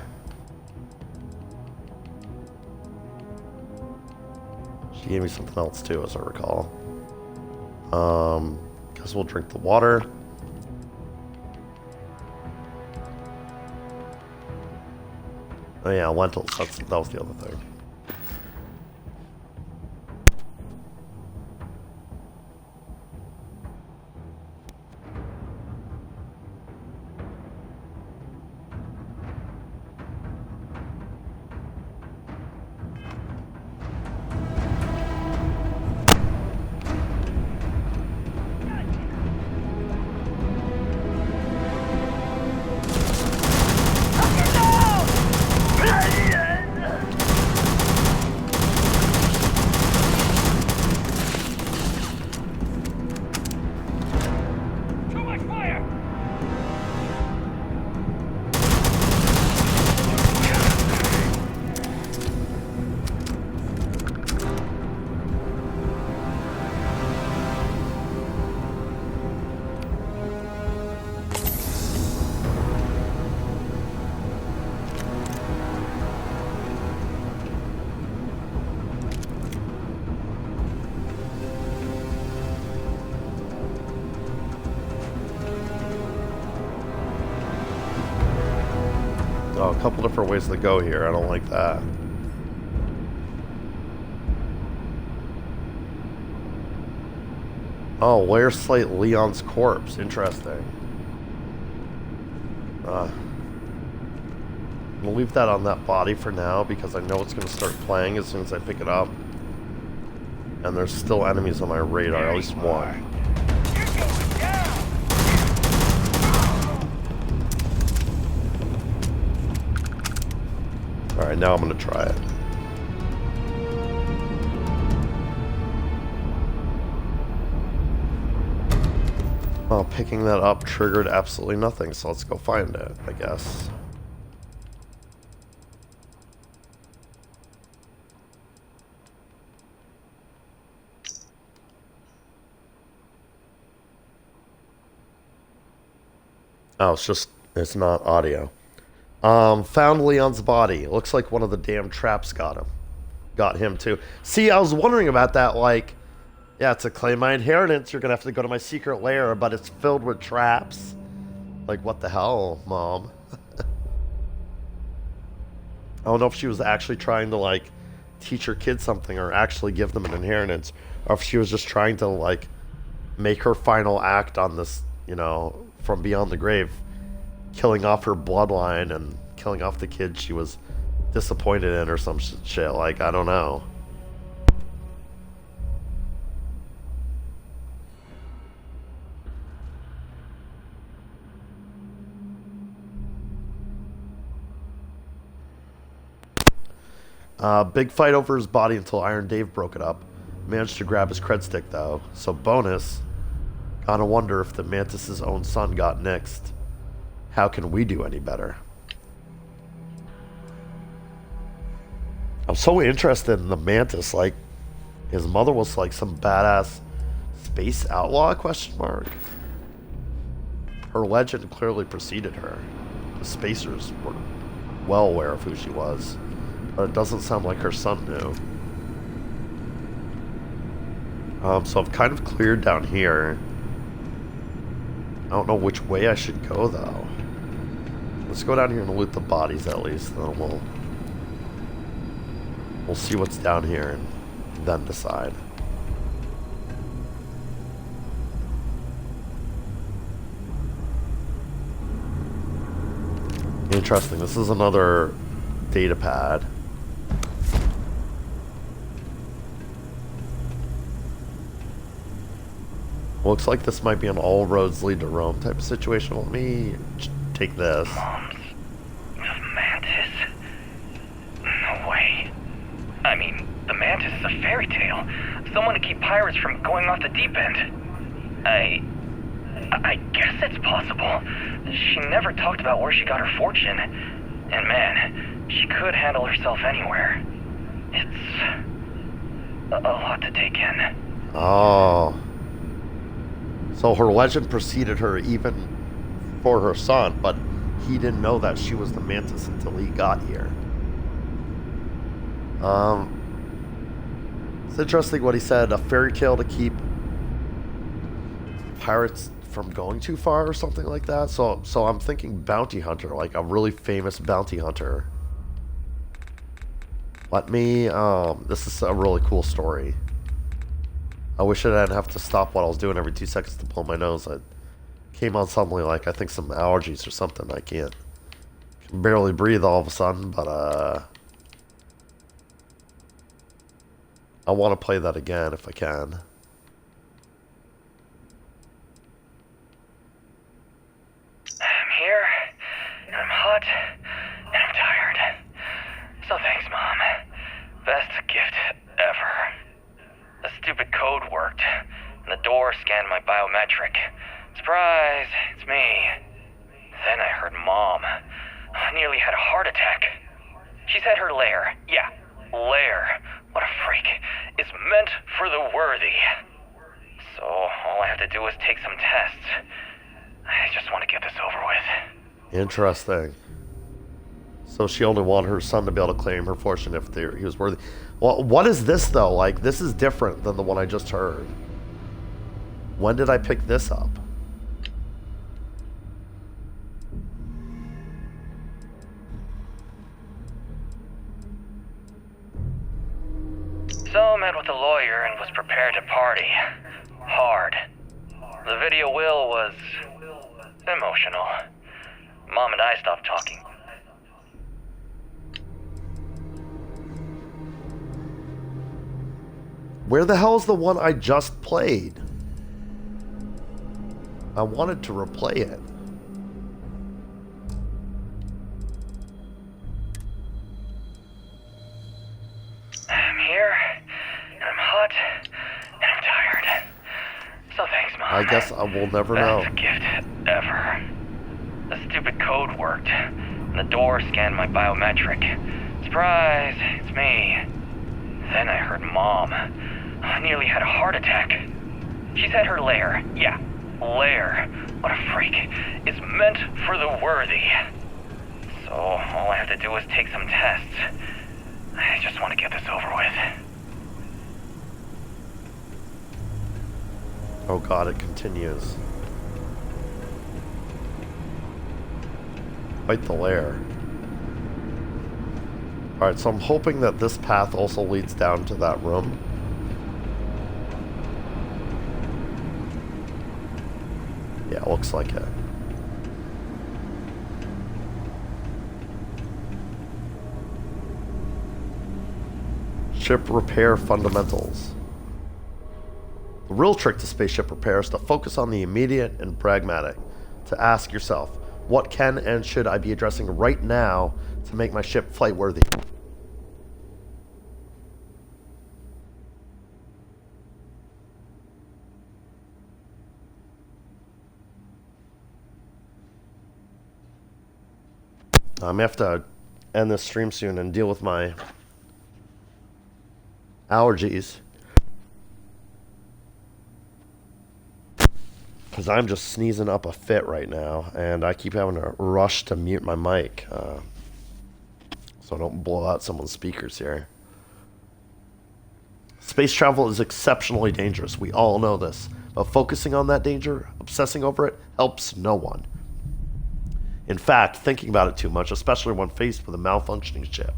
She gave me something else too, as I recall. Guess we'll drink the water. Oh yeah, lentils. That was the other thing. Oh, a couple different ways to go here. I don't like that. Oh, layer slate Leon's corpse. Interesting. I'm gonna leave that on that body for now because I know it's gonna start playing as soon as I pick it up. And there's still enemies on my radar, at least one. Alright, now I'm gonna try it. Well, picking that up triggered absolutely nothing, so let's go find it, I guess. Oh, it's not audio. Found Leon's body. Looks like one of the damn traps got him. Got him too. See, I was wondering about that, like, yeah, to claim my inheritance, you're gonna have to go to my secret lair, but it's filled with traps. Like, what the hell, Mom? I don't know if she was actually trying to, like, teach her kids something or actually give them an inheritance, or if she was just trying to, like, make her final act on this, you know, from beyond the grave, killing off her bloodline and killing off the kids she was disappointed in or some shit. Like, I don't know. Big fight over his body until Iron Dave broke it up. Managed to grab his cred stick though. So bonus. Gotta wonder if the Mantis's own son got nixed. How can we do any better? I'm so interested in the Mantis. Like, his mother was like some badass space outlaw, question mark. Her legend clearly preceded her. The spacers were well aware of who she was. But it doesn't sound like her son knew. So I've kind of cleared down here. I don't know which way I should go though. Let's go down here and loot the bodies at least, then we'll see what's down here and then decide. Interesting. This is another data pad. Looks like this might be an all roads lead to Rome type of situation. Let me take this. Mom's mantis? No way. I mean, the mantis is a fairy tale. Someone to keep pirates from going off the deep end. I guess it's possible. She never talked about where she got her fortune. And man, she could handle herself anywhere. It's a lot to take in. Oh. So her legend preceded her even for her son, but he didn't know that she was the mantis until he got here. It's interesting what he said, a fairy tale to keep pirates from going too far or something like that. So I'm thinking bounty hunter, like a really famous bounty hunter. Let me, this is a really cool story. I wish I didn't have to stop what I was doing every 2 seconds to pull my nose. I came on suddenly like, I think some allergies or something. I can barely breathe all of a sudden, but I want to play that again if I can. I'm here, and I'm hot, and I'm tired. So thanks, Mom. Best gift ever. The stupid code worked, and the door scanned my biometric. Surprise, it's me. Then I heard Mom. I nearly had a heart attack. She said her lair, yeah, lair, what a freak, is meant for the worthy. So all I have to do is take some tests. I just want to get this over with. Interesting. So she only wanted her son to be able to claim her fortune if he was worthy. Well, what is this though? Like, this is different than the one I just heard. When did I pick this up? So met with a lawyer and was prepared to party. Hard. The video will was emotional. Mom and I stopped talking. Where the hell is the one I just played? I wanted to replay it. I'm here, and I'm hot, and I'm tired. So thanks, Mom. I guess I will never know. Best gift ever. The stupid code worked, and the door scanned my biometric. Surprise, it's me. Then I heard Mom. I nearly had a heart attack. She said her lair, yeah, lair, what a freak, is meant for the worthy. So all I have to do is take some tests. I just want to get this over with. Oh god, it continues. Quite the lair. Alright, so I'm hoping that this path also leads down to that room. Yeah, it looks like it. Ship repair fundamentals. The real trick to spaceship repair is to focus on the immediate and pragmatic. To ask yourself, what can and should I be addressing right now to make my ship flight worthy? I'm gonna have to end this stream soon and deal with my allergies. Because I'm just sneezing up a fit right now, and I keep having to rush to mute my mic so I don't blow out someone's speakers here. Space travel is exceptionally dangerous. We all know this. But focusing on that danger, obsessing over it, helps no one. In fact, thinking about it too much, especially when faced with a malfunctioning ship,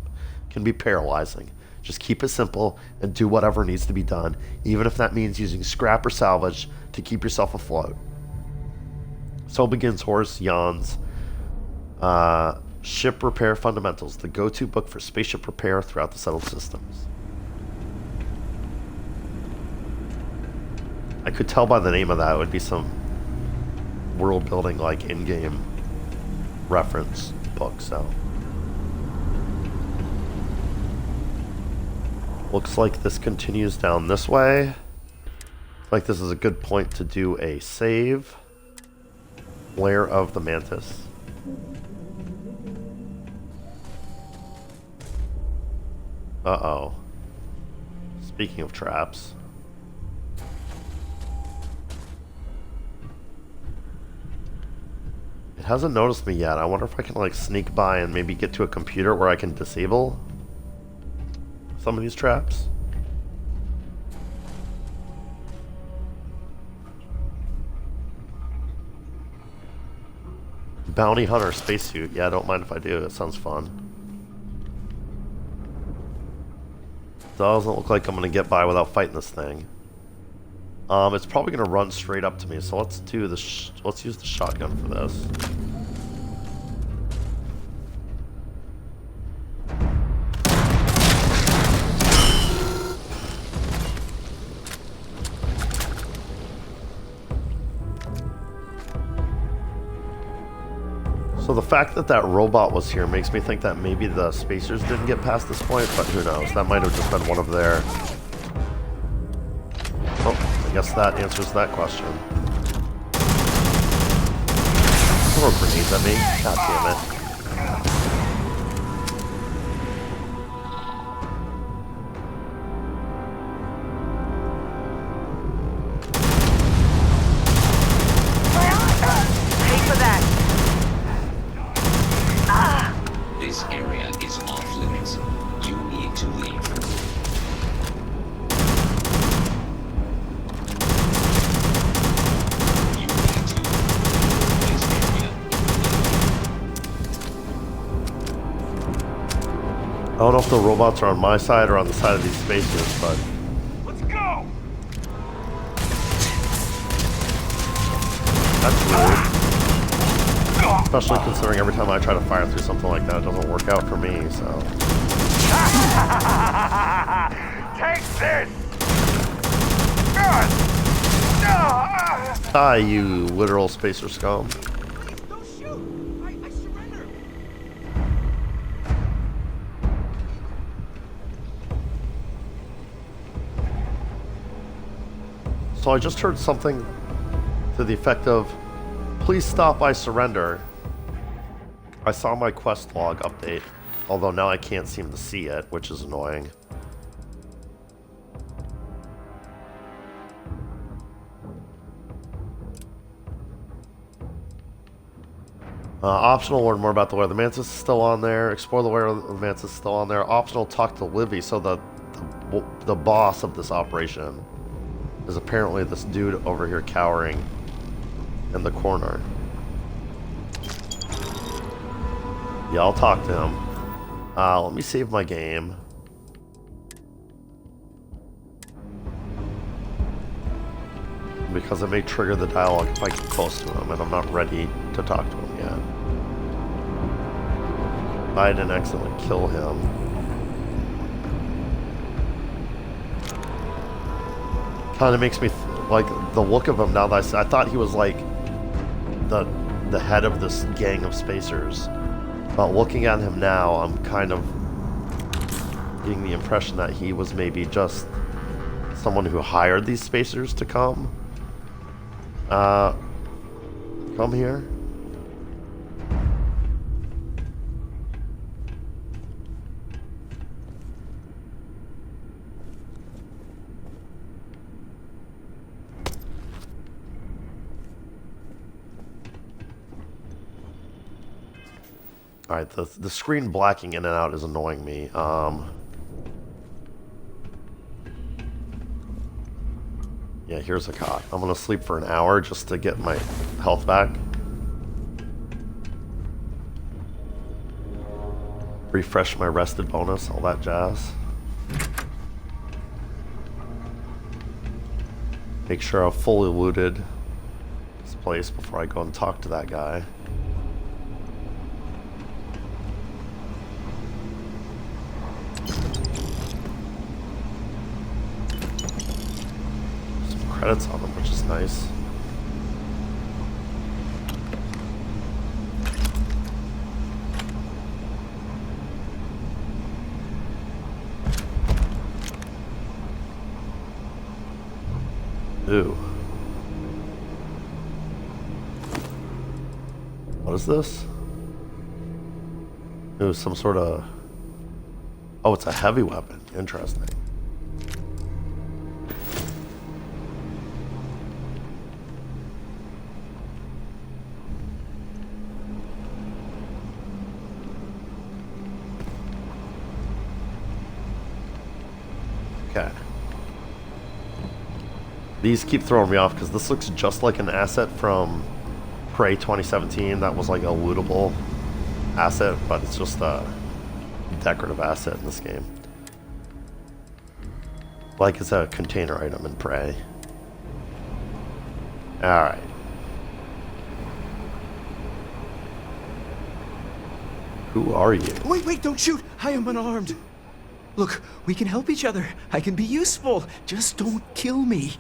can be paralyzing. Just keep it simple and do whatever needs to be done, even if that means using scrap or salvage to keep yourself afloat. So begins Horace Jan's Ship Repair Fundamentals, the go-to book for spaceship repair throughout the settled systems. I could tell by the name of that it would be some world building, like in-game reference book, so. Looks like this continues down this way. Like this is a good point to do a save. Lair of the Mantis. Uh-oh. Speaking of traps. It hasn't noticed me yet. I wonder if I can like sneak by and maybe get to a computer where I can disable some of these traps. Bounty Hunter spacesuit. Yeah, I don't mind if I do. It sounds fun. Doesn't look like I'm gonna get by without fighting this thing. It's probably gonna run straight up to me, so let's do this. Let's use the shotgun for this. So the fact that that robot was here makes me think that maybe the spacers didn't get past this point, but who knows? That might have just been one of their... Oh, I guess that answers that question. Throw grenades at me. God damn it. I don't know if the robots are on my side or on the side of these spacers, but... Let's go! That's rude. Especially considering every time I try to fire through something like that, it doesn't work out for me, so... Take this! Die, you literal spacer scum. So I just heard something to the effect of, please stop, I surrender. I saw my quest log update, although now I can't seem to see it, which is annoying. Optional, learn more about the Lair of the Mantis is still on there. Explore the Lair of the Mantis is still on there. Optional, talk to Livy, so the boss of this operation is apparently this dude over here cowering in the corner. Yeah, I'll talk to him. Let me save my game. Because it may trigger the dialogue if I get close to him, and I'm not ready to talk to him yet. I didn't accidentally kill him. Kind of makes me like the look of him now that I thought he was like the head of this gang of spacers, but looking at him now, I'm kind of getting the impression that he was maybe just someone who hired these spacers to come here. Alright, the screen blacking in and out is annoying me. Yeah, here's a cot. I'm gonna sleep for an hour just to get my health back. Refresh my rested bonus, all that jazz. Make sure I've fully looted this place before I go and talk to that guy. credits on them, which is nice. Ooh. What is this? Ooh, some sort of... Oh, it's a heavy weapon. Interesting. Okay. These keep throwing me off because this looks just like an asset from Prey 2017 that was like a lootable asset, but it's just a decorative asset in this game. Like it's a container item in Prey. Alright. Who are you? Wait, don't shoot! I am unarmed. Look, we can help each other. I can be useful. Just don't kill me.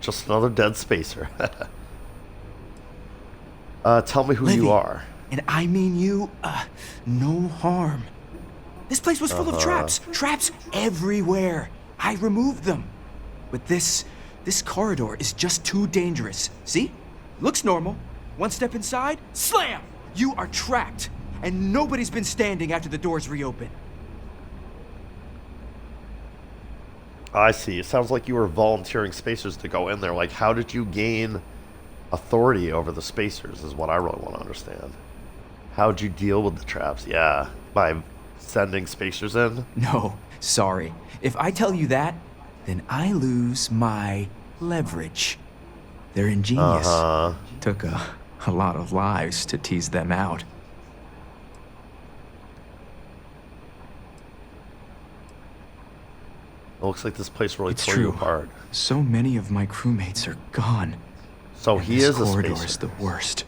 Just another dead spacer. Tell me who Livy, you are. And I mean you, no harm. This place was full of traps. Traps everywhere. I removed them. But this corridor is just too dangerous. See? Looks normal. One step inside, slam! You are trapped. And nobody's been standing after the doors reopen. I see. It sounds like you were volunteering spacers to go in there. Like, how did you gain authority over the spacers is what I really want to understand. How'd you deal with the traps? Yeah, by sending spacers in? No, sorry. If I tell you that, then I lose my leverage. They're ingenious. Took a lot of lives to tease them out. It looks like this place really It's tore true. you apart. So many of my crewmates are gone. So and he this is a corridor spacer. is the worst.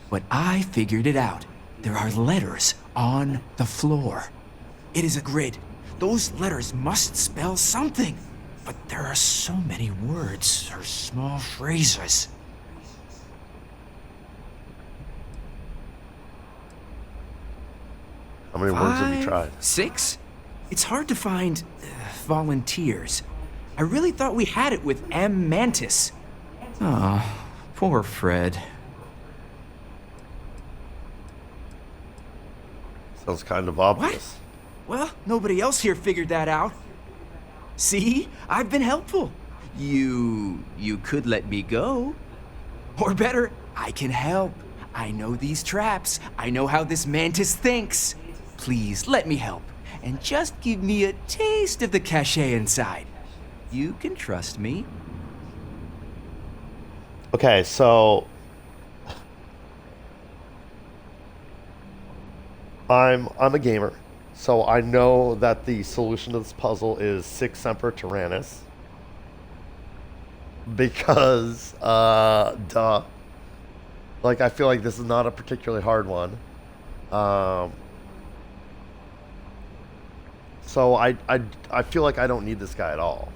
But I figured it out. There are letters on the floor. It is a grid. Those letters must spell something. But there are so many words or small phrases. How many words have you tried? 6? It's hard to find volunteers. I really thought we had it with M. Mantis. Ah, poor Fred. Sounds kind of obvious. What? Well, nobody else here figured that out. See? I've been helpful. You could let me go. Or better, I can help. I know these traps. I know how this Mantis thinks. Please, let me help. And just give me a taste of the cachet inside. You can trust me. Okay, so I'm a gamer, so I know that the solution to this puzzle is Sic Semper Tyrannis. Because, duh. Like, I feel like this is not a particularly hard one. So I feel like I don't need this guy at all.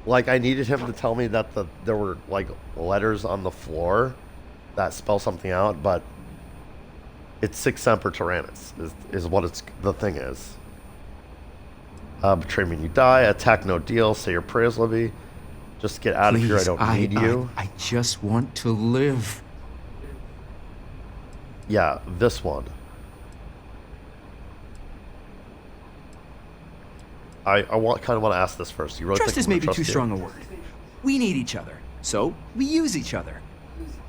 Like, I needed him to tell me that there were, like, letters on the floor that spell something out, but it's Sic Semper Tyrannis is what the thing is. Betray me and you die. Attack no deal. Say your prayers, Livy. Just get out of here. I don't need you. I just want to live. Yeah, this one. I kind of want to ask this first. You really Trust think is maybe too strong a word. We need each other, so we use each other.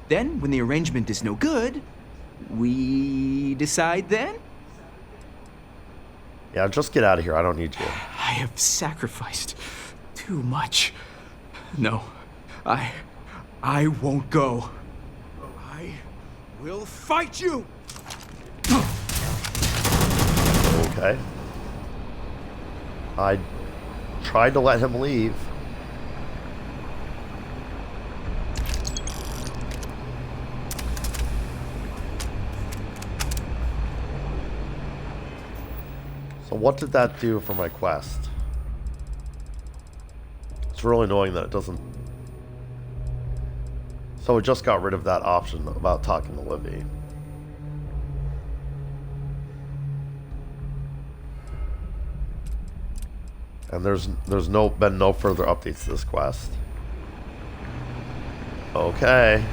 Then, when the arrangement is no good, we decide then? Yeah, just get out of here. I don't need you. I have sacrificed too much. No, I won't go. I will fight you! Okay. I tried to let him leave. So what did that do for my quest? It's really annoying that it doesn't... So we just got rid of that option about talking to Livy. And there's been no further updates to this quest. Okay.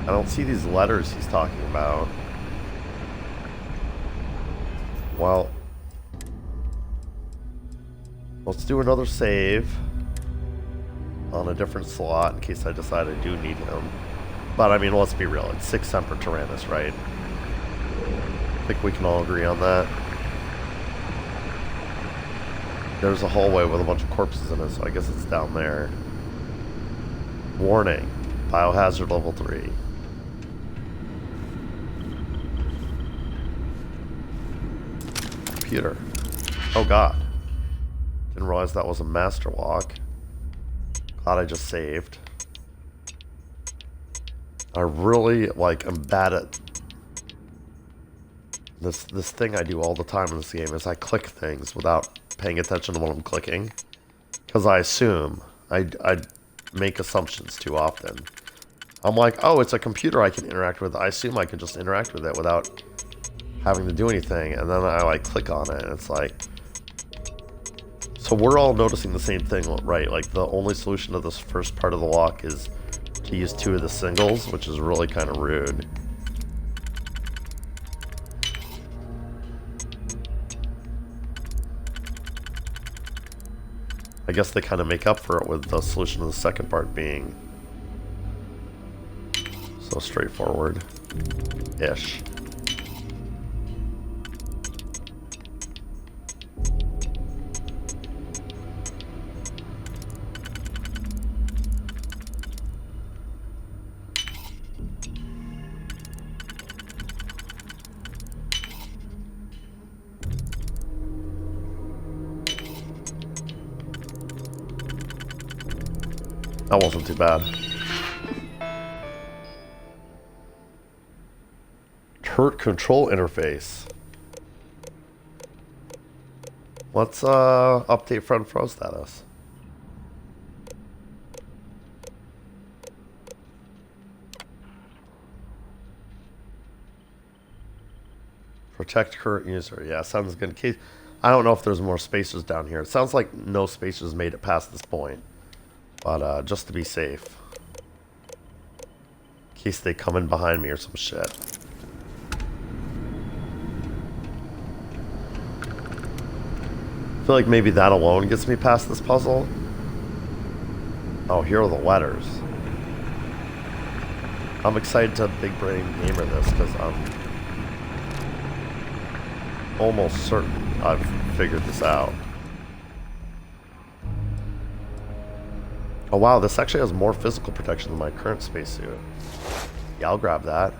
I don't see these letters he's talking about. Well, let's do another save on a different slot in case I decide I do need him. But I mean, let's be real, it's 6 Semper Tyrannis, right? I think we can all agree on that. There's a hallway with a bunch of corpses in it, so I guess it's down there. Warning, biohazard level 3. Computer. Oh god. Didn't realize that was a master lock. Glad I just saved. I really, like, I'm bad at... This thing I do all the time in this game is I click things without paying attention to what I'm clicking. Because I assume. I make assumptions too often. I'm like, oh, it's a computer I can interact with. I assume I can just interact with it without having to do anything. And then I, like, click on it, and it's like... So we're all noticing the same thing, right? Like, the only solution to this first part of the lock is to use 2 of the singles, which is really kind of rude. I guess they kind of make up for it with the solution to the second part being so straightforward-ish. That wasn't too bad. Turret control interface. Let's update friend throw status. Protect current user. Yeah, sounds good. In case I don't know if there's more spacers down here. It sounds like no spacers made it past this point. But just to be safe. In case they come in behind me or some shit. I feel like maybe that alone gets me past this puzzle. Oh, here are the letters. I'm excited to big brain gamer this because I'm almost certain I've figured this out. Oh wow, this actually has more physical protection than my current spacesuit. Yeah, I'll grab that.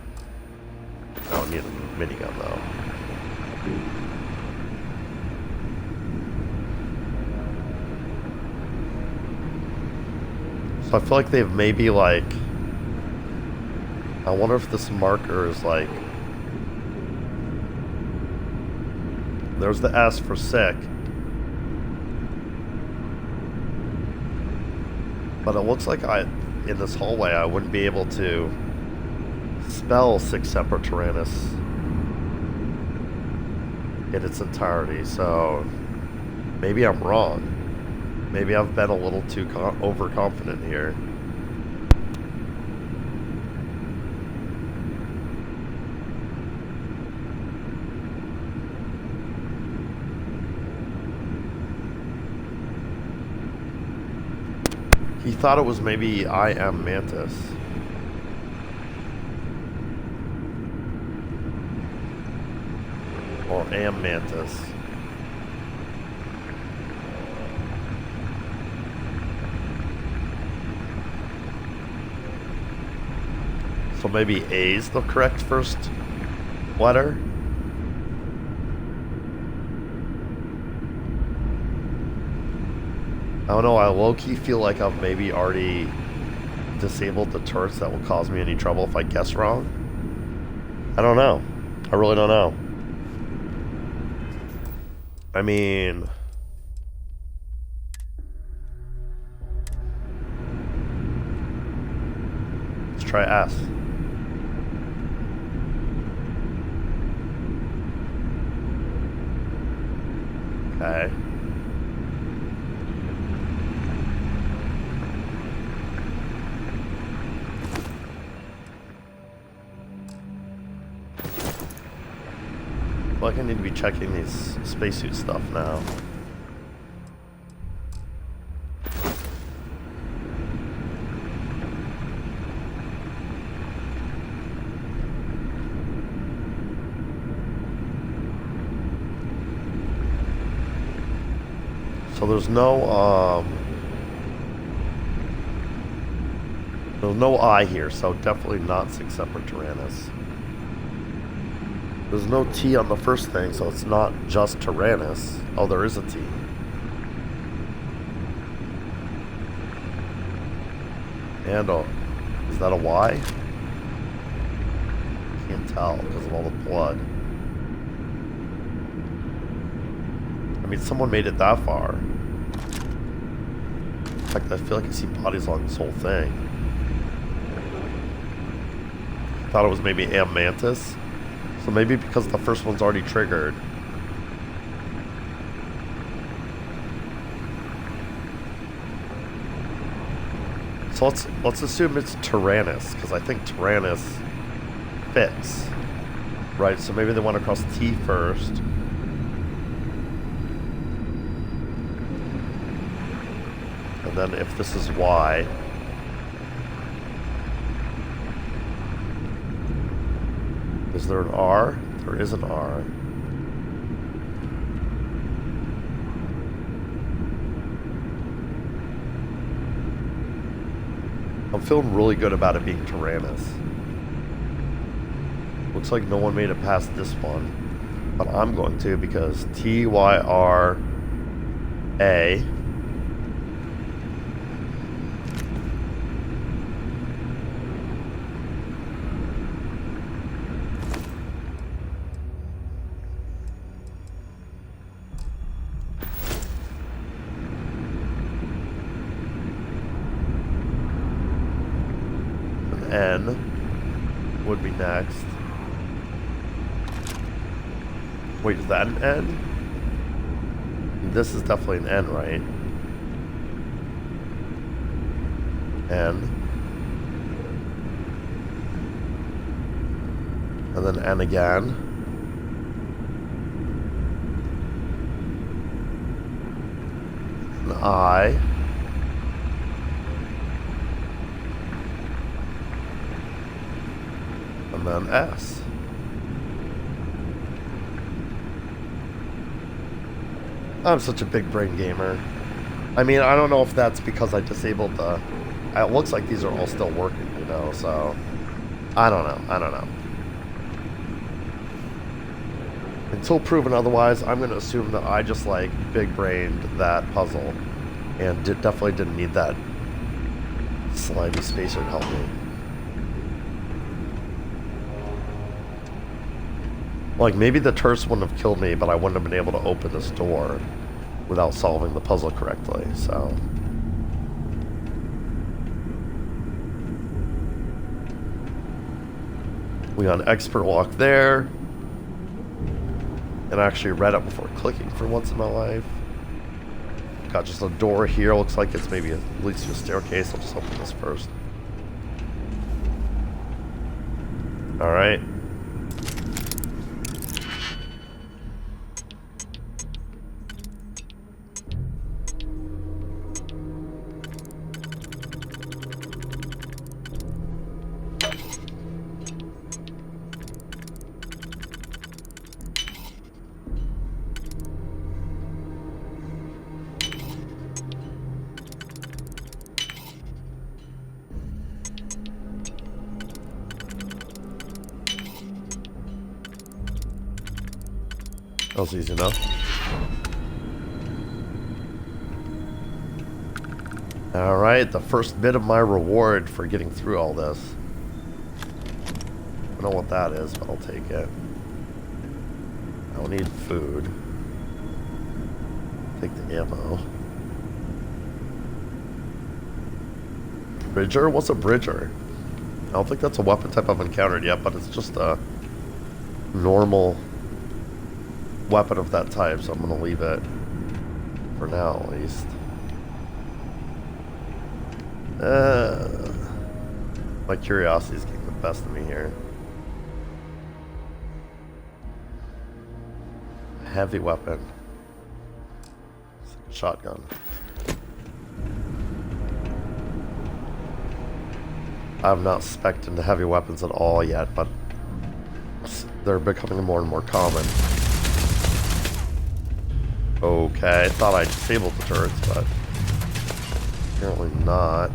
I don't need a minigun though. So I feel like they've maybe like... I wonder if this marker is like... There's the S for sick. But it looks like in this hallway, I wouldn't be able to spell 6 Semper Tyrannis in its entirety, so maybe I'm wrong. Maybe I've been a little too overconfident here. He thought it was maybe I am Mantis. Or am Mantis. So maybe A's the correct first letter? I don't know, I low-key feel like I've maybe already disabled the turrets that will cause me any trouble if I guess wrong. I don't know. I really don't know. I mean... let's try S. Okay. Well, I need to be checking these spacesuit stuff now. So there's no I here, so definitely not 6 separate Tyrannus. There's no T on the first thing, so it's not just Tyrannus. Oh, there is a T. And is that a Y? Can't tell because of all the blood. I mean, someone made it that far. In fact, I feel like I see bodies along this whole thing. Thought it was maybe Am Mantis. So maybe because the first one's already triggered. So let's assume it's Tyrannus, because I think Tyrannus fits. Right, so maybe they want to cross T first. And then if this is Y, is there an R? There is an R. I'm feeling really good about it being Tyrannus. Looks like no one made it past this one. But I'm going to, because T-Y-R-A. N would be next. Wait, is that an N? This is definitely an N, right? N. And then N again. An I. And then S. I'm such a big brain gamer. I mean, I don't know if that's because I disabled the... It looks like these are all still working, you know, so... I don't know. Until proven otherwise, I'm going to assume that I just, like, big-brained that puzzle. And definitely didn't need that slimy spacer to help me. Like, maybe the Terse wouldn't have killed me, but I wouldn't have been able to open this door without solving the puzzle correctly, so... We got an expert walk there. And I actually read it before clicking for once in my life. Got just a door here, looks like it's maybe at least a staircase. I'll just open this first. Alright. That was easy enough. Alright, the first bit of my reward for getting through all this. I don't know what that is, but I'll take it. I don't need food. Take the ammo. Bridger? What's a bridger? I don't think that's a weapon type I've encountered yet, but it's just a normal weapon of that type, so I'm going to leave it for now, at least. My curiosity is getting the best of me here. A heavy weapon. It's like a shotgun. I'm not spec'd into heavy weapons at all yet, but they're becoming more and more common. Okay, I thought I disabled the turrets, but apparently not.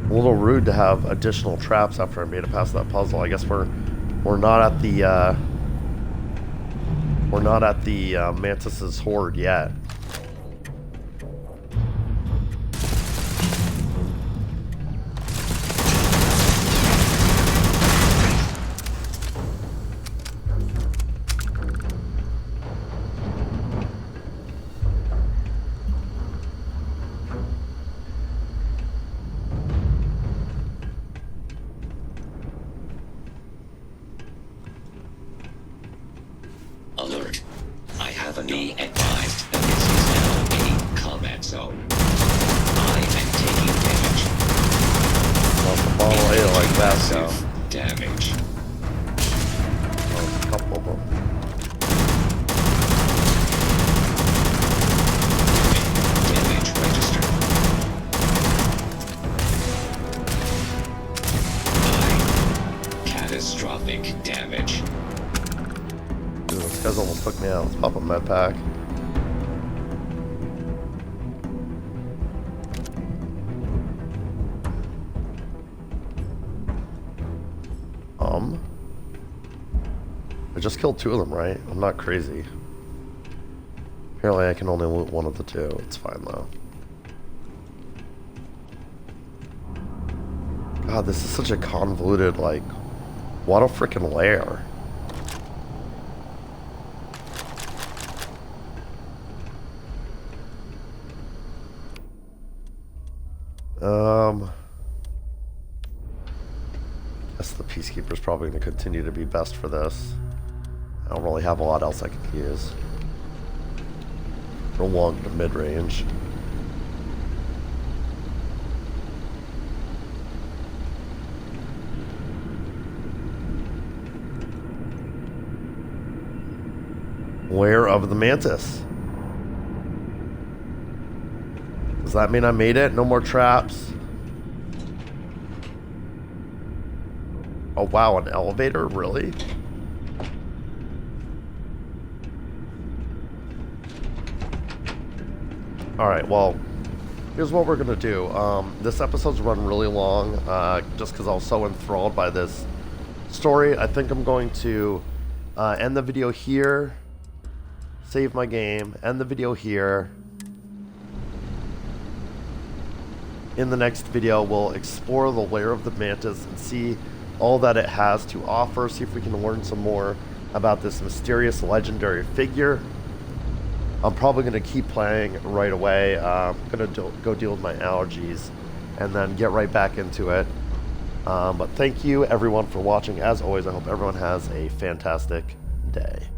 A little rude to have additional traps after I made it past that puzzle. I guess we're not at the Mantis's horde yet. Alert. I have a be advised that this is now a combat zone. I am taking damage. Well, the ball ain't like that, though. Damage. Well, a couple of them. Damage registered. Catastrophic damage. This guy's almost took me out. Let's pop a med pack. I just killed 2 of them, right? I'm not crazy. Apparently I can only loot 1 of the 2. It's fine though. God, this is such a convoluted, like, what a freaking lair. Guess the Peacekeeper's probably going to continue to be best for this. I don't really have a lot else I can use. For long to mid-range. Lair of the Mantis. Does that mean I made it? No more traps? Oh wow, an elevator? Really? Alright, well, here's what we're gonna do. This episode's run really long, just because I was so enthralled by this story. I think I'm going to end the video here, save my game, end the video here. In the next video, we'll explore the lair of the Mantis and see all that it has to offer, see if we can learn some more about this mysterious legendary figure. I'm probably going to keep playing right away. I'm going to go deal with my allergies and then get right back into it. But thank you everyone for watching. As always, I hope everyone has a fantastic day.